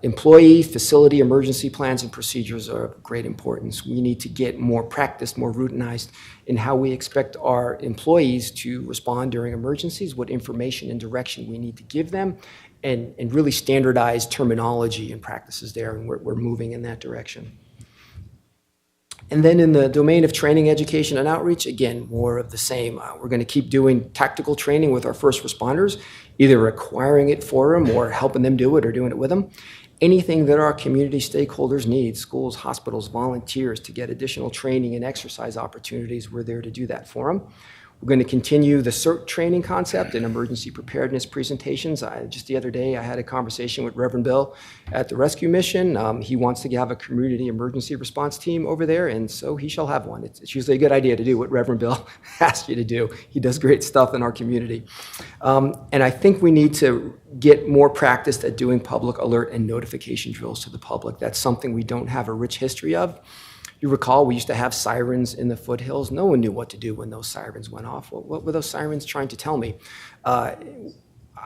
employee facility emergency plans and procedures are of great importance. We need to get more practiced, more routinized in how we expect our employees to respond during emergencies, what information and direction we need to give them, and really standardize terminology and practices there, and we're moving in that direction. And then in the domain of training, education, and outreach, again, more of the same. We're going to keep doing tactical training with our first responders, either acquiring it for them or helping them do it or doing it with them. Anything that our community stakeholders need, schools, hospitals, volunteers, to get additional training and exercise opportunities, we're there to do that for them. We're going to continue the CERT training concept and emergency preparedness presentations. Just the other day, I had a conversation with Reverend Bill at the rescue mission. He wants to have a community emergency response team over there, and so he shall have one. It's usually a good idea to do what Reverend Bill asks you to do. He does great stuff in our community. And I think we need to get more practiced at doing public alert and notification drills to the public. That's something we don't have a rich history of. You recall we used to have sirens in the foothills. No one knew what to do when those sirens went off. Well, what were those sirens trying to tell me? I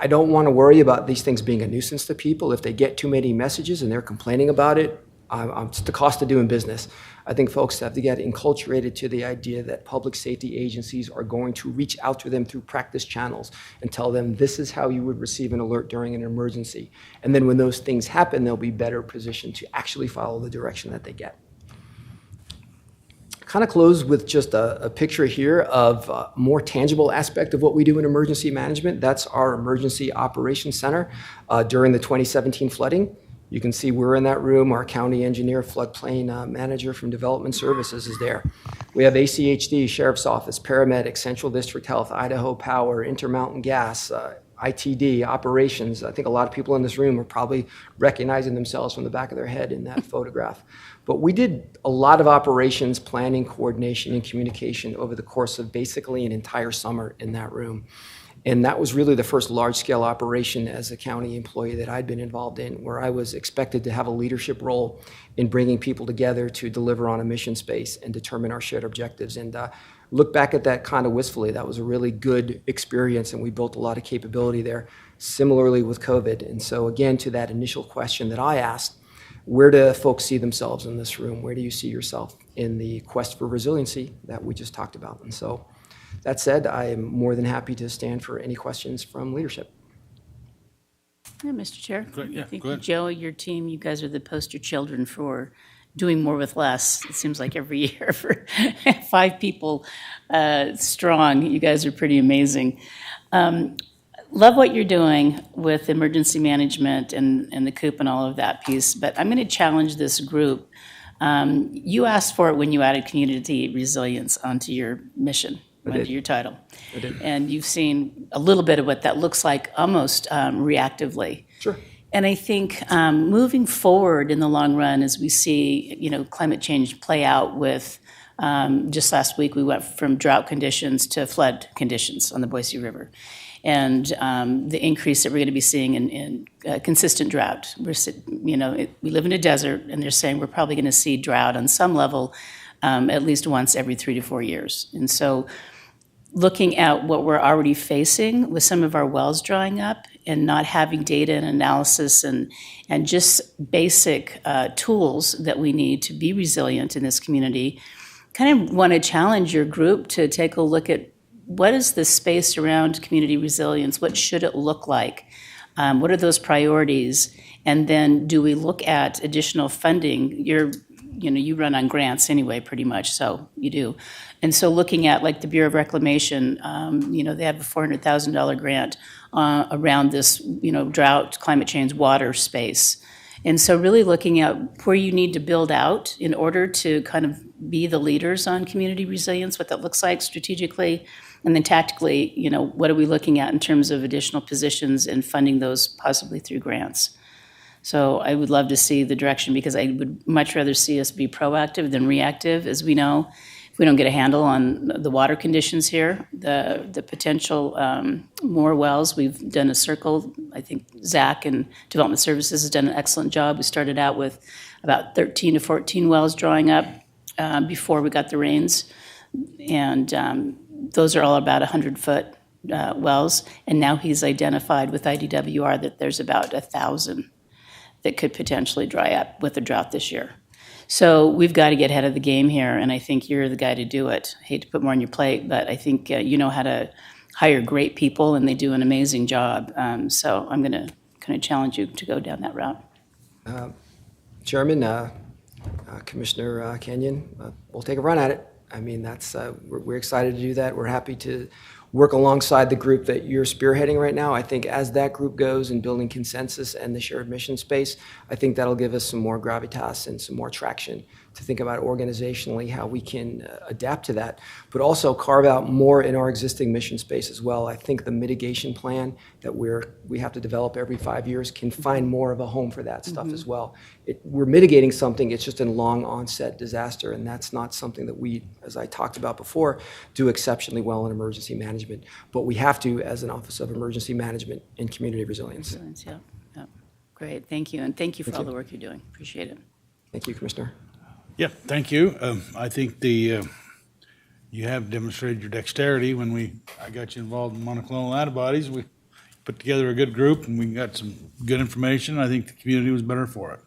don't want to worry about these things being a nuisance to people. If they get too many messages and they're complaining about it, it's the cost of doing business. I think folks have to get enculturated to the idea that public safety agencies are going to reach out to them through practice channels and tell them this is how you would receive an alert during an emergency. And then when those things happen, they'll be better positioned to actually follow the direction that they get. Kind of close with just a picture here of a more tangible aspect of what we do in emergency management. That's our Emergency Operations Center during the 2017 flooding. You can see we're in that room. Our county engineer, floodplain manager from Development Services is there. We have ACHD, Sheriff's Office, Paramedics, Central District Health, Idaho Power, Intermountain Gas, ITD, operations. I think a lot of people in this room are probably recognizing themselves from the back of their head in that photograph. But we did a lot of operations, planning, coordination, and communication over the course of basically an entire summer in that room. And that was really the first large-scale operation as a county employee that I'd been involved in, where I was expected to have a leadership role in bringing people together to deliver on a mission space and determine our shared objectives. And look back at that kind of wistfully. That was a really good experience, and we built a lot of capability there. Similarly with COVID. And so again, to that initial question that I asked, where do folks see themselves in this room? Where do you see yourself in the quest for resiliency that we just talked about? And so that said, I am more than happy to stand for any questions from leadership. Yeah, Mr. Chair. Yeah, I think go ahead. Joe, your team, you guys are the poster children for doing more with less. It seems like every year for 5 people strong. You guys are pretty amazing. Love what you're doing with emergency management and the COOP and all of that piece, but I'm going to challenge this group. You asked for it when you added community resilience onto your mission, onto your title. I did. And you've seen a little bit of what that looks like almost reactively. Sure. And I think moving forward in the long run, as we see, climate change play out with, just last week, we went from drought conditions to flood conditions on the Boise River. And the increase that we're going to be seeing in consistent drought. We live in a desert, and they're saying we're probably going to see drought on some level at least once every 3 to 4 years. And so looking at what we're already facing with some of our wells drying up and not having data and analysis and just basic tools that we need to be resilient in this community, kind of want to challenge your group to take a look at what is the space around community resilience? What should it look like? What are those priorities? And then do we look at additional funding? You run on grants anyway, pretty much, so you do. And so looking at like the Bureau of Reclamation, they have a $400,000 grant around this, drought, climate change, water space. And so really looking at where you need to build out in order to kind of be the leaders on community resilience, what that looks like strategically, and then tactically, what are we looking at in terms of additional positions and funding those possibly through grants. So I would love to see the direction, because I would much rather see us be proactive than reactive. As we know, if we don't get a handle on the water conditions here, the potential more wells, we've done a circle. I think Zach and Development Services has done an excellent job. We started out with about 13 to 14 wells drawing up before we got the rains. And those are all about 100-foot wells. And now he's identified with IDWR that there's about 1,000 that could potentially dry up with the drought this year. So we've got to get ahead of the game here, and I think you're the guy to do it. I hate to put more on your plate, but I think you know how to hire great people, and they do an amazing job. So I'm going to kind of challenge you to go down that route. Chairman, Commissioner Kenyon, we'll take a run at it. I mean, we're excited to do that. We're happy to work alongside the group that you're spearheading right now. I think as that group goes in building consensus and the shared mission space, I think that'll give us some more gravitas and some more traction to think about organizationally how we can adapt to that, but also carve out more in our existing mission space as well. I think the mitigation plan that we have to develop every 5 years can find more of a home for that stuff as well. We're mitigating something, it's just a long onset disaster, and that's not something that we, as I talked about before, do exceptionally well in emergency management, but we have to as an Office of Emergency Management and Community Resilience. Yeah. Great, thank you, and thank you for all the work you're doing. Appreciate it. Thank you, Commissioner. Yeah, thank you. I think you have demonstrated your dexterity when I got you involved in monoclonal antibodies. We put together a good group, and we got some good information. I think the community was better for it.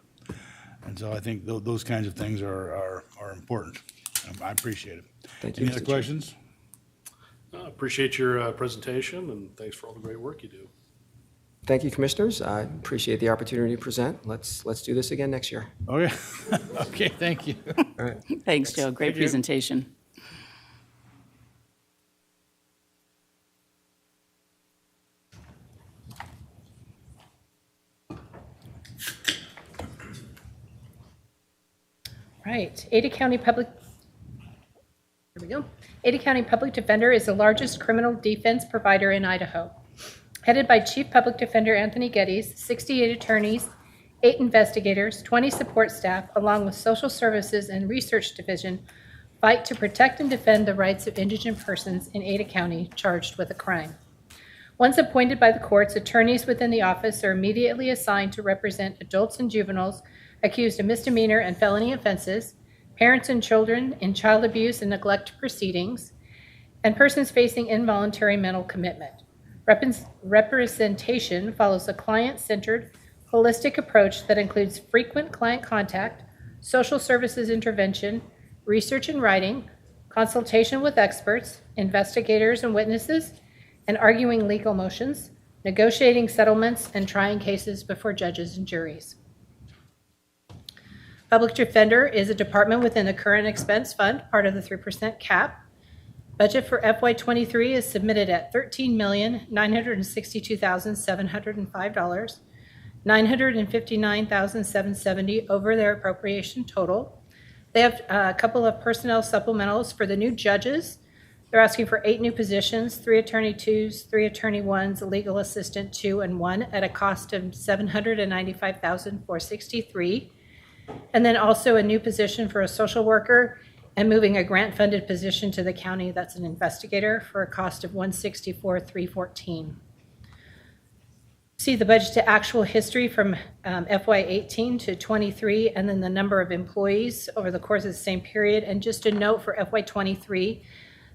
And so I think those kinds of things are important. I appreciate it. Thank you. Any other questions? Appreciate your presentation, and thanks for all the great work you do. Thank you, Commissioners. I appreciate the opportunity to present. Let's do this again next year. Oh, yeah. Okay, thank you. All right. Thanks, Joe. Great presentation. Right, Ada County Public Defender is the largest criminal defense provider in Idaho. headed by Chief Public Defender Anthony Geddes, 68 attorneys, 8 investigators, 20 support staff, along with Social Services and Research Division, fight to protect and defend the rights of indigent persons in Ada County charged with a crime. Once appointed by the courts, attorneys within the office are immediately assigned to represent adults and juveniles accused of misdemeanor and felony offenses, parents and children in child abuse and neglect proceedings, and persons facing involuntary mental commitment. Representation follows a client-centered, holistic approach that includes frequent client contact, social services intervention, research and writing, consultation with experts, investigators and witnesses, and arguing legal motions, negotiating settlements, and trying cases before judges and juries. Public Defender is a department within the current expense fund, part of the 3% cap. Budget for FY23 is submitted at $13,962,705, $959,770 over their appropriation total. They have a couple of personnel supplementals for the new judges. They're asking for 8 new positions, 3 attorney 2s, 3 attorney 1s, a legal assistant 2 and 1 at a cost of $795,463. And then also a new position for a social worker and moving a grant-funded position to the county that's an investigator for a cost of $164,314. See the budget to actual history from FY18 to 23, and then the number of employees over the course of the same period. And just a note for FY23,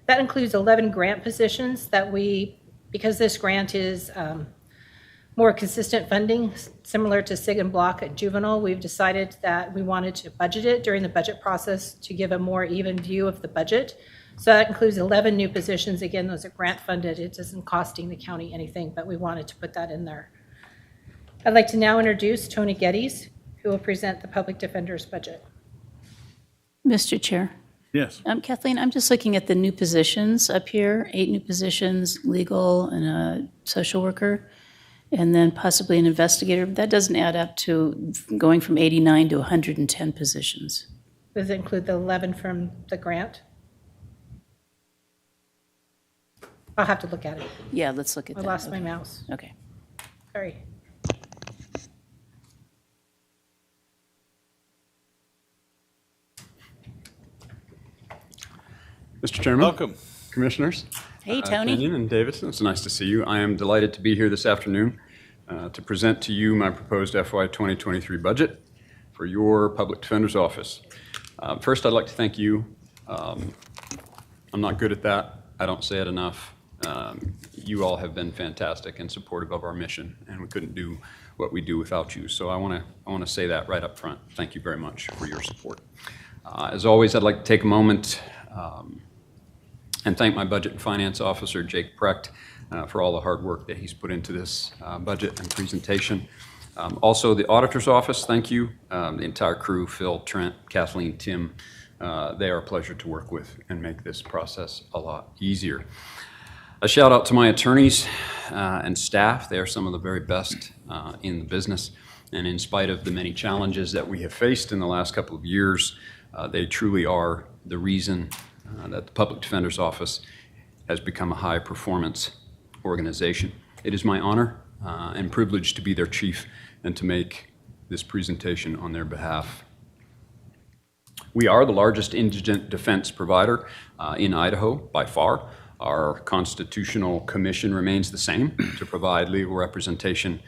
that includes 11 grant positions that because this grant is more consistent funding, similar to SIG and Block at Juvenile, we've decided that we wanted to budget it during the budget process to give a more even view of the budget. So that includes 11 new positions. Again, those are grant funded. It isn't costing the county anything, but we wanted to put that in there. I'd like to now introduce Tony Geddes, who will present the Public Defender's budget. Mr. Chair. Yes. Kathleen, I'm just looking at the new positions up here, 8 new positions, legal and a social worker, and then possibly an investigator. That doesn't add up to going from 89 to 110 positions. Does it include the 11 from the grant? I'll have to look at it. Yeah, let's look at I that. lost my mouse. Okay. Sorry. Mr. Chairman. Welcome. Commissioners. Hey, Tony. Kenyon and Davidson, it's nice to see you. I am delighted to be here this afternoon to present to you my proposed FY 2023 budget for your Public Defender's Office. First, I'd like to thank you. I'm not good at that. I don't say it enough. You all have been fantastic and supportive of our mission, and we couldn't do what we do without you. So I want to say that right up front. Thank you very much for your support. As always, I'd like to take a moment and thank my Budget and Finance Officer, Jake Precht, for all the hard work that he's put into this budget and presentation. Also, the Auditor's Office, thank you. The entire crew, Phil, Trent, Kathleen, Tim, they are a pleasure to work with and make this process a lot easier. A shout out to my attorneys and staff. They are some of the very best in the business. And in spite of the many challenges that we have faced in the last couple of years, they truly are the reason that the Public Defender's Office has become a high-performance organization. It is my honor and privilege to be their chief and to make this presentation on their behalf. We are the largest indigent defense provider in Idaho by far. Our constitutional commission remains the same, to provide legal representation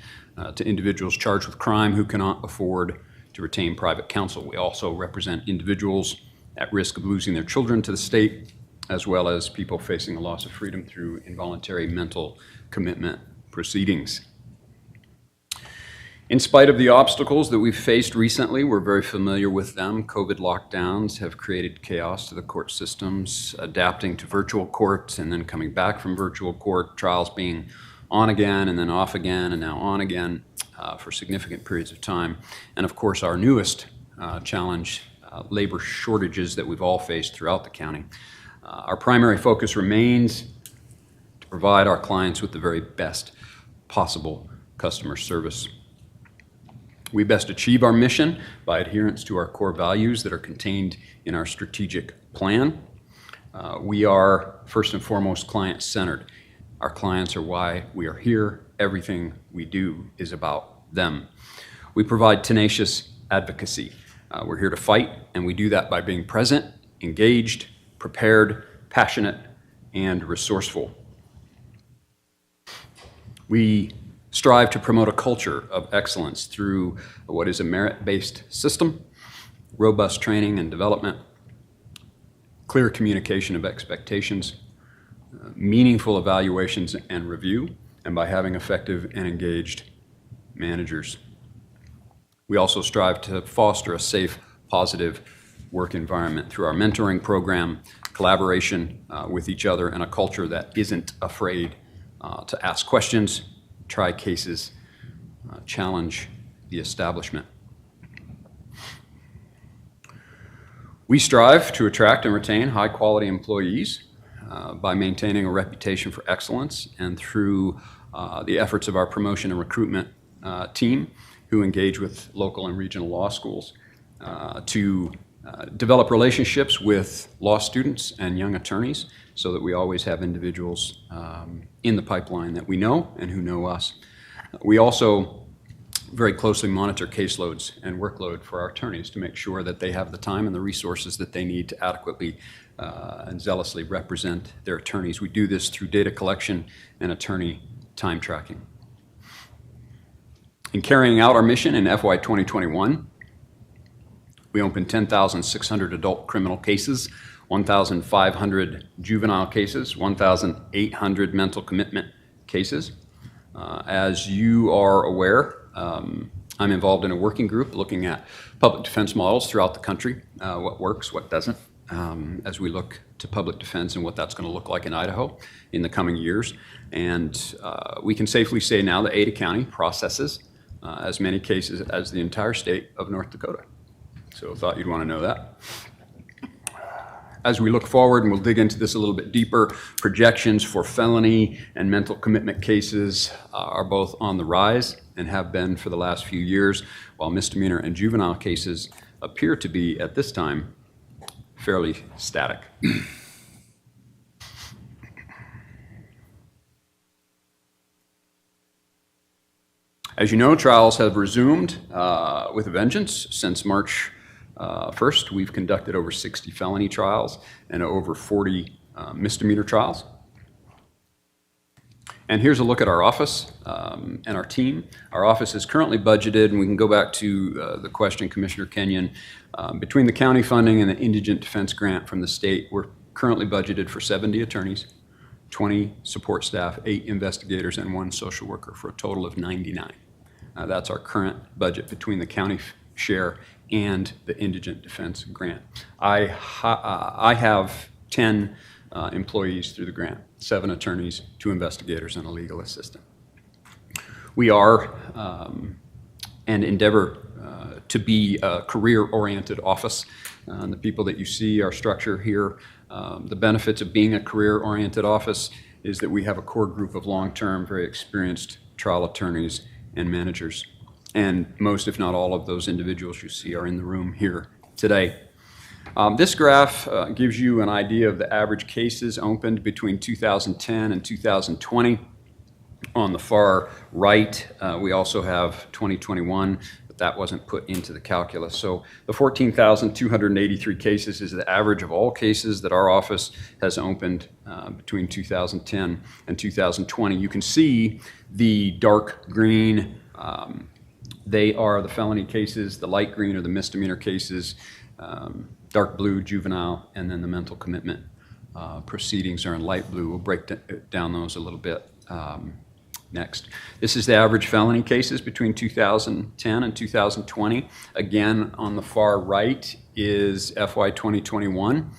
to individuals charged with crime who cannot afford to retain private counsel. We also represent individuals at risk of losing their children to the state, as well as people facing a loss of freedom through involuntary mental commitment proceedings. In spite of the obstacles that we've faced recently, we're very familiar with them. COVID lockdowns have created chaos to the court systems, adapting to virtual courts and then coming back from virtual court, trials being on again and then off again and now on again for significant periods of time. And of course, our newest challenge, labor shortages that we've all faced throughout the county. Our primary focus remains to provide our clients with the very best possible customer service. We best achieve our mission by adherence to our core values that are contained in our strategic plan. We are first and foremost client-centered. Our clients are why we are here. Everything we do is about them. We provide tenacious advocacy. We're here to fight, and we do that by being present, engaged, prepared, passionate, and resourceful. We strive to promote a culture of excellence through what is a merit-based system, robust training and development, clear communication of expectations, meaningful evaluations and review, and by having effective and engaged managers. We also strive to foster a safe, positive work environment through our mentoring program, collaboration with each other, and a culture that isn't afraid to ask questions, try cases, challenge the establishment. We strive to attract and retain high-quality employees by maintaining a reputation for excellence and through the efforts of our promotion and recruitment team who engage with local and regional law schools to develop relationships with law students and young attorneys so that we always have individuals in the pipeline that we know and who know us. We also very closely monitor caseloads and workload for our attorneys to make sure that they have the time and the resources that they need to adequately and zealously represent their attorneys. We do this through data collection and attorney time tracking. In carrying out our mission in FY 2021, we opened 10,600 adult criminal cases, 1,500 juvenile cases, 1,800 mental commitment cases. As you are aware, I'm involved in a working group looking at public defense models throughout the country, what works, what doesn't, as we look to public defense and what that's going to look like in Idaho in the coming years. And we can safely say now that Ada County processes as many cases as the entire state of North Dakota. So I thought you'd want to know that. As we look forward, and we'll dig into this a little bit deeper, projections for felony and mental commitment cases are both on the rise and have been for the last few years, while misdemeanor and juvenile cases appear to be, at this time, fairly static. As you know, trials have resumed with a vengeance since March 1st. We've conducted over 60 felony trials and over 40 misdemeanor trials. And here's a look at our office and our team. Our office is currently budgeted, and we can go back to the question, Commissioner Kenyon, between the county funding and the indigent defense grant from the state, we're currently budgeted for 70 attorneys, 20 support staff, 8 investigators, and 1 social worker for a total of 99. That's our current budget between the county share and the indigent defense grant. I have 10 employees through the grant, 7 attorneys, 2 investigators, and a legal assistant. We are and endeavor to be a career-oriented office. The people that you see, our structure here, the benefits of being a career-oriented office is that we have a core group of long-term, very experienced trial attorneys and managers. And most, if not all, of those individuals you see are in the room here today. This graph gives you an idea of the average cases opened between 2010 and 2020. On the far right, we also have 2021, but that wasn't put into the calculus. So the 14,283 cases is the average of all cases that our office has opened between 2010 and 2020. You can see the dark green, they are the felony cases, the light green are the misdemeanor cases, dark blue, juvenile, and then the mental commitment proceedings are in light blue. We'll break down those a little bit next. This is the average felony cases between 2010 and 2020. Again, on the far right is FY 2021.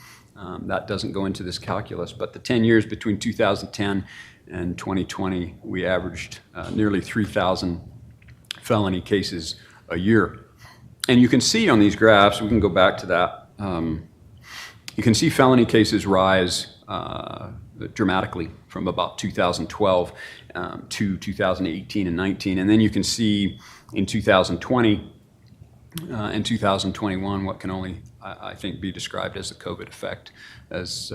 That doesn't go into this calculus, but the 10 years between 2010 and 2020, we averaged nearly 3,000 felony cases a year. And you can see on these graphs, we can go back to that, you can see felony cases rise dramatically from about 2012 to 2018 and 19. And then you can see in 2020 and 2021 what can only, I think, be described as the COVID effect as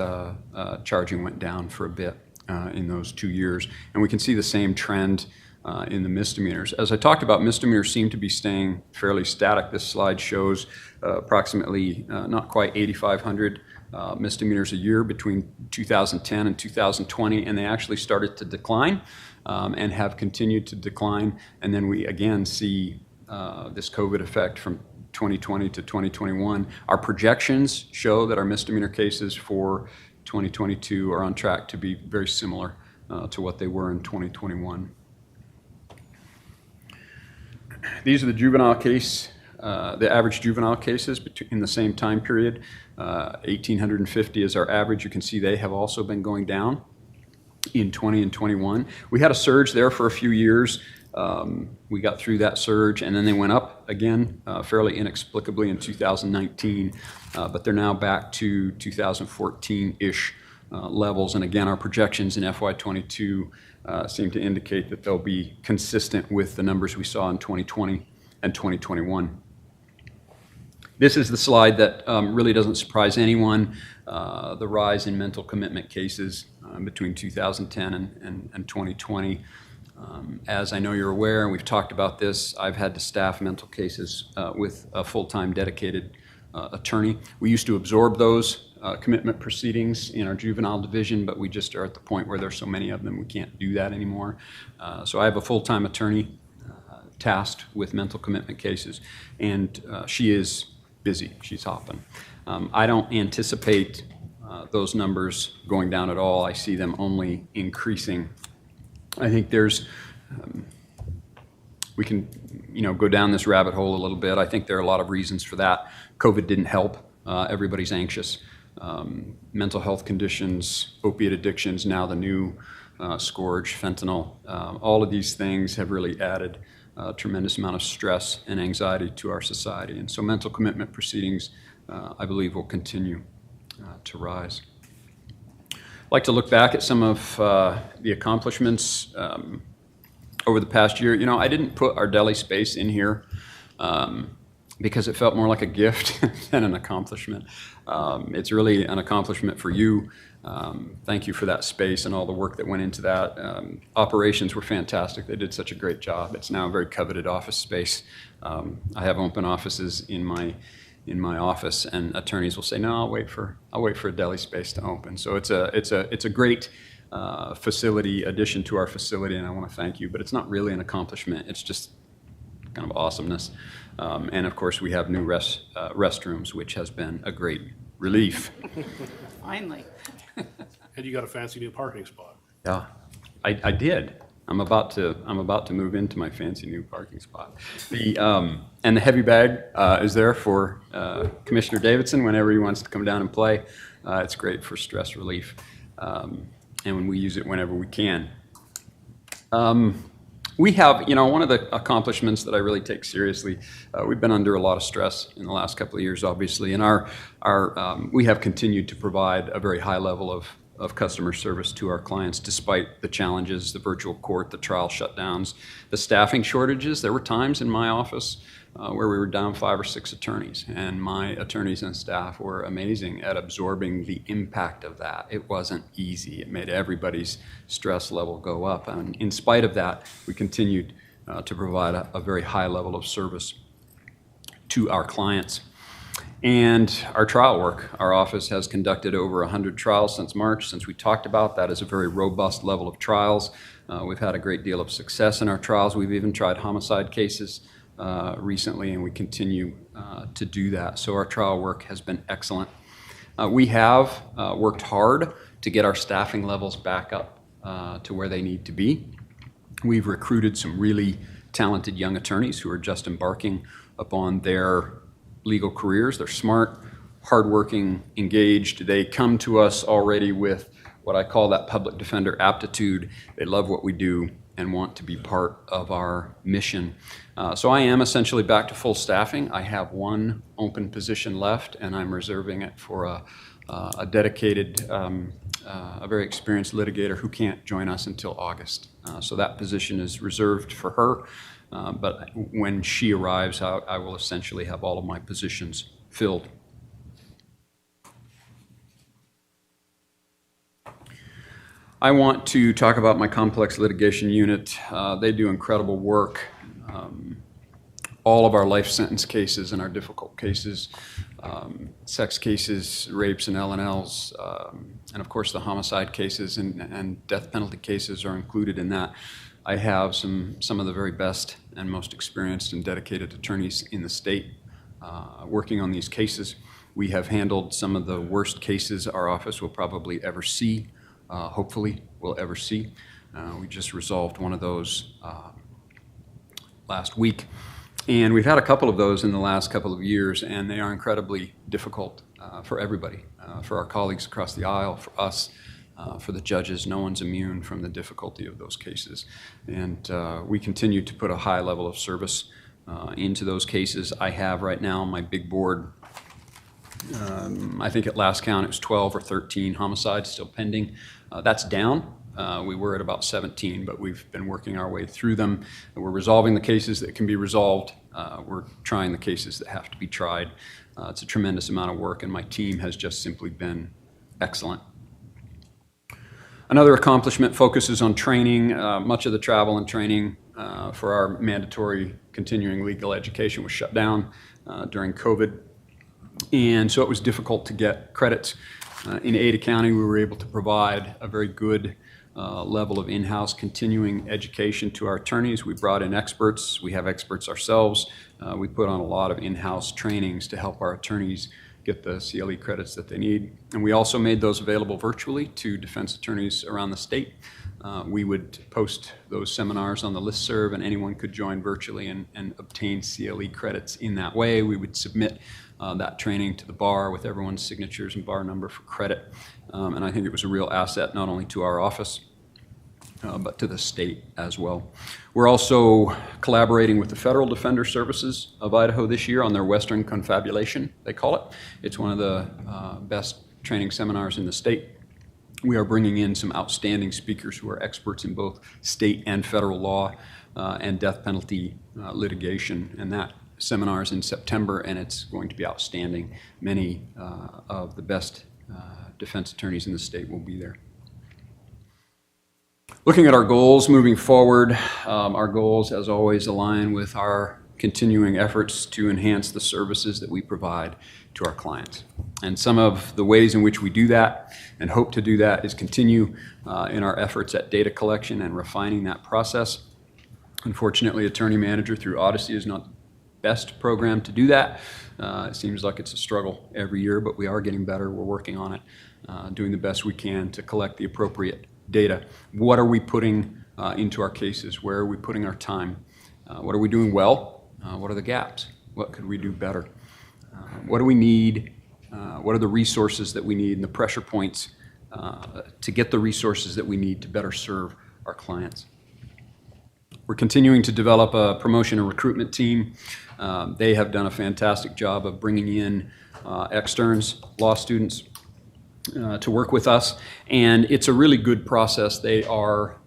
charging went down for a bit. in those 2 years. And we can see the same trend in the misdemeanors. As I talked about, misdemeanors seem to be staying fairly static. This slide shows approximately not quite 8,500 misdemeanors a year between 2010 and 2020, and they actually started to decline and have continued to decline. And then we again see this COVID effect from 2020 to 2021. Our projections show that our misdemeanor cases for 2022 are on track to be very similar to what they were in 2021. These are the juvenile case, the average juvenile cases in the same time period. 1,850 is our average. You can see they have also been going down in 20 and 21. We had a surge there for a few years. We got through that surge, and then they went up again fairly inexplicably in 2019, but they're now back to 2014-ish levels. And again, our projections in FY22 seem to indicate that they'll be consistent with the numbers we saw in 2020 and 2021. This is the slide that really doesn't surprise anyone, the rise in mental commitment cases between 2010 and 2020. As I know you're aware, and we've talked about this, I've had to staff mental cases with a full-time dedicated attorney. We used to absorb those commitment proceedings in our juvenile division, but we just are at the point where there's so many of them we can't do that anymore. So I have a full-time attorney tasked with mental commitment cases, and she is busy. She's hopping. I don't anticipate those numbers going down at all. I see them only increasing. I think there's, we can, go down this rabbit hole a little bit. I think there are a lot of reasons for that. COVID didn't help. Everybody's anxious. Mental health conditions, opiate addictions, now the new scourge, fentanyl. All of these things have really added a tremendous amount of stress and anxiety to our society. And so mental commitment proceedings, I believe, will continue to rise. I'd like to look back at some of the accomplishments over the past year. I didn't put our deli space in here because it felt more like a gift than an accomplishment. It's really an accomplishment for you. Thank you for that space and all the work that went into that. Operations were fantastic. They did such a great job. It's now a very coveted office space. I have open offices in my office, and attorneys will say, "No, I'll wait for a deli space to open." So it's a great facility addition to our facility, and I want to thank you. But it's not really an accomplishment. It's just kind of awesomeness. And of course, we have new restrooms, which has been a great relief. Finally. And you got a fancy new parking spot. Yeah, I did. I'm about to move into my fancy new parking spot. And the heavy bag is there for Commissioner Davidson whenever he wants to come down and play. It's great for stress relief, and when we use it whenever we can. We have, one of the accomplishments that I really take seriously. We've been under a lot of stress in the last couple of years, obviously, and we have continued to provide a very high level of customer service to our clients, despite the challenges, the virtual court, the trial shutdowns, the staffing shortages. There were times in my office where we were down 5 or 6 attorneys, and my attorneys and staff were amazing at absorbing the impact of that. It wasn't easy. It made everybody's stress level go up, and in spite of that, we continued to provide a very high level of service to our clients. And our trial work. Our office has conducted over 100 trials since March. Since we talked about that, is a very robust level of trials. We've had a great deal of success in our trials. We've even tried homicide cases recently, and we continue to do that. So our trial work has been excellent. We have worked hard to get our staffing levels back up to where they need to be. We've recruited some really talented young attorneys who are just embarking upon their legal careers. They're smart, hardworking, engaged. They come to us already with what I call that public defender aptitude. They love what we do and want to be part of our mission. So I am essentially back to full staffing. I have one open position left, and I'm reserving it for a dedicated, a very experienced litigator who can't join us until August. So that position is reserved for her. But when she arrives, I will essentially have all of my positions filled. I want to talk about my complex litigation unit. They do incredible work. All of our life sentence cases and our difficult cases, sex cases, rapes and L&Ls, and of course the homicide cases and death penalty cases are included in that. I have some of the very best and most experienced and dedicated attorneys in the state working on these cases. We have handled some of the worst cases our office will probably ever see, hopefully will ever see. We just resolved one of those last week. And we've had a couple of those in the last couple of years, and they are incredibly difficult for everybody, for our colleagues across the aisle, for us, for the judges. No one's immune from the difficulty of those cases. And we continue to put a high level of service into those cases. I have right now my big board, I think at last count it was 12 or 13 homicides still pending. That's down. We were at about 17, but we've been working our way through them. We're resolving the cases that can be resolved. We're trying the cases that have to be tried. It's a tremendous amount of work, and my team has just simply been excellent. Another accomplishment focuses on training. Much of the travel and training for our mandatory continuing legal education was shut down during COVID. And so it was difficult to get credits. In Ada County, we were able to provide a very good level of in-house continuing education to our attorneys. We brought in experts. We have experts ourselves. We put on a lot of in-house trainings to help our attorneys get the CLE credits that they need. And we also made those available virtually to defense attorneys around the state. We would post those seminars on the listserv, and anyone could join virtually and obtain CLE credits in that way. We would submit that training to the bar with everyone's signatures and bar number for credit. And I think it was a real asset not only to our office, but to the state as well. We're also collaborating with the Federal Defender Services of Idaho this year on their Western Confabulation, they call it. It's one of the best training seminars in the state. We are bringing in some outstanding speakers who are experts in both state and federal law and death penalty litigation, and that seminar is in September, and it's going to be outstanding. Many of the best defense attorneys in the state will be there. Looking at our goals moving forward, our goals, as always, align with our continuing efforts to enhance the services that we provide to our clients. And some of the ways in which we do that and hope to do that is continue in our efforts at data collection and refining that process. Unfortunately, Attorney Manager through Odyssey is not the best program to do that. It seems like it's a struggle every year, but we are getting better. We're working on it, doing the best we can to collect the appropriate data. What are we putting into our cases? Where are we putting our time? What are we doing well? What are the gaps? What could we do better? What do we need? What are the resources that we need and the pressure points to get the resources that we need to better serve our clients? We're continuing to develop a promotion and recruitment team. They have done a fantastic job of bringing in externs, law students, to work with us, and it's a really good process. They are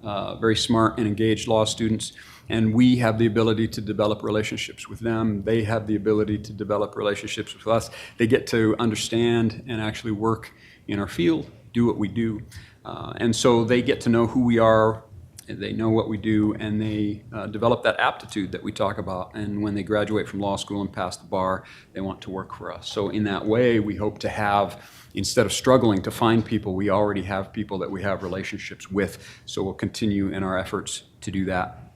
very smart and engaged law students, and we have the ability to develop relationships with them. They have the ability to develop relationships with us. They get to understand and actually work in our field, do what we do, and so they get to know who we are. They know what we do, and they develop that aptitude that we talk about. And when they graduate from law school and pass the bar, they want to work for us. So in that way, we hope to have, instead of struggling to find people, we already have people that we have relationships with. So we'll continue in our efforts to do that.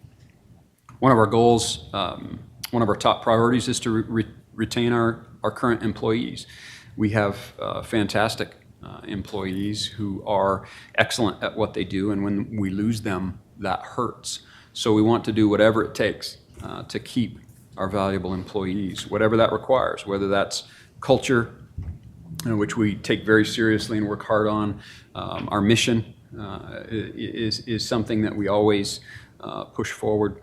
One of our goals, one of our top priorities is to retain our current employees. We have fantastic employees who are excellent at what they do, and when we lose them, that hurts. So we want to do whatever it takes to keep our valuable employees, whatever that requires, whether that's culture, which we take very seriously and work hard on. Our mission is something that we always push forward.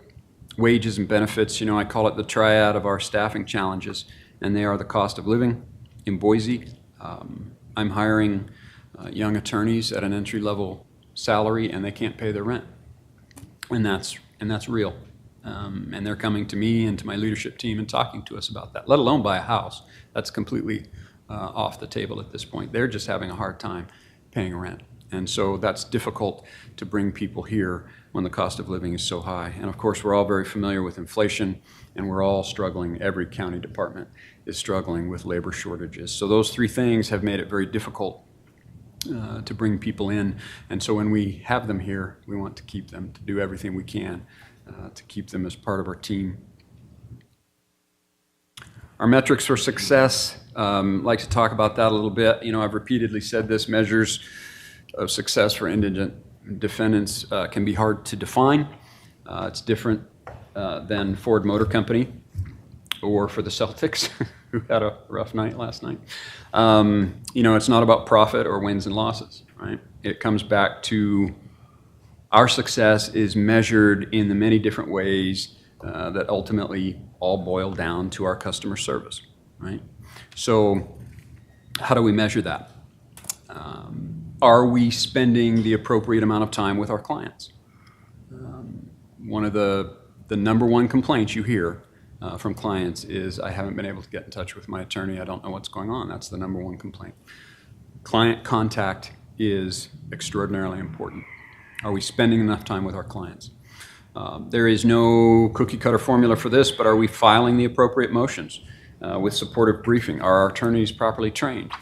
Wages and benefits, I call it the triad of our staffing challenges, and they are the cost of living in Boise. I'm hiring young attorneys at an entry-level salary, and they can't pay their rent, and that's real. And they're coming to me and to my leadership team and talking to us about that, let alone buy a house. That's completely off the table at this point. They're just having a hard time paying rent. And so that's difficult to bring people here when the cost of living is so high. And of course, we're all very familiar with inflation, and we're all struggling. Every county department is struggling with labor shortages. So those three things have made it very difficult to bring people in. And so when we have them here, we want to keep them, to do everything we can to keep them as part of our team. Our metrics for success, I'd like to talk about that a little bit. You know, I've repeatedly said this, measures of success for indigent defendants can be hard to define. It's different than Ford Motor Company or for the Celtics, who had a rough night last night. You know, it's not about profit or wins and losses, right? It comes back to our success is measured in the many different ways that ultimately all boil down to our customer service, right? So how do we measure that? Are we spending the appropriate amount of time with our clients? One of the number one complaints you hear from clients is, I haven't been able to get in touch with my attorney. I don't know what's going on. That's the number one complaint. Client contact is extraordinarily important. Are we spending enough time with our clients? There is no cookie cutter formula for this, but are we filing the appropriate motions with supportive briefing? Are our attorneys properly trained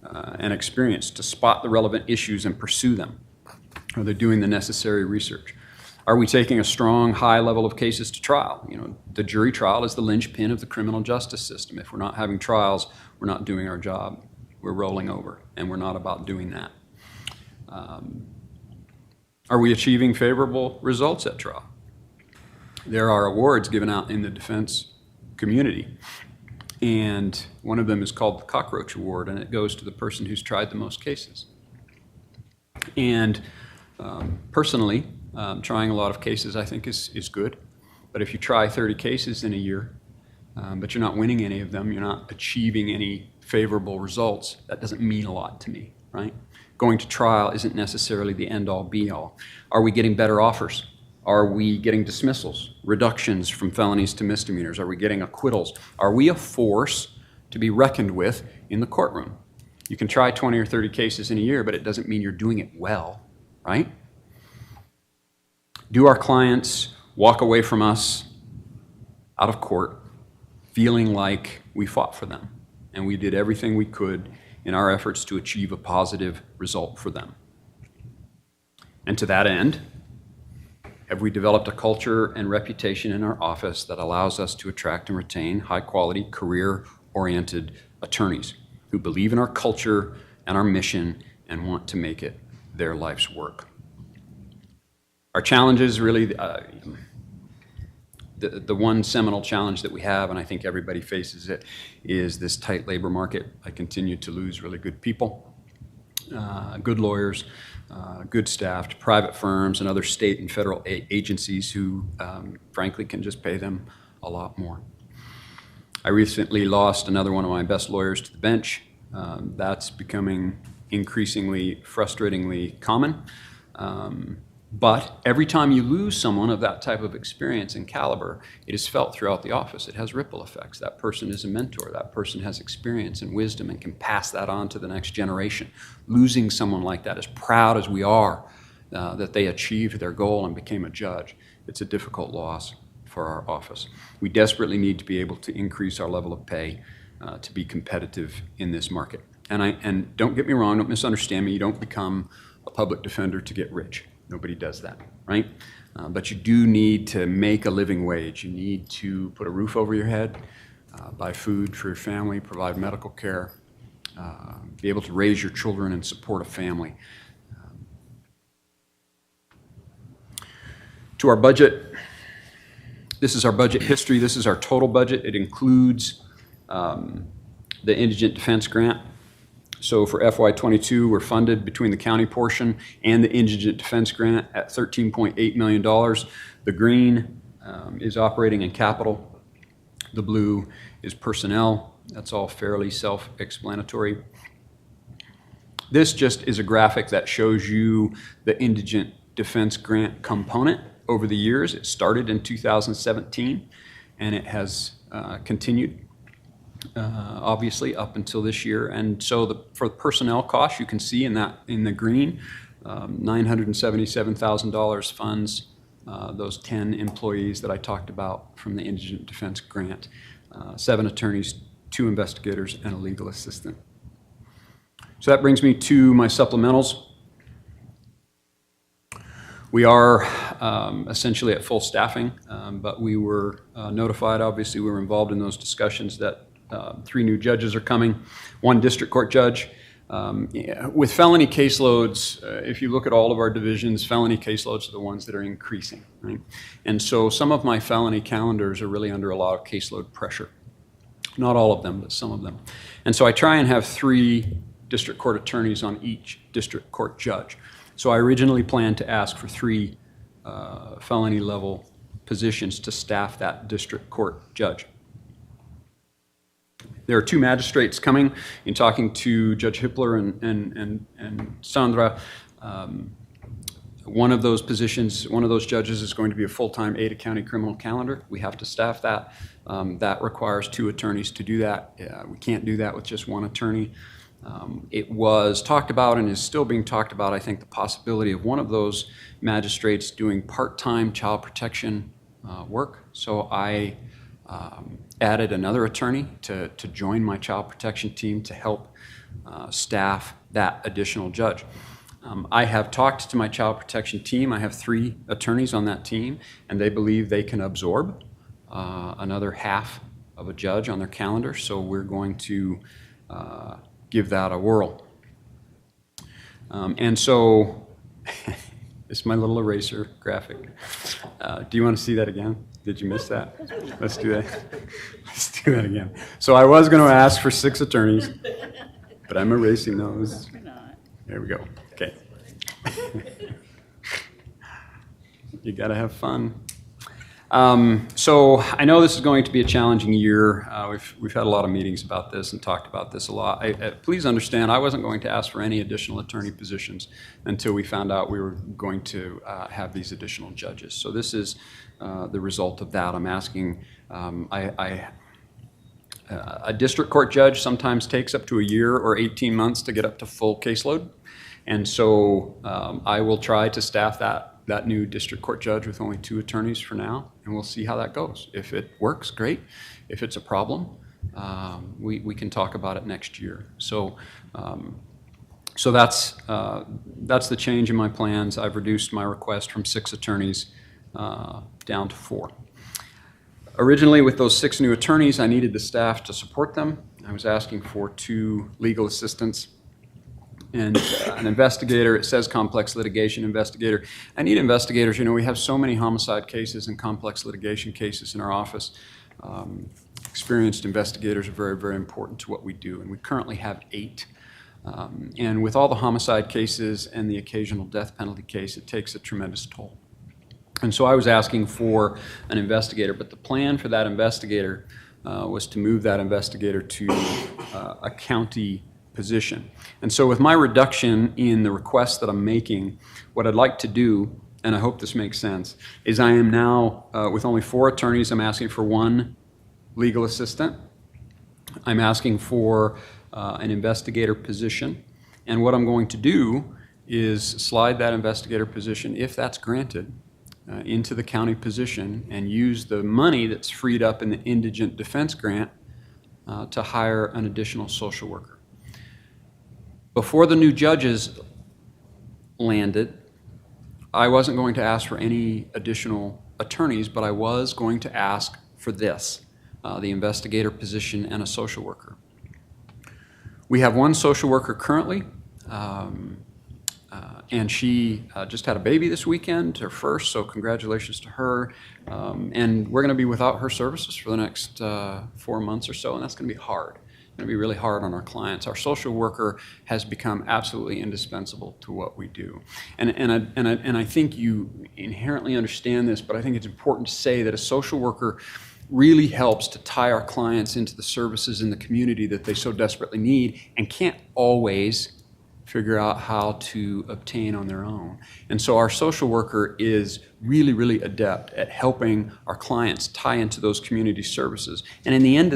and experienced to spot the relevant issues and pursue them? Are they doing the necessary research? Are we taking a strong, high level of cases to trial? You know, the jury trial is the linchpin of the criminal justice system. If we're not having trials, we're not doing our job. We're rolling over, and we're not about doing that. Are we achieving favorable results at trial? There are awards given out in the defense community, and one of them is called the Cockroach Award, and it goes to the person who's tried the most cases. And personally, trying a lot of cases I think is good, but if you try 30 cases in a year, but you're not winning any of them, you're not achieving any favorable results, that doesn't mean a lot to me, right? Going to trial isn't necessarily the end-all, be-all. Are we getting better offers? Are we getting dismissals, reductions from felonies to misdemeanors? Are we getting acquittals? Are we a force to be reckoned with in the courtroom? You can try 20 or 30 cases in a year, but it doesn't mean you're doing it well, right? Do our clients walk away from us out of court feeling like we fought for them and we did everything we could in our efforts to achieve a positive result for them? And to that end, have we developed a culture and reputation in our office that allows us to attract and retain high-quality, career-oriented attorneys who believe in our culture and our mission and want to make it their life's work? Our challenge is really the one seminal challenge that we have, and I think everybody faces it, is this tight labor market. I continue to lose really good people, good lawyers, good staff to private firms and other state and federal agencies who, frankly, can just pay them a lot more. I recently lost another one of my best lawyers to the bench. That's becoming increasingly, frustratingly common. But every time you lose someone of that type of experience and caliber, it is felt throughout the office. It has ripple effects. That person is a mentor. That person has experience and wisdom and can pass that on to the next generation. Losing someone like that, as proud as we are that they achieved their goal and became a judge, it's a difficult loss for our office. We desperately need to be able to increase our level of pay to be competitive in this market. And don't get me wrong, don't misunderstand me, you don't become a public defender to get rich. Nobody does that, right? But you do need to make a living wage. You need to put a roof over your head, buy food for your family, provide medical care, be able to raise your children and support a family. To our budget, this is our budget history. This is our total budget. It includes the Indigent Defense Grant. So for FY22, we're funded between the county portion and the Indigent Defense Grant at $13.8 million. The green is operating and capital. The blue is personnel. That's all fairly self-explanatory. This just is a graphic that shows you the Indigent Defense Grant component over the years. It started in 2017, and it has continued. Obviously up until this year. And so for the personnel costs, you can see in the green, $977,000 funds those 10 employees that I talked about from the Indigent Defense Grant, 7 attorneys, 2 investigators, and a legal assistant. So that brings me to my supplementals. We are essentially at full staffing, but we were notified, obviously we were involved in those discussions, that 3 new judges are coming, 1 district court judge. With felony caseloads, if you look at all of our divisions, felony caseloads are the ones that are increasing, right? And so some of my felony calendars are really under a lot of caseload pressure. Not all of them, but some of them. And so I try and have 3 district court attorneys on each district court judge. So I originally planned to ask for 3 felony level positions to staff that district court judge. There are 2 magistrates coming. In talking to Judge Hippler and Sandra, one of those positions, one of those judges is going to be a full-time Ada County criminal calendar. We have to staff that. That requires 2 attorneys to do that. We can't do that with just 1 attorney. It was talked about and is still being talked about, I think, the possibility of one of those magistrates doing part-time child protection work. So I added another attorney to join my child protection team to help staff that additional judge. I have talked to my child protection team. I have 3 attorneys on that team, and they believe they can absorb another half of a judge on their calendar. So we're going to give that a whirl. And so it's my little eraser graphic. Do you want to see that again? Did you miss that? Let's do that. Let's do that again. So I was going to ask for 6 attorneys, but I'm erasing those. There we go. Okay. You got to have fun. So I know this is going to be a challenging year. We've had a lot of meetings about this and talked about this a lot. Please understand, I wasn't going to ask for any additional attorney positions until we found out we were going to have these additional judges. So this is the result of that. I'm asking, a district court judge sometimes takes up to a year or 18 months to get up to full caseload. And so I will try to staff that new district court judge with only 2 attorneys for now, and we'll see how that goes. If it works, great. If it's a problem, we can talk about it next year. So that's the change in my plans. I've reduced my request from 6 attorneys down to 4. Originally, with those 6 new attorneys, I needed the staff to support them. I was asking for 2 legal assistants and an investigator. It says complex litigation investigator. I need investigators. You know, we have so many homicide cases and complex litigation cases in our office. Experienced investigators are very, very important to what we do, and we currently have 8. And with all the homicide cases and the occasional death penalty case, it takes a tremendous toll. And so I was asking for an investigator, but the plan for that investigator was to move that investigator to a county position. And so with my reduction in the request that I'm making, what I'd like to do, and I hope this makes sense, is I am now, with only 4 attorneys, I'm asking for 1 legal assistant. I'm asking for an investigator position. And what I'm going to do is slide that investigator position, if that's granted, into the county position and use the money that's freed up in the Indigent Defense Grant to hire an additional social worker. Before the new judges landed, I wasn't going to ask for any additional attorneys, but I was going to ask for this, the investigator position and a social worker. We have 1 social worker currently, and she just had a baby this weekend, her first, so congratulations to her. And we're going to be without her services for the next 4 months or so, and that's going to be hard. It's going to be really hard on our clients. Our social worker has become absolutely indispensable to what we do. And I think you inherently understand this, but I think it's important to say that a social worker really helps to tie our clients into the services in the community that they so desperately need and can't always figure out how to obtain on their own. And so our social worker is really, really adept at helping our clients tie into those community services. And at the end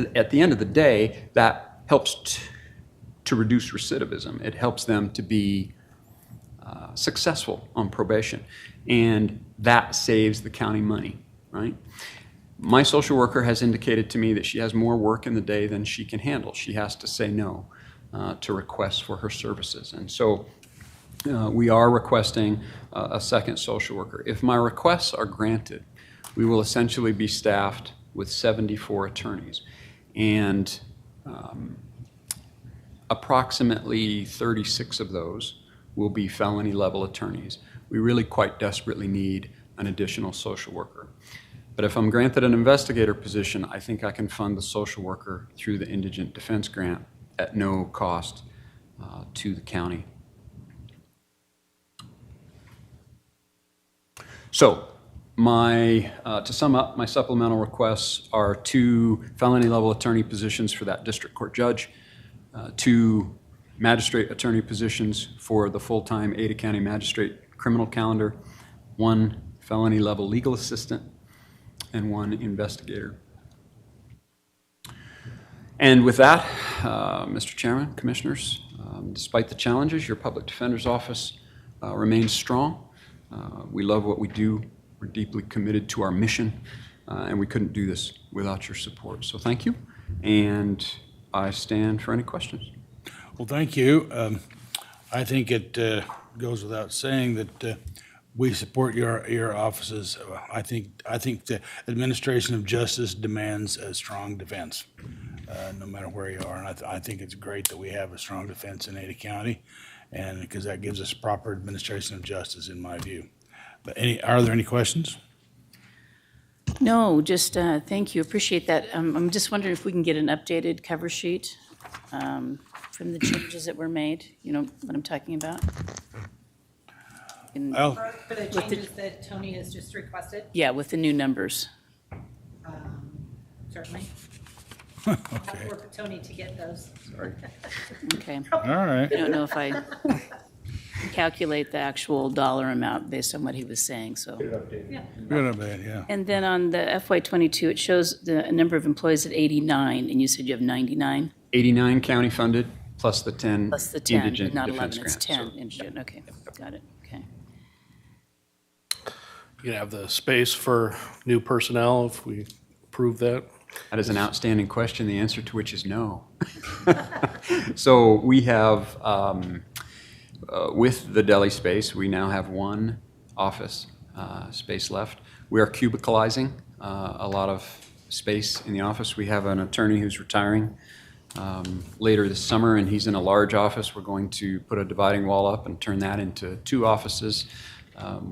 of the day, that helps to reduce recidivism. It helps them to be successful on probation, and that saves the county money, right? My social worker has indicated to me that she has more work in the day than she can handle. She has to say no to requests for her services. And so we are requesting a second social worker. If my requests are granted, we will essentially be staffed with 74 attorneys. And approximately 36 of those will be felony level attorneys. We really quite desperately need an additional social worker. But if I'm granted an investigator position, I think I can fund the social worker through the Indigent Defense Grant at no cost to the county. So, to sum up, my supplemental requests are 2 felony level attorney positions for that district court judge, 2 magistrate attorney positions for the full-time Ada County Magistrate criminal calendar, 1 felony level legal assistant, and 1 investigator. And with that, Mr. Chairman, Commissioners, despite the challenges, your Public Defender's Office remains strong. We love what we do. We're deeply committed to our mission, and we couldn't do this without your support. So thank you, and I stand for any questions. Well, thank you. I think it goes without saying that we support your offices. I think the administration of justice demands a strong defense, no matter where you are. And I think it's great that we have a strong defense in Ada County, and because that gives us proper administration of justice, in my view. But are there any questions? No, just thank you. Appreciate that. I'm just wondering if we can get an updated cover sheet from the changes that were made. You know what I'm talking about? For the changes that Tony has just requested? Yeah, with the new numbers. Certainly. Okay. I'll have to work with Tony to get those. Sorry. Okay. All right. I don't know if I calculate the actual dollar amount based on what he was saying, so. Yeah. Good update, yeah. And then on the FY22, it shows the number of employees at 89, and you said you have 99? 89 county funded, plus the 10 Plus the 10, indigent not defense 11, it's grants. 10 indigent, okay, got it, okay. You can have the space for new personnel if we approve that. That is an outstanding question, the answer to which is no. So we have, with the deli space, we now have 1 office space left. We are cubicalizing a lot of space in the office. We have an attorney who's retiring later this summer, and he's in a large office. We're going to put a dividing wall up and turn that into 2 offices.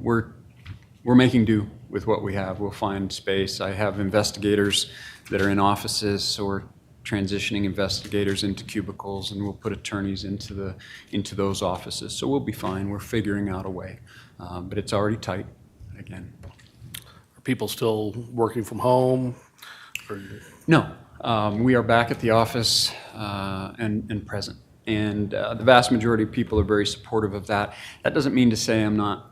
We're making do with what we have. We'll find space. I have investigators that are in offices, so we're transitioning investigators into cubicles, and we'll put attorneys into those offices. So we'll be fine. We're figuring out a way, but it's already tight. Again, Are people still working from home? Or- no, we are back at the office and present, and the vast majority of people are very supportive of that. That doesn't mean to say I'm not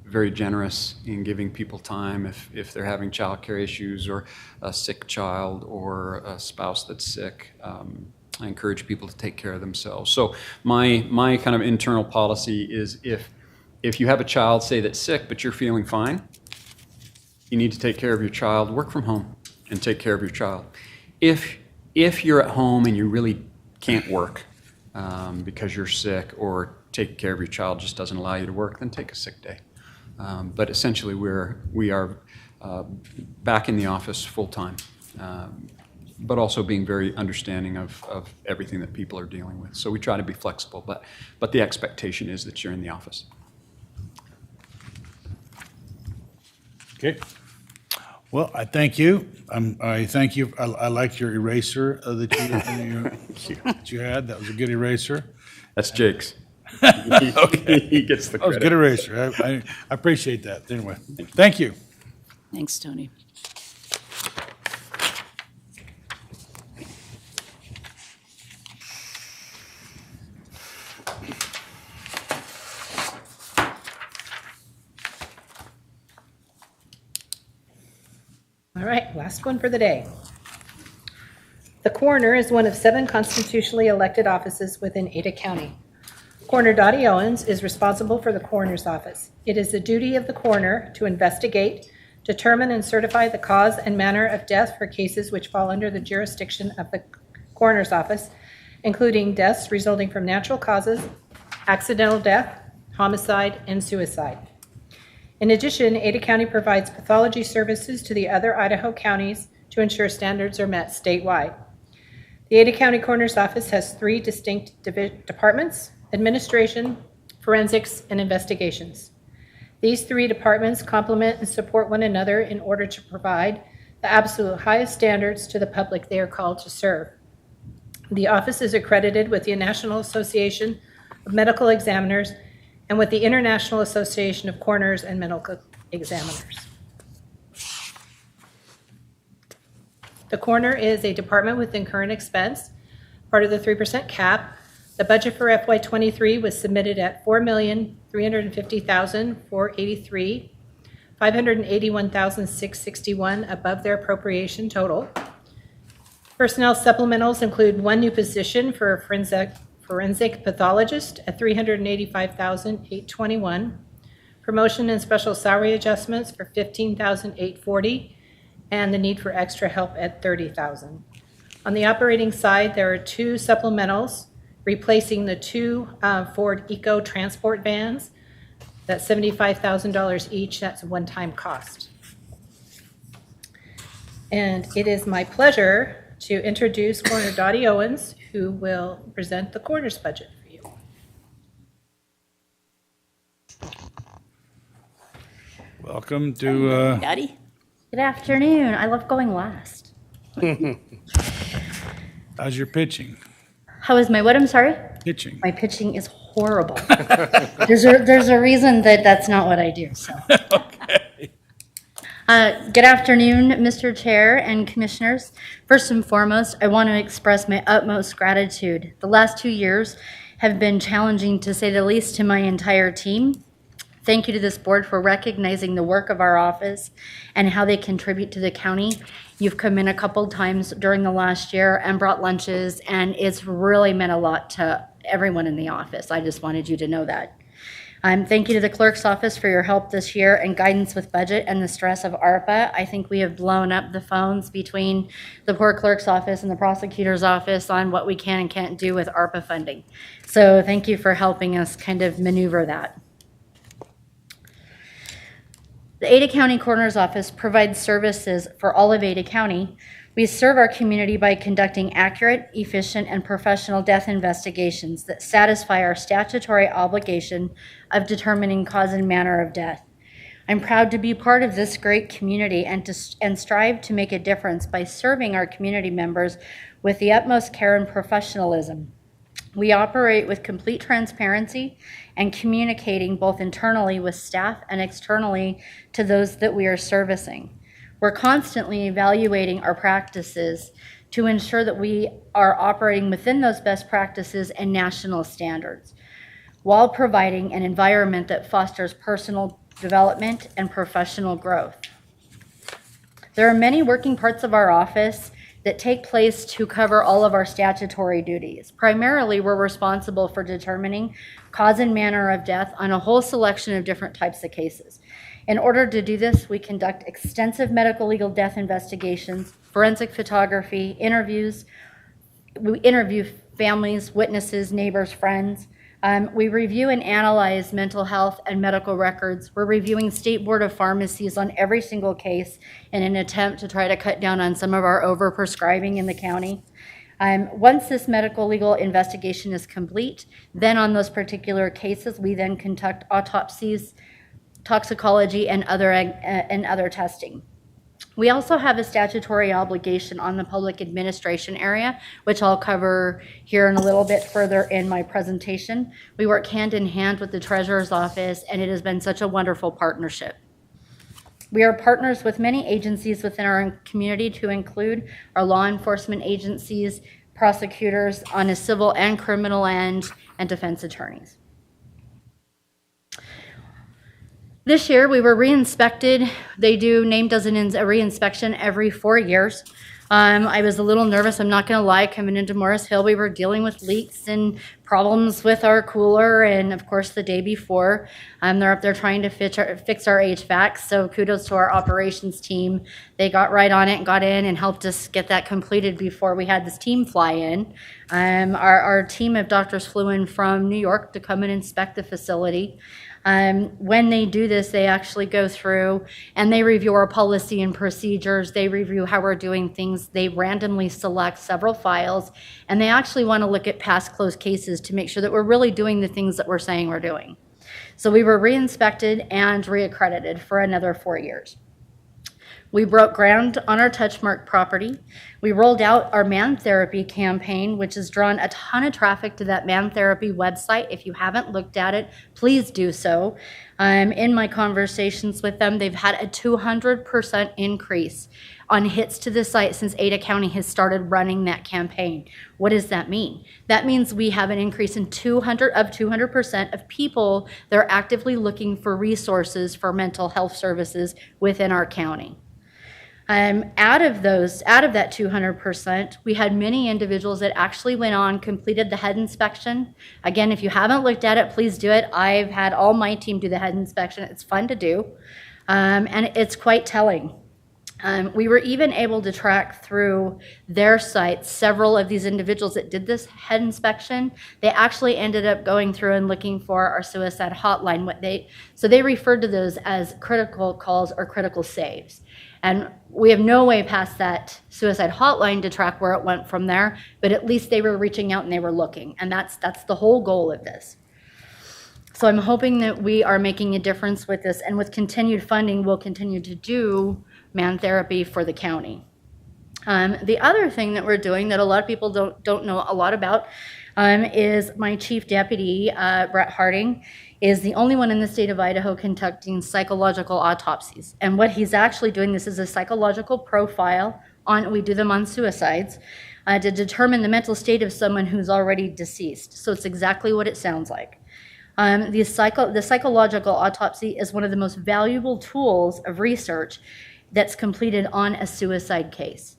very generous in giving people time if they're having childcare issues or a sick child or a spouse that's sick. I encourage people to take care of themselves. So my kind of internal policy is if you have a child, say, that's sick, but you're feeling fine, you need to take care of your child, work from home and take care of your child. If you're at home and you really can't work because you're sick or taking care of your child just doesn't allow you to work, then take a sick day. But essentially, we are back in the office full-time, but also being very understanding of everything that people are dealing with. So we try to be flexible, but the expectation is that you're in the office. Okay. Well, I thank you. I thank you. I liked your eraser that you had. That was a good eraser. That's Jake's. Okay. He gets the That was a credit. good eraser. I appreciate that. Anyway, thank you. Thanks, Tony. All right, last one for the day. The coroner is one of 7 constitutionally elected offices within Ada County. Coroner Dottie Owens is responsible for the coroner's office. It is the duty of the coroner to investigate, determine, and certify the cause and manner of death for cases which fall under the jurisdiction of the coroner's office, including deaths resulting from natural causes, accidental death, homicide, and suicide. In addition, Ada County provides pathology services to the other Idaho counties to ensure standards are met statewide. The Ada County Coroner's Office has 3 distinct departments: administration, forensics, and investigations. These 3 departments complement and support one another in order to provide the absolute highest standards to the public they are called to serve. The office is accredited with the National Association of Medical Examiners and with the International Association of Coroners and Medical Examiners. The coroner is a department within current expense, part of the 3% cap. The budget for FY23 was submitted at $4,350,483, $581,661 above their appropriation total. Personnel supplementals include 1 new position for a forensic pathologist at $385,821, promotion and special salary adjustments for $15,840, and the need for extra help at $30,000. On the operating side, there are 2 supplementals replacing the 2 Ford Eco transport vans. That's $75,000 each. That's a one-time cost. And it is my pleasure to introduce Coroner Dottie Owens, who will present the coroner's budget for you. Welcome to, Daddy? Good afternoon. I love going last. how's your pitching? How is my what? I'm sorry? Pitching. My pitching is horrible. There's a reason that that's not what I do. So. Okay. Good afternoon, Mr. Chair and Commissioners. First and foremost, I want to express my utmost gratitude. The last 2 years have been challenging, to say the least, to my entire team. Thank you to this board for recognizing the work of our office and how they contribute to the county. You've come in a couple times during the last year and brought lunches, and it's really meant a lot to everyone in the office. I just wanted you to know that. Thank you to the clerk's office for your help this year and guidance with budget and the stress of ARPA. I think we have blown up the phones between the poor clerk's office and the prosecutor's office on what we can and can't do with ARPA funding. So thank you for helping us kind of maneuver that. The Ada County Coroner's Office provides services for all of Ada County. We serve our community by conducting accurate, efficient, and professional death investigations that satisfy our statutory obligation of determining cause and manner of death. I'm proud to be part of this great community and strive to make a difference by serving our community members with the utmost care and professionalism. We operate with complete transparency and communicating both internally with staff and externally to those that we are servicing. We're constantly evaluating our practices to ensure that we are operating within those best practices and national standards, while providing an environment that fosters personal development and professional growth. There are many working parts of our office that take place to cover all of our statutory duties. Primarily, we're responsible for determining cause and manner of death on a whole selection of different types of cases. In order to do this, we conduct extensive medical legal death investigations, forensic photography, interviews. We interview families, witnesses, neighbors, friends. We review and analyze mental health and medical records. We're reviewing State Board of Pharmacies on every single case in an attempt to try to cut down on some of our overprescribing in the county. Once this medical legal investigation is complete, then on those particular cases, we then conduct autopsies, toxicology, and other testing. We also have a statutory obligation on the public administration area, which I'll cover here in a little bit further in my presentation. We work hand in hand with the Treasurer's Office, and it has been such a wonderful partnership. We are partners with many agencies within our community, to include our law enforcement agencies, prosecutors on a civil and criminal end, and defense attorneys. This year, we were re-inspected. They do name does a re-inspection every 4 years. I was a little nervous, I'm not gonna lie, coming into Morris Hill. We were dealing with leaks and problems with our cooler, and of course, the day before, they're up there trying to fix our HVAC, so kudos to our operations team. They got right on it and got in and helped us get that completed before we had this team fly in. Our team of doctors flew in from New York to come and inspect the facility. When they do this, they actually go through and they review our policy and procedures. They review how we're doing things. They randomly select several files, and they actually want to look at past closed cases to make sure that we're really doing the things that we're saying we're doing. So we were re-inspected and re-accredited for another 4 years. We broke ground on our Touchmark property. We rolled out our Man Therapy campaign, which has drawn a ton of traffic to that Man Therapy website. If you haven't looked at it, please do so. In my conversations with them, they've had a 200% increase on hits to the site since Ada County has started running that campaign. What does that mean? That means we have an increase in 200% of people that are actively looking for resources for mental health services within our county. Out of that 200%, we had many individuals that actually went on, completed the head inspection. Again, if you haven't looked at it, please do it. I've had all my team do the head inspection. It's fun to do, and it's quite telling. We were even able to track through their site several of these individuals that did this head inspection. They actually ended up going through and looking for our suicide hotline. So they referred to those as critical calls or critical saves. And we have no way past that suicide hotline to track where it went from there, but at least they were reaching out and they were looking. And that's the whole goal of this. So I'm hoping that we are making a difference with this, and with continued funding, we'll continue to do Man Therapy for the county. The other thing that we're doing that a lot of people don't know a lot about is my chief deputy, Brett Harding, is the only one in the state of Idaho conducting psychological autopsies. And what he's actually doing, this is a psychological profile we do them on suicides, to determine the mental state of someone who's already deceased. So it's exactly what it sounds like. The psychological autopsy is one of the most valuable tools of research that's completed on a suicide case.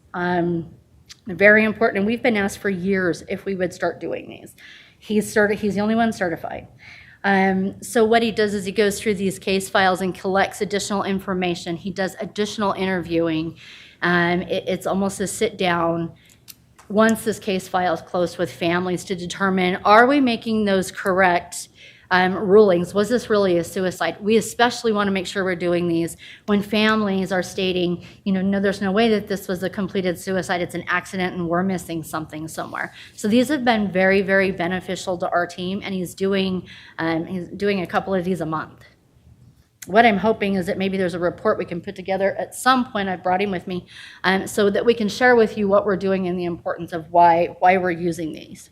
Very important, and we've been asked for years if we would start doing these. He's the only one certified. So what he does is he goes through these case files and collects additional information. He does additional interviewing. It's almost a sit down once this case file is closed with families to determine, are we making those correct rulings? Was this really a suicide? We especially want to make sure we're doing these when families are stating, no, there's no way that this was a completed suicide. It's an accident and we're missing something somewhere. So these have been very, very beneficial to our team, and he's doing a couple of these a month. What I'm hoping is that maybe there's a report we can put together at some point. I brought him with me so that we can share with you what we're doing and the importance of why we're using these.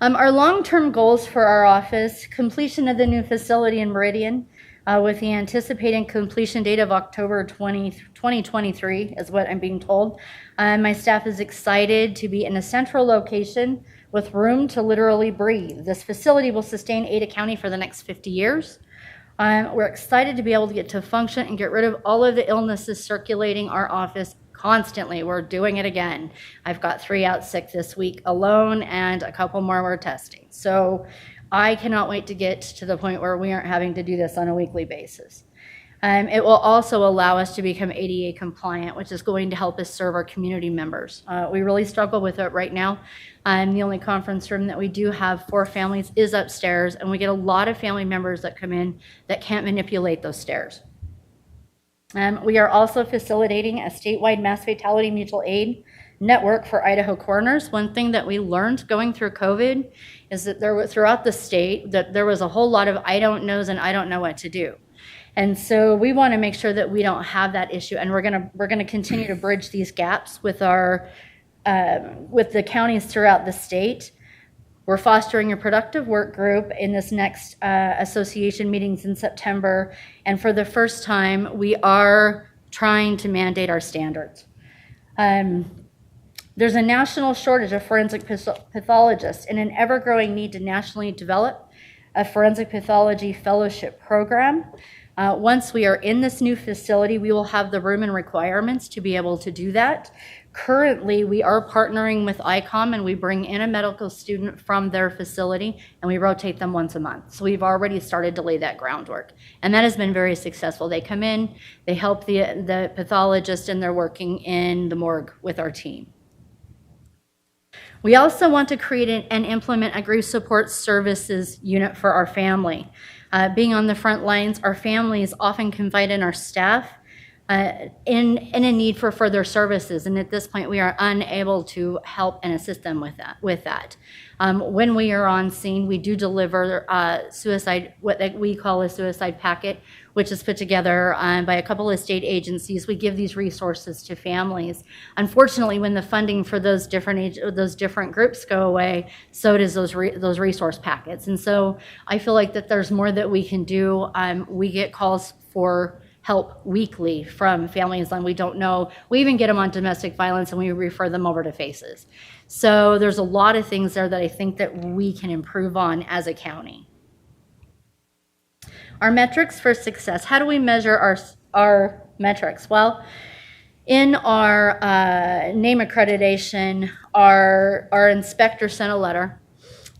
Our long-term goals for our office: completion of the new facility in Meridian with the anticipated completion date of October 2023 is what I'm being told. My staff is excited to be in a central location with room to literally breathe. This facility will sustain Ada County for the next 50 years. We're excited to be able to get to function and get rid of all of the illnesses circulating our office constantly. We're doing it again. I've got 3 out sick this week alone, and a couple more we're testing. So I cannot wait to get to the point where we aren't having to do this on a weekly basis. It will also allow us to become ADA compliant, which is going to help us serve our community members. We really struggle with it right now. The only conference room that we do have for families is upstairs, and we get a lot of family members that come in that can't manipulate those stairs. We are also facilitating a statewide mass fatality mutual aid network for Idaho coroners. One thing that we learned going through COVID is that throughout the state that there was a whole lot of I don't knows and I don't know what to do. And so we want to make sure that we don't have that issue, and we're gonna continue to bridge these gaps with with the counties throughout the state. We're fostering a productive work group in this next association meetings in September, and for the first time, we are trying to mandate our standards. There's a national shortage of forensic pathologists and an ever-growing need to nationally develop a forensic pathology fellowship program. Once we are in this new facility, we will have the room and requirements to be able to do that. Currently, we are partnering with ICOM, and we bring in a medical student from their facility, and we rotate them once a month. So we've already started to lay that groundwork, and that has been very successful. They come in, they help the pathologist, and they're working in the morgue with our team. We also want to create and implement a grief support services unit for our family. Being on the front lines, our families often confide in our staff in a need for further services, and at this point we are unable to help and assist them with that. When we are on scene, we do deliver what we call a suicide packet, which is put together by a couple of state agencies. We give these resources to families. Unfortunately, when the funding for those different groups go away, so does those resource packets. And so I feel like that there's more that we can do. We get calls for help weekly from families, and we don't know. We even get them on domestic violence, and we refer them over to FACES. So there's a lot of things there that I think that we can improve on as a county. Our metrics for success. How do we measure our metrics? Well, in our name accreditation, our inspector sent a letter,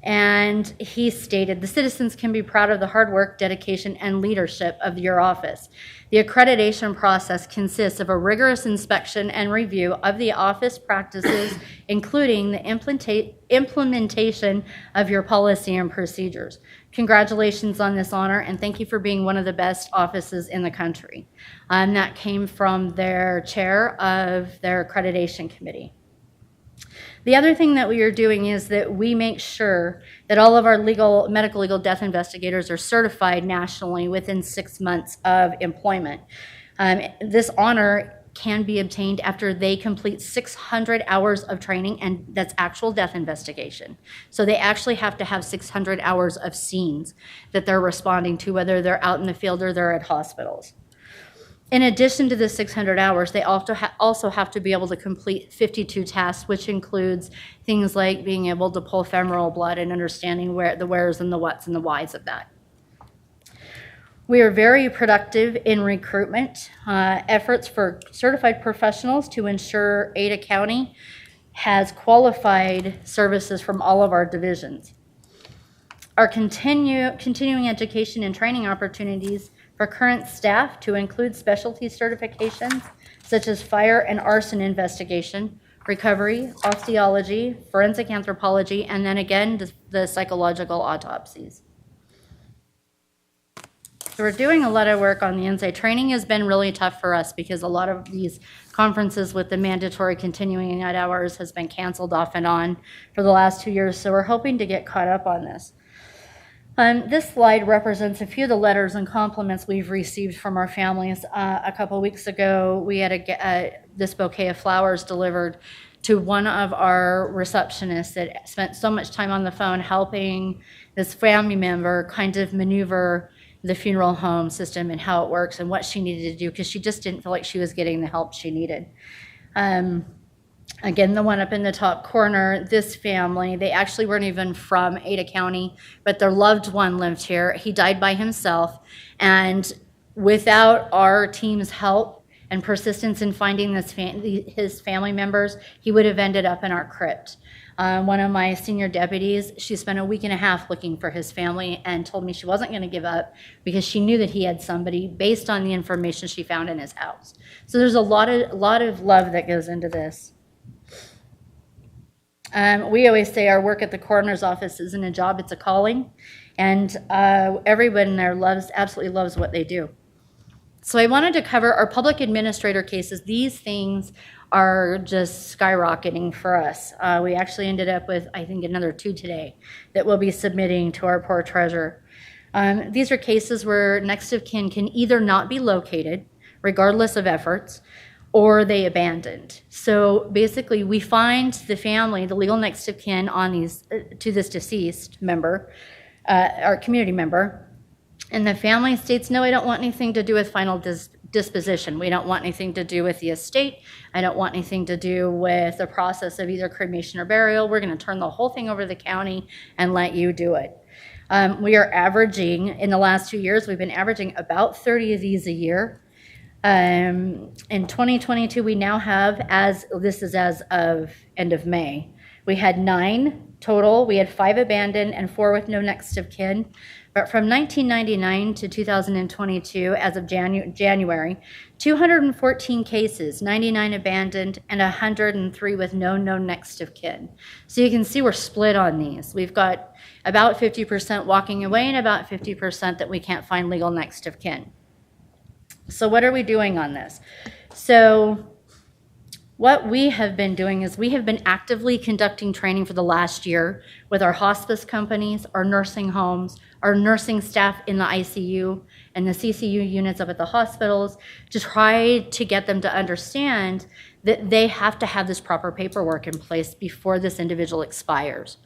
and he stated, the citizens can be proud of the hard work, dedication, and leadership of your office. The accreditation process consists of a rigorous inspection and review of the office practices, including the implementation of your policy and procedures. Congratulations on this honor, and thank you for being one of the best offices in the country. That came from their chair of their accreditation committee. The other thing that we are doing is that we make sure that all of our medical legal death investigators are certified nationally within 6 months of employment. This honor can be obtained after they complete 600 hours of training, and that's actual death investigation. So they actually have to have 600 hours of scenes that they're responding to, whether they're out in the field or they're at hospitals. In addition to the 600 hours, they also have to be able to complete 52 tasks, which includes things like being able to pull femoral blood and understanding the wheres and the whats and the whys of that. We are very productive in recruitment efforts for certified professionals to ensure Ada County has qualified services from all of our divisions. Our continuing education and training opportunities for current staff to include specialty certifications such as fire and arson investigation, recovery, osteology, forensic anthropology, and then again, the psychological autopsies. So we're doing a lot of work on the inside. Training has been really tough for us because a lot of these conferences with the mandatory continuing ed hours has been canceled off and on for the last 2 years, so we're hoping to get caught up on this. This slide represents a few of the letters and compliments we've received from our families. A couple weeks ago, we had this bouquet of flowers delivered to one of our receptionists that spent so much time on the phone helping this family member kind of maneuver the funeral home system and how it works and what she needed to do, because she just didn't feel like she was getting the help she needed. Again, the one up in the top corner, this family, they actually weren't even from Ada County, but their loved one lived here. He died by himself, and without our team's help and persistence in finding his family members, he would have ended up in our crypt. One of my senior deputies, she spent a week and a half looking for his family and told me she wasn't going to give up because she knew that he had somebody based on the information she found in his house. So there's a lot of love that goes into this. We always say our work at the coroner's office isn't a job, it's a calling, and everyone there absolutely loves what they do. So I wanted to cover our public administrator cases. These things are just skyrocketing for us. We actually ended up with, I think, another 2 today that we'll be submitting to our poor treasurer. These are cases where next of kin can either not be located, regardless of efforts, or they abandoned. So basically, we find the family, the legal next of kin on these to this deceased member, our community member, and the family states, no, I don't want anything to do with final disposition. We don't want anything to do with the estate. I don't want anything to do with the process of either cremation or burial. We're going to turn the whole thing over to the county and let you do it. We are averaging, in the last 2 years, we've been averaging about 30 of these a year. In 2022, we now have, this is as of end of May, we had 9 total. We had 5 abandoned and 4 with no next of kin. But from 1999 to 2022, as of January, 214 cases, 99 abandoned, and 103 with no next of kin. So you can see we're split on these. We've got about 50% walking away and about 50% that we can't find legal next of kin. So what are we doing on this? So what we have been doing is we have been actively conducting training for the last year with our hospice companies, our nursing homes, our nursing staff in the ICU and the CCU units up at the hospitals to try to get them to understand that they have to have this proper paperwork in place before this individual expires.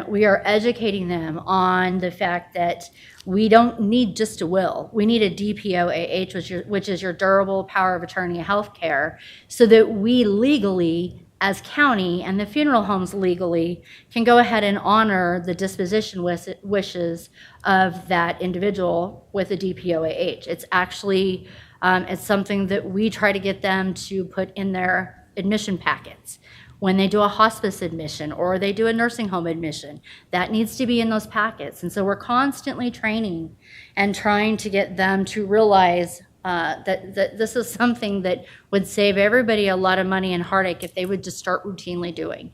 We are educating them on the fact that we don't need just a will. We need a DPOAH, which is your durable power of attorney health care, so that we legally, as county and the funeral homes legally, can go ahead and honor the disposition wishes of that individual with a DPOAH. It's actually, it's something that we try to get them to put in their admission packets. When they do a hospice admission or they do a nursing home admission, that needs to be in those packets. And so we're constantly training and trying to get them to realize that this is something that would save everybody a lot of money and heartache if they would just start routinely doing.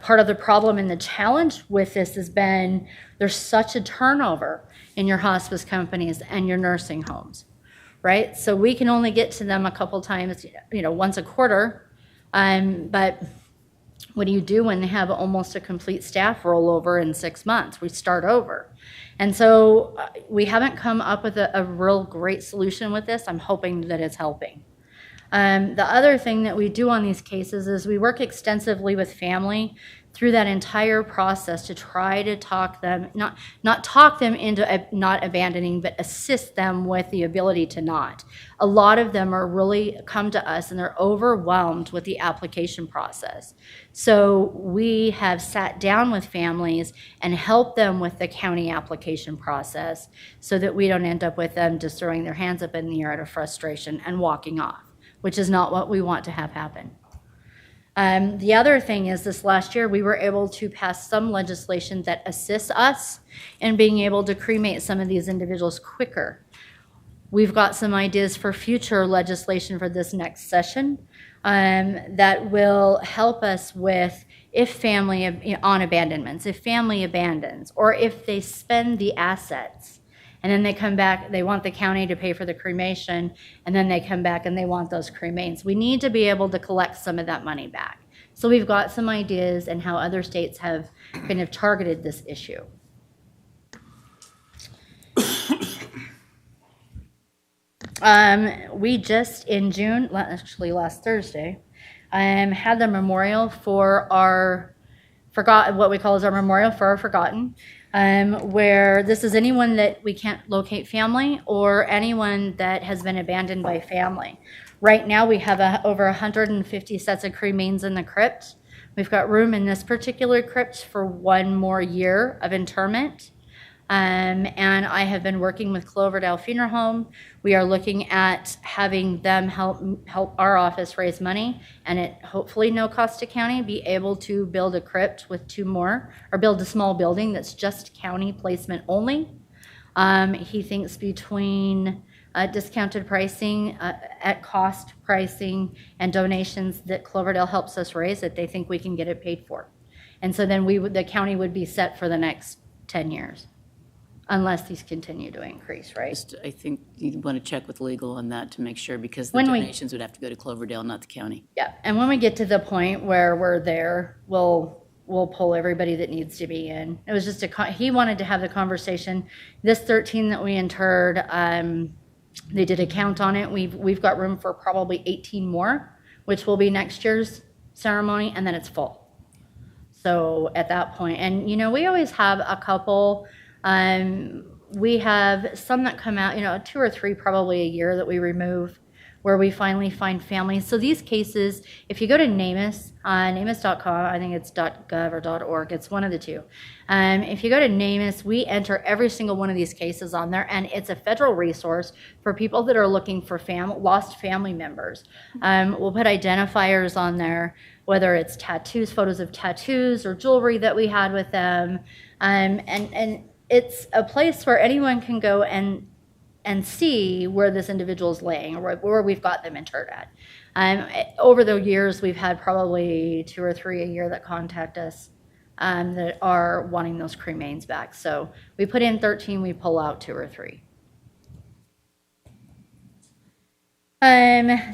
Part of the problem and the challenge with this has been there's such a turnover in your hospice companies and your nursing homes, right? So we can only get to them a couple times, once a quarter. But what do you do when they have almost a complete staff rollover in 6 months? We start over. And so we haven't come up with a real great solution with this. I'm hoping that it's helping. The other thing that we do on these cases is we work extensively with family through that entire process to try to talk them, not talk them into not abandoning, but assist them with the ability to not. A lot of them are really come to us and they're overwhelmed with the application process. So we have sat down with families and helped them with the county application process so that we don't end up with them just throwing their hands up in the air out of frustration and walking off, which is not what we want to have happen. The other thing is this last year, we were able to pass some legislation that assists us in being able to cremate some of these individuals quicker. We've got some ideas for future legislation for this next session that will help us with if family on abandonments, if family abandons, or if they spend the assets. And then they come back, they want the county to pay for the cremation, and then they come back and they want those cremains. We need to be able to collect some of that money back. So we've got some ideas and how other states have kind of targeted this issue. We just in June, actually last Thursday, had the memorial for our what we call as our memorial for our forgotten. Where this is anyone that we can't locate family or anyone that has been abandoned by family. Right now we have over 150 sets of cremains in the crypt. We've got room in this particular crypt for 1 more year of interment. And I have been working with Cloverdale Funeral Home. We are looking at having them help our office raise money and at hopefully no cost to county be able to build a crypt with 2 more or build a small building that's just county placement only. He thinks between discounted pricing, at cost pricing and donations that Cloverdale helps us raise that they think we can get it paid for. And so then the county would be set for the next 10 years. Unless these continue to increase, right? I think you want to check with legal on that to make sure, because the When donations would have to go to Cloverdale, not the county. Yeah, and when we get to the point where we're there, we'll pull everybody that needs to be in. It was just he wanted to have the conversation. This 13 that we interred, they did a count on it. We've got room for probably 18 more, which will be next year's ceremony, and then it's full. So at that point, and we always have a couple. We have some that come out, 2 or 3 probably a year that we remove. where we finally find families. So these cases, if you go to NamUs, NamUs.com, I think it's .gov or .org, it's one of the two. If you go to NamUs, we enter every single one of these cases on there, and it's a federal resource for people that are looking for lost family members. We'll put identifiers on there, whether it's tattoos, photos of tattoos or jewelry that we had with them. And it's a place where anyone can go and see where this individual is laying or where we've got them interred at. Over the years, we've had probably 2 or 3 a year that contact us that are wanting those cremains back. So we put in 13, we pull out 2 or 3.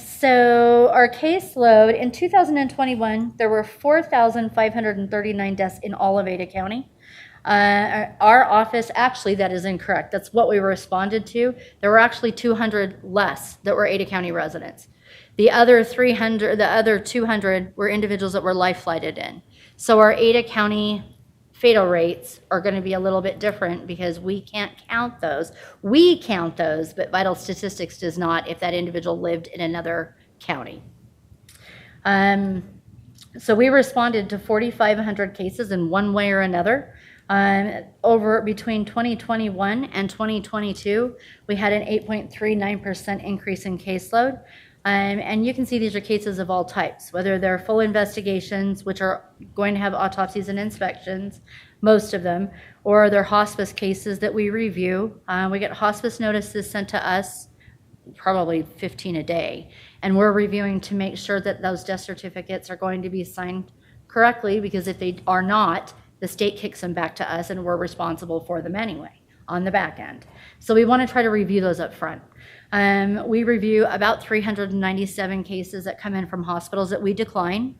So our caseload in 2021, there were 4,539 deaths in all of Ada County. Our office, actually, that is incorrect. That's what we responded to. There were actually 200 less that were Ada County residents. The other 200 were individuals that were life flighted in. So our Ada County fatal rates are going to be a little bit different because we can't count those. We count those, but Vital Statistics does not if that individual lived in another county. So we responded to 4,500 cases in one way or another. Over between 2021 and 2022, we had an 8.39% increase in caseload. And you can see these are cases of all types, whether they're full investigations, which are going to have autopsies and inspections, most of them, or they're hospice cases that we review. We get hospice notices sent to us, probably 15 a day, and we're reviewing to make sure that those death certificates are going to be signed correctly, because if they are not, the state kicks them back to us and we're responsible for them anyway on the back end. So we want to try to review those up front. We review about 397 cases that come in from hospitals that we decline,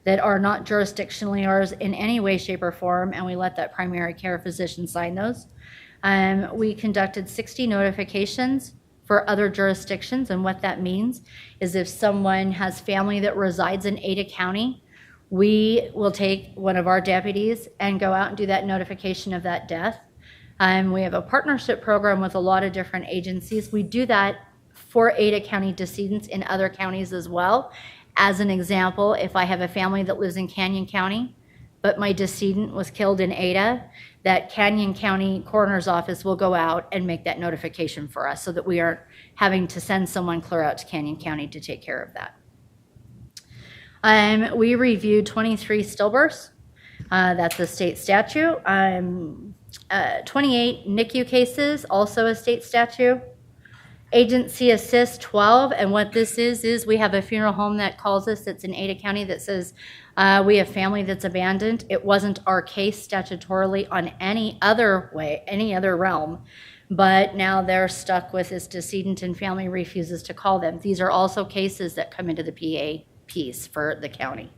that are not jurisdictionally ours in any way, shape, or form, and we let that primary care physician sign those. We conducted 60 notifications for other jurisdictions, and what that means is if someone has family that resides in Ada County, we will take one of our deputies and go out and do that notification of that death. We have a partnership program with a lot of different agencies. We do that for Ada County decedents in other counties as well. As an example, if I have a family that lives in Canyon County, but my decedent was killed in Ada, that Canyon County Coroner's Office will go out and make that notification for us so that we aren't having to send someone clear out to Canyon County to take care of that. We reviewed 23 stillbirths. That's a state statute. 28 NICU cases, also a state statute. Agency assist 12, and what this is we have a funeral home that calls us that's in Ada County that says we have family that's abandoned. It wasn't our case statutorily on any other way, any other realm, but now they're stuck with this decedent and family refuses to call them. These are also cases that come into the PA piece for the county.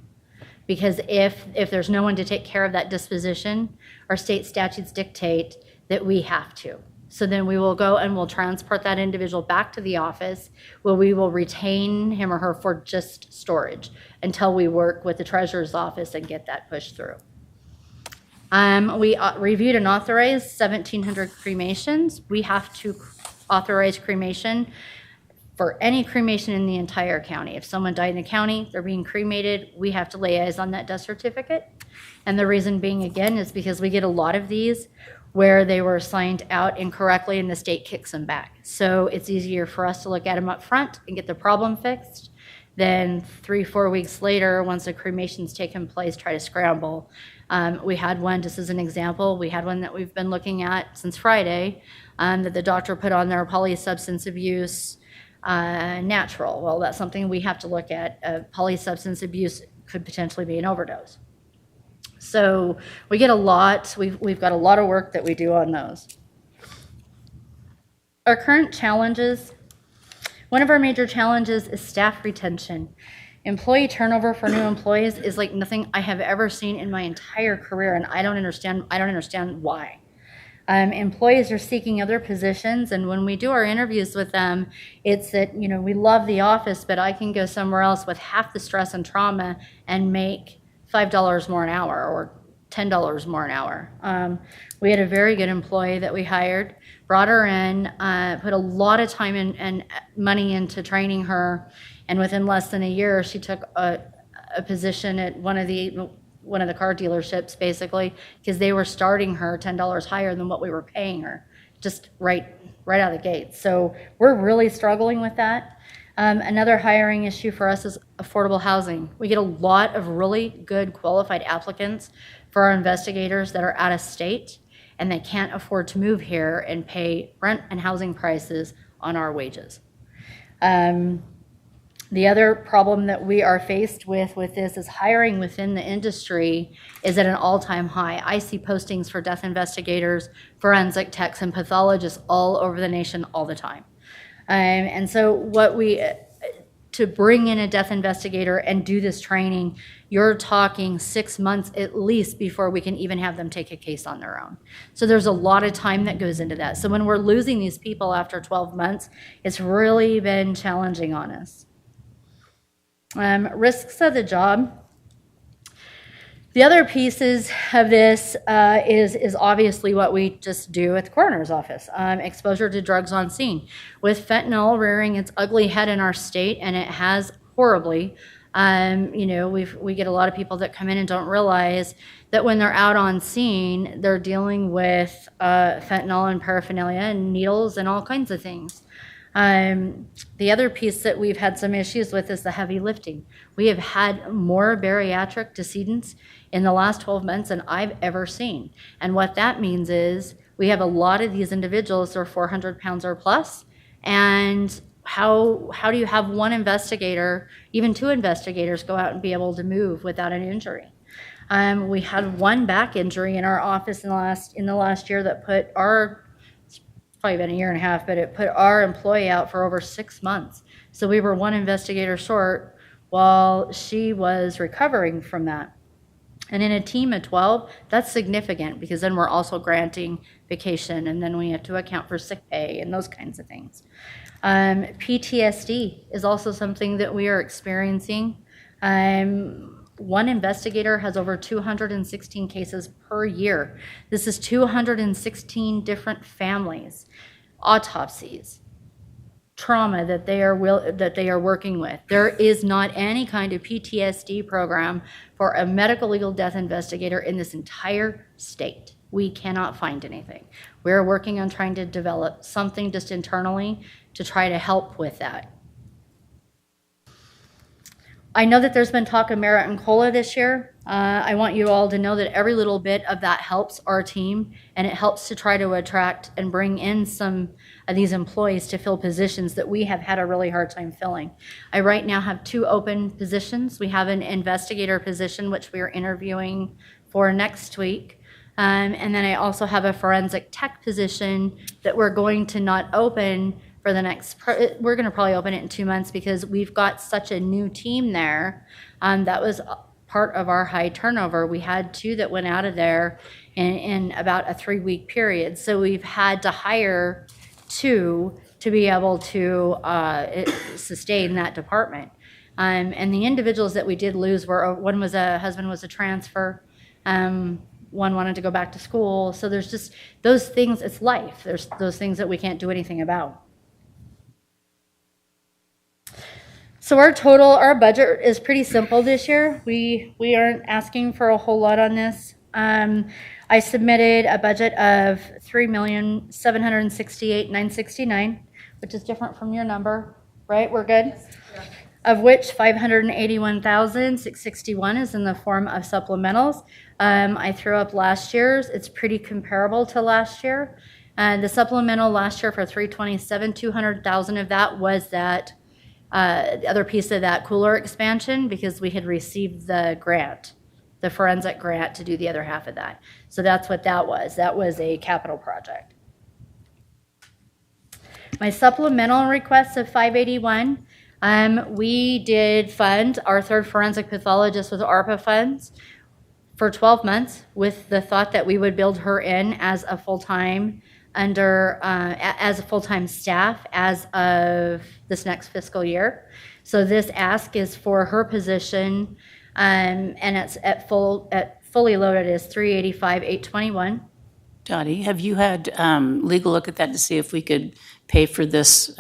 Because if there's no one to take care of that disposition, our state statutes dictate that we have to. So then we will go and we'll transport that individual back to the office where we will retain him or her for just storage until we work with the treasurer's office and get that pushed through. We reviewed and authorized 1,700 cremations. We have to authorize cremation for any cremation in the entire county. If someone died in the county, they're being cremated, we have to liaise on that death certificate. And the reason being, again, is because we get a lot of these where they were signed out incorrectly and the state kicks them back. So it's easier for us to look at them up front and get the problem fixed than 3-4 weeks later, once the cremation's taken place, try to scramble. We had one, just as an example, we had one that we've been looking at since Friday that the doctor put on there, polysubstance abuse, natural. Well, that's something we have to look at. Polysubstance abuse could potentially be an overdose. So we get a lot, we've got a lot of work that we do on those. Our current challenges, one of our major challenges is staff retention. Employee turnover for new employees is like nothing I have ever seen in my entire career, and I don't understand why. Employees are seeking other positions, and when we do our interviews with them, it's that, you know, we love the office, but I can go somewhere else with half the stress and trauma and make $5 more an hour or $10 more an hour. We had a very good employee that we hired, brought her in, put a lot of time and money into training her, and within less than a year, she took a position at one of the car dealerships, basically, because they were starting her $10 higher than what we were paying her, just right out of the gate. So we're really struggling with that. Another hiring issue for us is affordable housing. We get a lot of really good qualified applicants for our investigators that are out of state, and they can't afford to move here and pay rent and housing prices on our wages. The other problem that we are faced with this is hiring within the industry is at an all-time high. I see postings for death investigators, forensic techs, and pathologists all over the nation all the time. And so to bring in a death investigator and do this training, you're talking 6 months at least before we can even have them take a case on their own. So there's a lot of time that goes into that. So when we're losing these people after 12 months, it's really been challenging on us. Risks of the job. The other pieces of this is obviously what we just do at the coroner's office. Exposure to drugs on scene. With fentanyl rearing its ugly head in our state, and it has horribly, we get a lot of people that come in and don't realize that when they're out on scene, they're dealing with fentanyl and paraphernalia and needles and all kinds of things. The other piece that we've had some issues with is the heavy lifting. We have had more bariatric decedents in the last 12 months than I've ever seen. And what that means is we have a lot of these individuals that are 400 pounds or plus. And how do you have one investigator, even two investigators, go out and be able to move without an injury? We had one back injury in our office in the last year that put it's probably been a year and a half, but it put our employee out for over 6 months. So we were one investigator short while she was recovering from that. And in a team of 12, that's significant because then we're also granting vacation, and then we have to account for sick pay and those kinds of things. PTSD is also something that we are experiencing. One investigator has over 216 cases per year. This is 216 different families, autopsies, trauma that they are working with. There is not any kind of PTSD program for a medical legal death investigator in this entire state. We cannot find anything. We're working on trying to develop something just internally to try to help with that. I know that there's been talk of merit and COLA this year. I want you all to know that every little bit of that helps our team, and it helps to try to attract and bring in some of these employees to fill positions that we have had a really hard time filling. I right now have 2 open positions. We have an investigator position, which we are interviewing for next week. And then I also have a forensic tech position that we're going to not open for the we're going to probably open it in 2 months because we've got such a new team there. That was part of our high turnover. We had 2 that went out of there in about a 3-week period. So we've had to hire 2 to be able to sustain that department. And the individuals that we did lose were, one was husband was a transfer. One wanted to go back to school. So there's just those things, it's life. There's those things that we can't do anything about. So our budget is pretty simple this year. We aren't asking for a whole lot on this. I submitted a budget of $3,768,969, which is different from your number, right? We're good? Yes. Of which $581,661 is in the form of supplementals. I threw up last year's. It's pretty comparable to last year. The supplemental last year for $327,000, $200,000 of that was that the other piece of that cooler expansion because we had received the grant, the forensic grant to do the other half of that. So that's what that was. That was a capital project. My supplemental requests of $581, we did fund our 3rd forensic pathologist with ARPA funds for 12 months with the thought that we would build her in as a full-time as a full-time staff as of this next fiscal year. So this ask is for her position, and it's at full fully loaded is 385,821. Dottie, have you had legal look at that to see if we could pay for this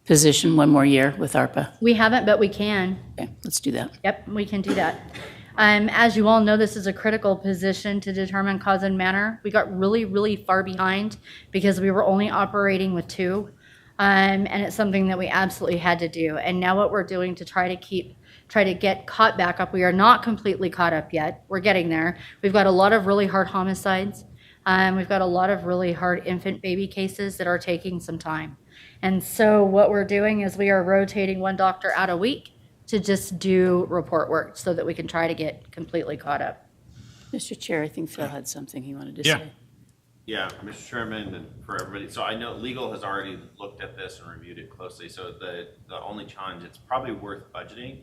position one more year with ARPA? We haven't, but we can. Okay, let's do that. Yep, we can do that. As you all know, this is a critical position to determine cause and manner. We got really, really far behind because we were only operating with 2. And it's something that we absolutely had to do. And now what we're doing to try to get caught back up, we are not completely caught up yet. We're getting there. We've got a lot of really hard homicides. We've got a lot of really hard infant baby cases that are taking some time. And so what we're doing is we are rotating one doctor out a week to just do report work so that we can try to get completely caught up. Mr. Chair, I think Phil had something he wanted to Yeah. say. Yeah, Mr. Chairman, and for everybody, so I know legal has already looked at this and reviewed it closely, so the only challenge, it's probably worth budgeting.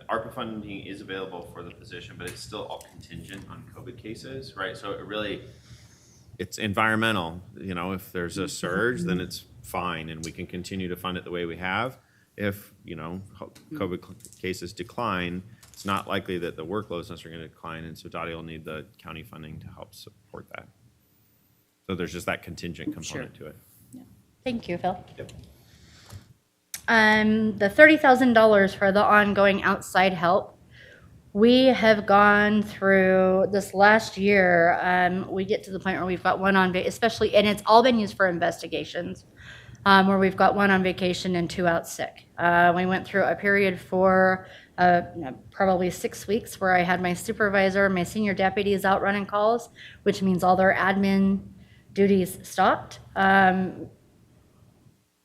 ARPA funding is available for the position, but it's still all contingent on COVID cases, right? So it really, it's environmental, you know, if there's a surge, then it's fine, and we can continue to fund it the way we have. If, you know, COVID cases decline, it's not likely that the workloads necessarily going to decline, and so Dottie will need the county funding to help support that. So there's just that contingent component to it. Thank you, Phil. Yep. The $30,000 for the ongoing outside help, we have gone through this last year. We get to the point where we've got one on, especially, and it's all been used for investigations, where we've got one on vacation and 2 out sick. We went through a period for probably 6 weeks where I had my supervisor, my senior deputies out running calls, which means all their admin duties stopped.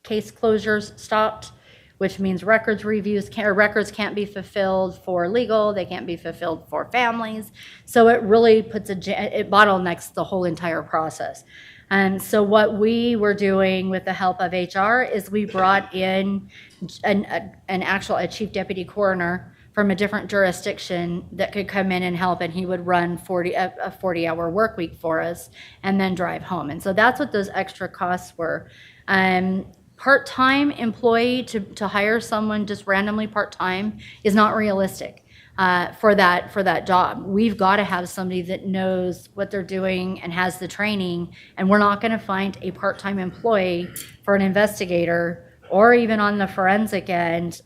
Case closures stopped, which means records reviews records can't be fulfilled for legal, they can't be fulfilled for families. So it really puts it bottlenecks the whole entire process. And so what we were doing with the help of HR is we brought in a chief deputy coroner from a different jurisdiction that could come in and help, and he would run a 40-hour work week for us and then drive home. And so that's what those extra costs were. Part-time employee to hire someone just randomly part-time is not realistic for that job. We've got to have somebody that knows what they're doing and has the training, and we're not going to find a part-time employee for an investigator or even on the forensic end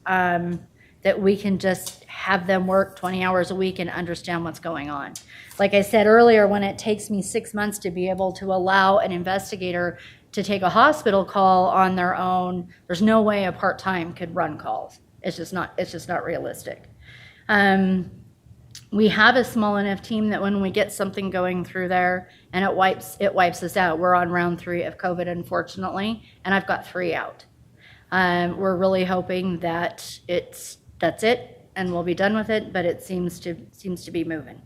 that we can just have them work 20 hours a week and understand what's going on. Like I said earlier, when it takes me 6 months to be able to allow an investigator to take a hospital call on their own, there's no way a part-time could run calls. It's just not realistic. We have a small enough team that when we get something going through there and it wipes us out. We're on round 3 of COVID, unfortunately, and I've got 3 out. We're really hoping that that's it and we'll be done with it, but it seems to be moving.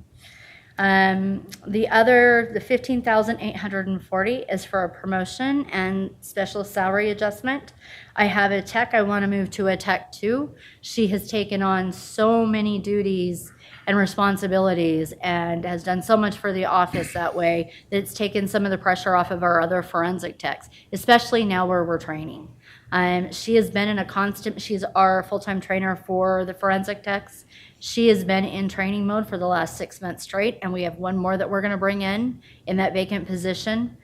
The $15,840 is for a promotion and special salary adjustment. I have a tech. I want to move to a tech 2. She has taken on so many duties and responsibilities and has done so much for the office that way that it's taken some of the pressure off of our other forensic techs, especially now where we're training. She has been in a constant, she's our full-time trainer for the forensic techs. She has been in training mode for the last 6 months straight, and we have one more that we're going to bring in that vacant position,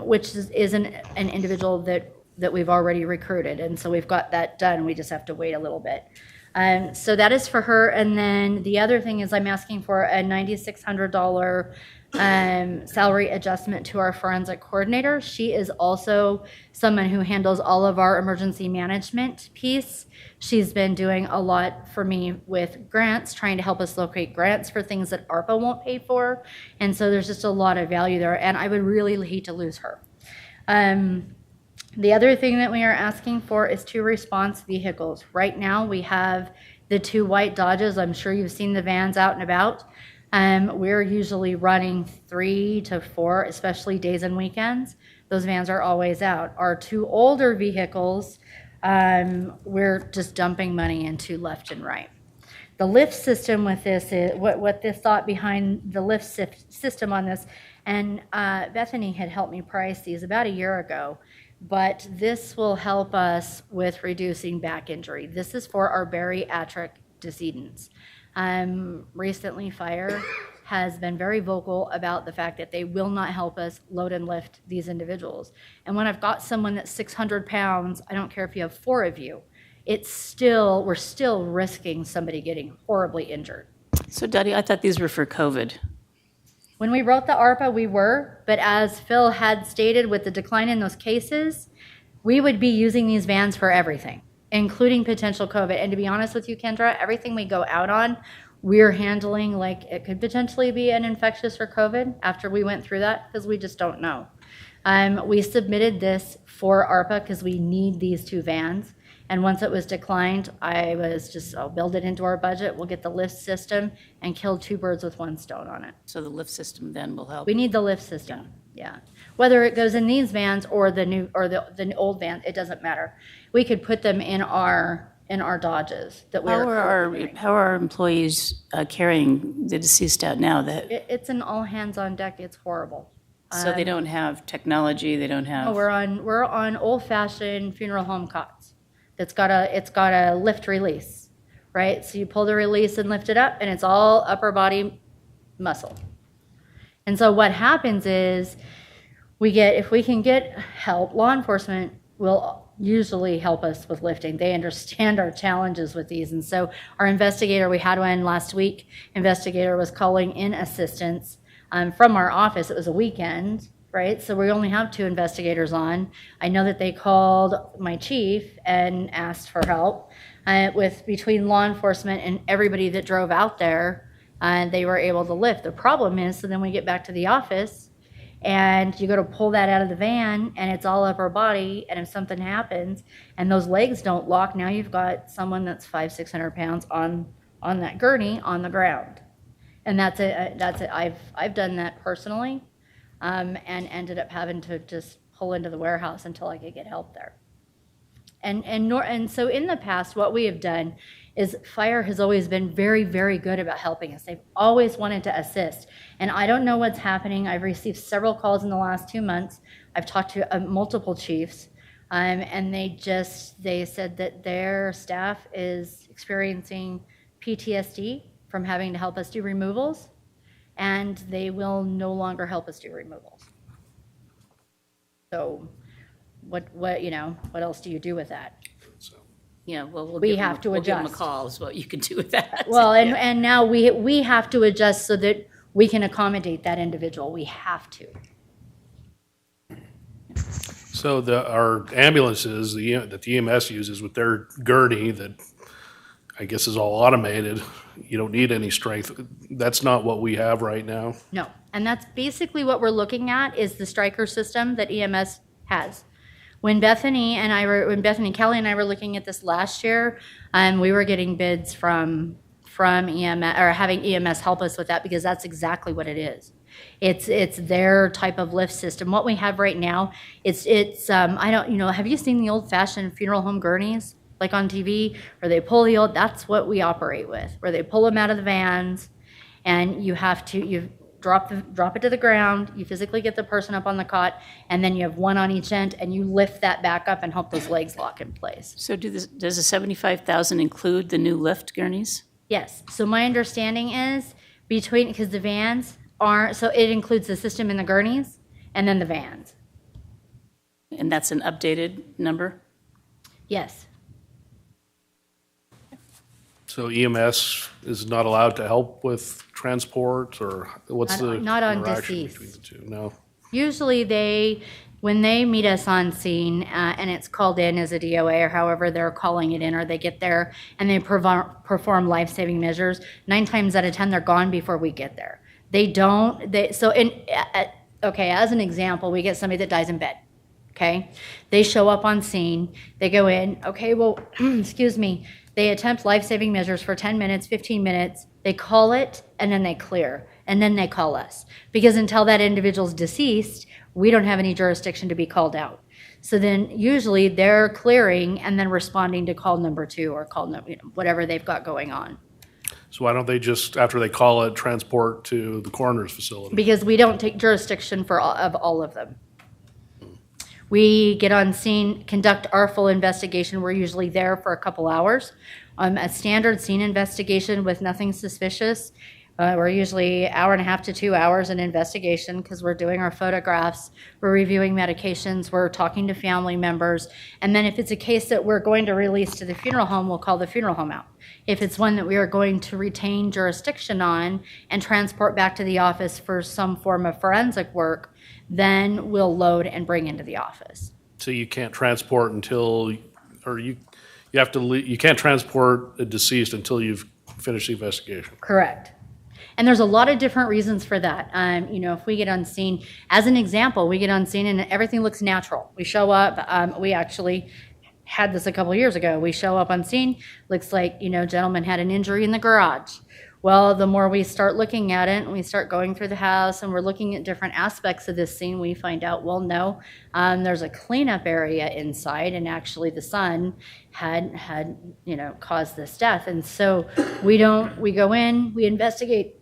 which is an individual that we've already recruited. And so we've got that done. We just have to wait a little bit. So that is for her. And then the other thing is I'm asking for a $9,600 salary adjustment to our forensic coordinator. She is also someone who handles all of our emergency management piece. She's been doing a lot for me with grants, trying to help us locate grants for things that ARPA won't pay for. And so there's just a lot of value there, and I would really hate to lose her. The other thing that we are asking for is 2 response vehicles. Right now we have the 2 white Dodges. I'm sure you've seen the vans out and about. We're usually running 3 to 4, especially days and weekends. Those vans are always out. Our 2 older vehicles, we're just dumping money into left and right. The lift system with this is, what the thought behind the lift system on this, and Bethany had helped me price these about a year ago, but this will help us with reducing back injury. This is for our bariatric decedents. Recently, fire has been very vocal about the fact that they will not help us load and lift these individuals. And when I've got someone that's 600 pounds, I don't care if you have 4 of you, we're still risking somebody getting horribly injured. So Dottie, I thought these were for COVID. When we wrote the ARPA, we were, but as Phil had stated, with the decline in those cases, we would be using these vans for everything, including potential COVID. And to be honest with you, Kendra, everything we go out on, we're handling like it could potentially be an infectious or COVID after we went through that, because we just don't know. We submitted this for ARPA because we need these 2 vans. And once it was declined, I'll build it into our budget. We'll get the lift system and kill 2 birds with 1 stone on it. So the lift system then will help. We need the lift system, yeah. Whether it goes in these vans or the old van, it doesn't matter. We could put them in our Dodges that we're. How are our employees carrying the deceased out now? It's an all hands on deck. It's horrible. So they don't have technology. They don't have. No, we're on old fashioned funeral home cots. It's got a lift release, right? So you pull the release and lift it up, and it's all upper body muscle. And so what happens is if we can get help, law enforcement will usually help us with lifting. They understand our challenges with these. And so our investigator, we had one last week, investigator was calling in assistance from our office. It was a weekend, right? So we only have 2 investigators on. I know that they called my chief and asked for help between law enforcement and everybody that drove out there, and they were able to lift. The problem is, so then we get back to the office and you go to pull that out of the van and it's all upper body, and if something happens and those legs don't lock, now you've got someone that's 500-600 pounds on that gurney on the ground. And that's it. I've done that personally, and ended up having to just pull into the warehouse until I could get help there. And so in the past, what we have done is fire has always been very, very good about helping us. They've always wanted to assist. And I don't know what's happening. I've received several calls in the last 2 months. I've talked to multiple chiefs, and they said that their staff is experiencing PTSD from having to help us do removals, and they will no longer help us do removals. So what else do you do with that? Yeah, well, We have to we'll give them a adjust. call is what you can do with that. Well, and now we have to adjust so that we can accommodate that individual. We have to. So our ambulances that the EMS uses with their gurney that I guess is all automated, you don't need any strength. That's not what we have right now. No, and that's basically what we're looking at is the striker system that EMS has. When Bethany Kelly and I were looking at this last year, we were getting bids from EMS or having EMS help us with that because that's exactly what it is. It's their type of lift system. What we have right now, it's have you seen the old fashioned funeral home gurneys like on TV where they pull that's what we operate with, where they pull them out of the vans and you drop it to the ground, you physically get the person up on the cot, and then you have one on each end, and you lift that back up and help those legs lock in place. So does the $75,000 include the new lift gurneys? Yes. So my understanding is because the vans so it includes the system in the gurneys and then the vans. And that's an updated number? Yes. So EMS is not allowed to help with transport, or what's Not on interaction deceased. between the two? No. Usually when they meet us on scene and it's called in as a DOA or however they're calling it in, or they get there and they perform life-saving measures, 9 times out of 10 they're gone before we get there. As an example, we get somebody that dies in bed. Okay, they show up on scene, they go in, okay, well, excuse me, they attempt life-saving measures for 10 minutes, 15 minutes, they call it, and then they clear, and then they call us. Because until that individual's deceased, we don't have any jurisdiction to be called out. So then usually they're clearing and then responding to call number 2 or call whatever they've got going on. So why don't they just, after they call it, transport to the coroner's facility? Because we don't take jurisdiction for all of them. We get on scene, conduct our full investigation. We're usually there for a couple hours. A standard scene investigation with nothing suspicious, We're usually hour and a half to 2 hours in investigation because we're doing our photographs, we're reviewing medications, we're talking to family members. And then if it's a case that we're going to release to the funeral home, we'll call the funeral home out. If it's one that we are going to retain jurisdiction on and transport back to the office for some form of forensic work, then we'll load and bring into the office. So you can't transport until, or you have to, you can't transport a deceased until you've finished the investigation. Correct. And there's a lot of different reasons for that. If we get on scene, as an example, we get on scene and everything looks natural. We show up, we actually had this a couple years ago. We show up on scene, looks like, gentleman had an injury in the garage. Well, the more we start looking at it and we start going through the house and we're looking at different aspects of this scene, we find out, well, no, there's a cleanup area inside, and actually the son had caused this death. And so we go in, we investigate,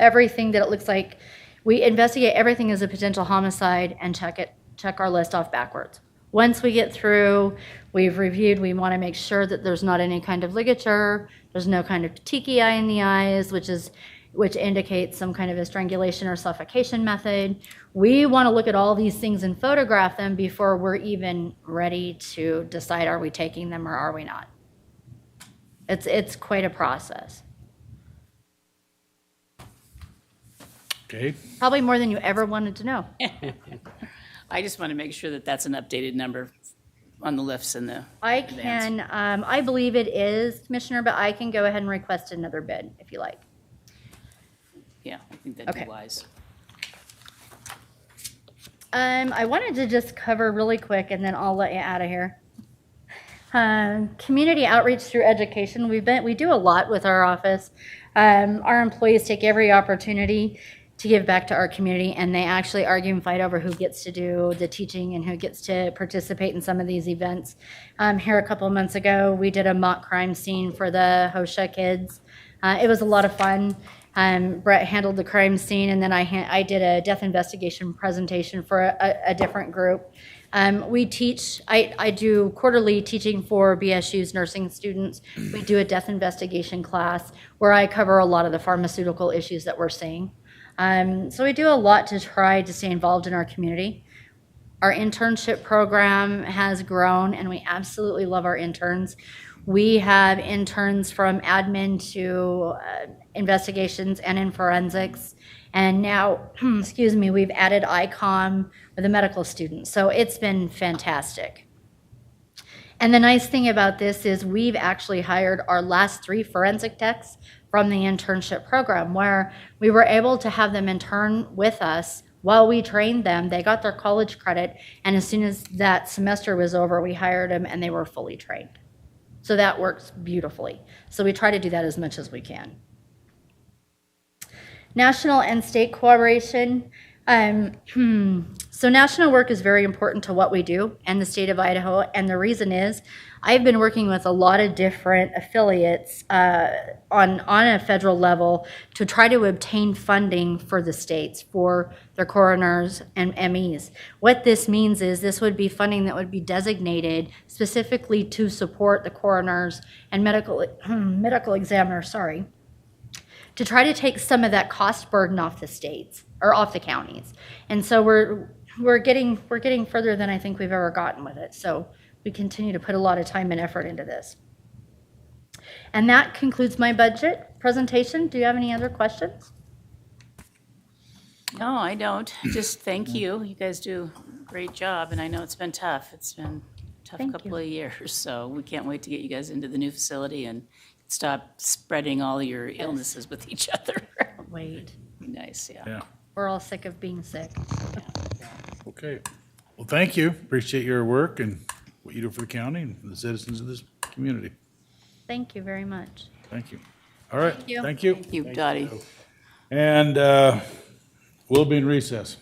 everything that it looks like. We investigate everything as a potential homicide and check our list off backwards. Once we get through, we've reviewed, we want to make sure that there's not any kind of ligature, there's no kind of petechiae in the eyes, which indicates some kind of a strangulation or suffocation method. We want to look at all these things and photograph them before we're even ready to decide, are we taking them or are we not? It's quite a process. Okay. Probably more than you ever wanted to know. I just want to make sure that that's an updated number on the lifts and the I advance. can, I believe it is, Commissioner, but I can go ahead and request another bid if you like. Yeah, I think that'd Okay. be wise. I wanted to just cover really quick, and then I'll let you out of here. Community outreach through education. We do a lot with our office. Our employees take every opportunity to give back to our community, and they actually argue and fight over who gets to do the teaching and who gets to participate in some of these events. Here a couple of months ago, we did a mock crime scene for the HOSHA kids. It was a lot of fun. Brett handled the crime scene, and then I did a death investigation presentation for a different group. We teach, I do quarterly teaching for BSU's nursing students. We do a death investigation class where I cover a lot of the pharmaceutical issues that we're seeing. So we do a lot to try to stay involved in our community. Our internship program has grown, and we absolutely love our interns. We have interns from admin to investigations and in forensics. And now, we've added ICOM with the medical students. So it's been fantastic. And the nice thing about this is we've actually hired our last 3 forensic techs from the internship program, where we were able to have them intern with us while we trained them. They got their college credit, and as soon as that semester was over, we hired them and they were fully trained. So that works beautifully. So we try to do that as much as we can. National and state cooperation. So national work is very important to what we do in the state of Idaho, and the reason is I've been working with a lot of different affiliates on a federal level to try to obtain funding for the states for their coroners and MEs. What this means is this would be funding that would be designated specifically to support the coroners and medical examiners, to try to take some of that cost burden off the states or off the counties. And so we're getting further than I think we've ever gotten with it. So we continue to put a lot of time and effort into this. And that concludes my budget presentation. Do you have any other questions? No, I don't. Just thank you. You guys do a great job, and I know it's been tough. It's been a tough couple of years, so we can't wait to get you guys into the new facility and stop spreading all your illnesses with each other. Wait. Be nice, yeah. Yeah. We're all sick of being sick. Okay. Well, thank you. Appreciate your work and what you do for the county and for the citizens of this community. Thank you very much. Thank you. All right. Thank you. Thank you. Thank you, Dottie. And we'll be in recess.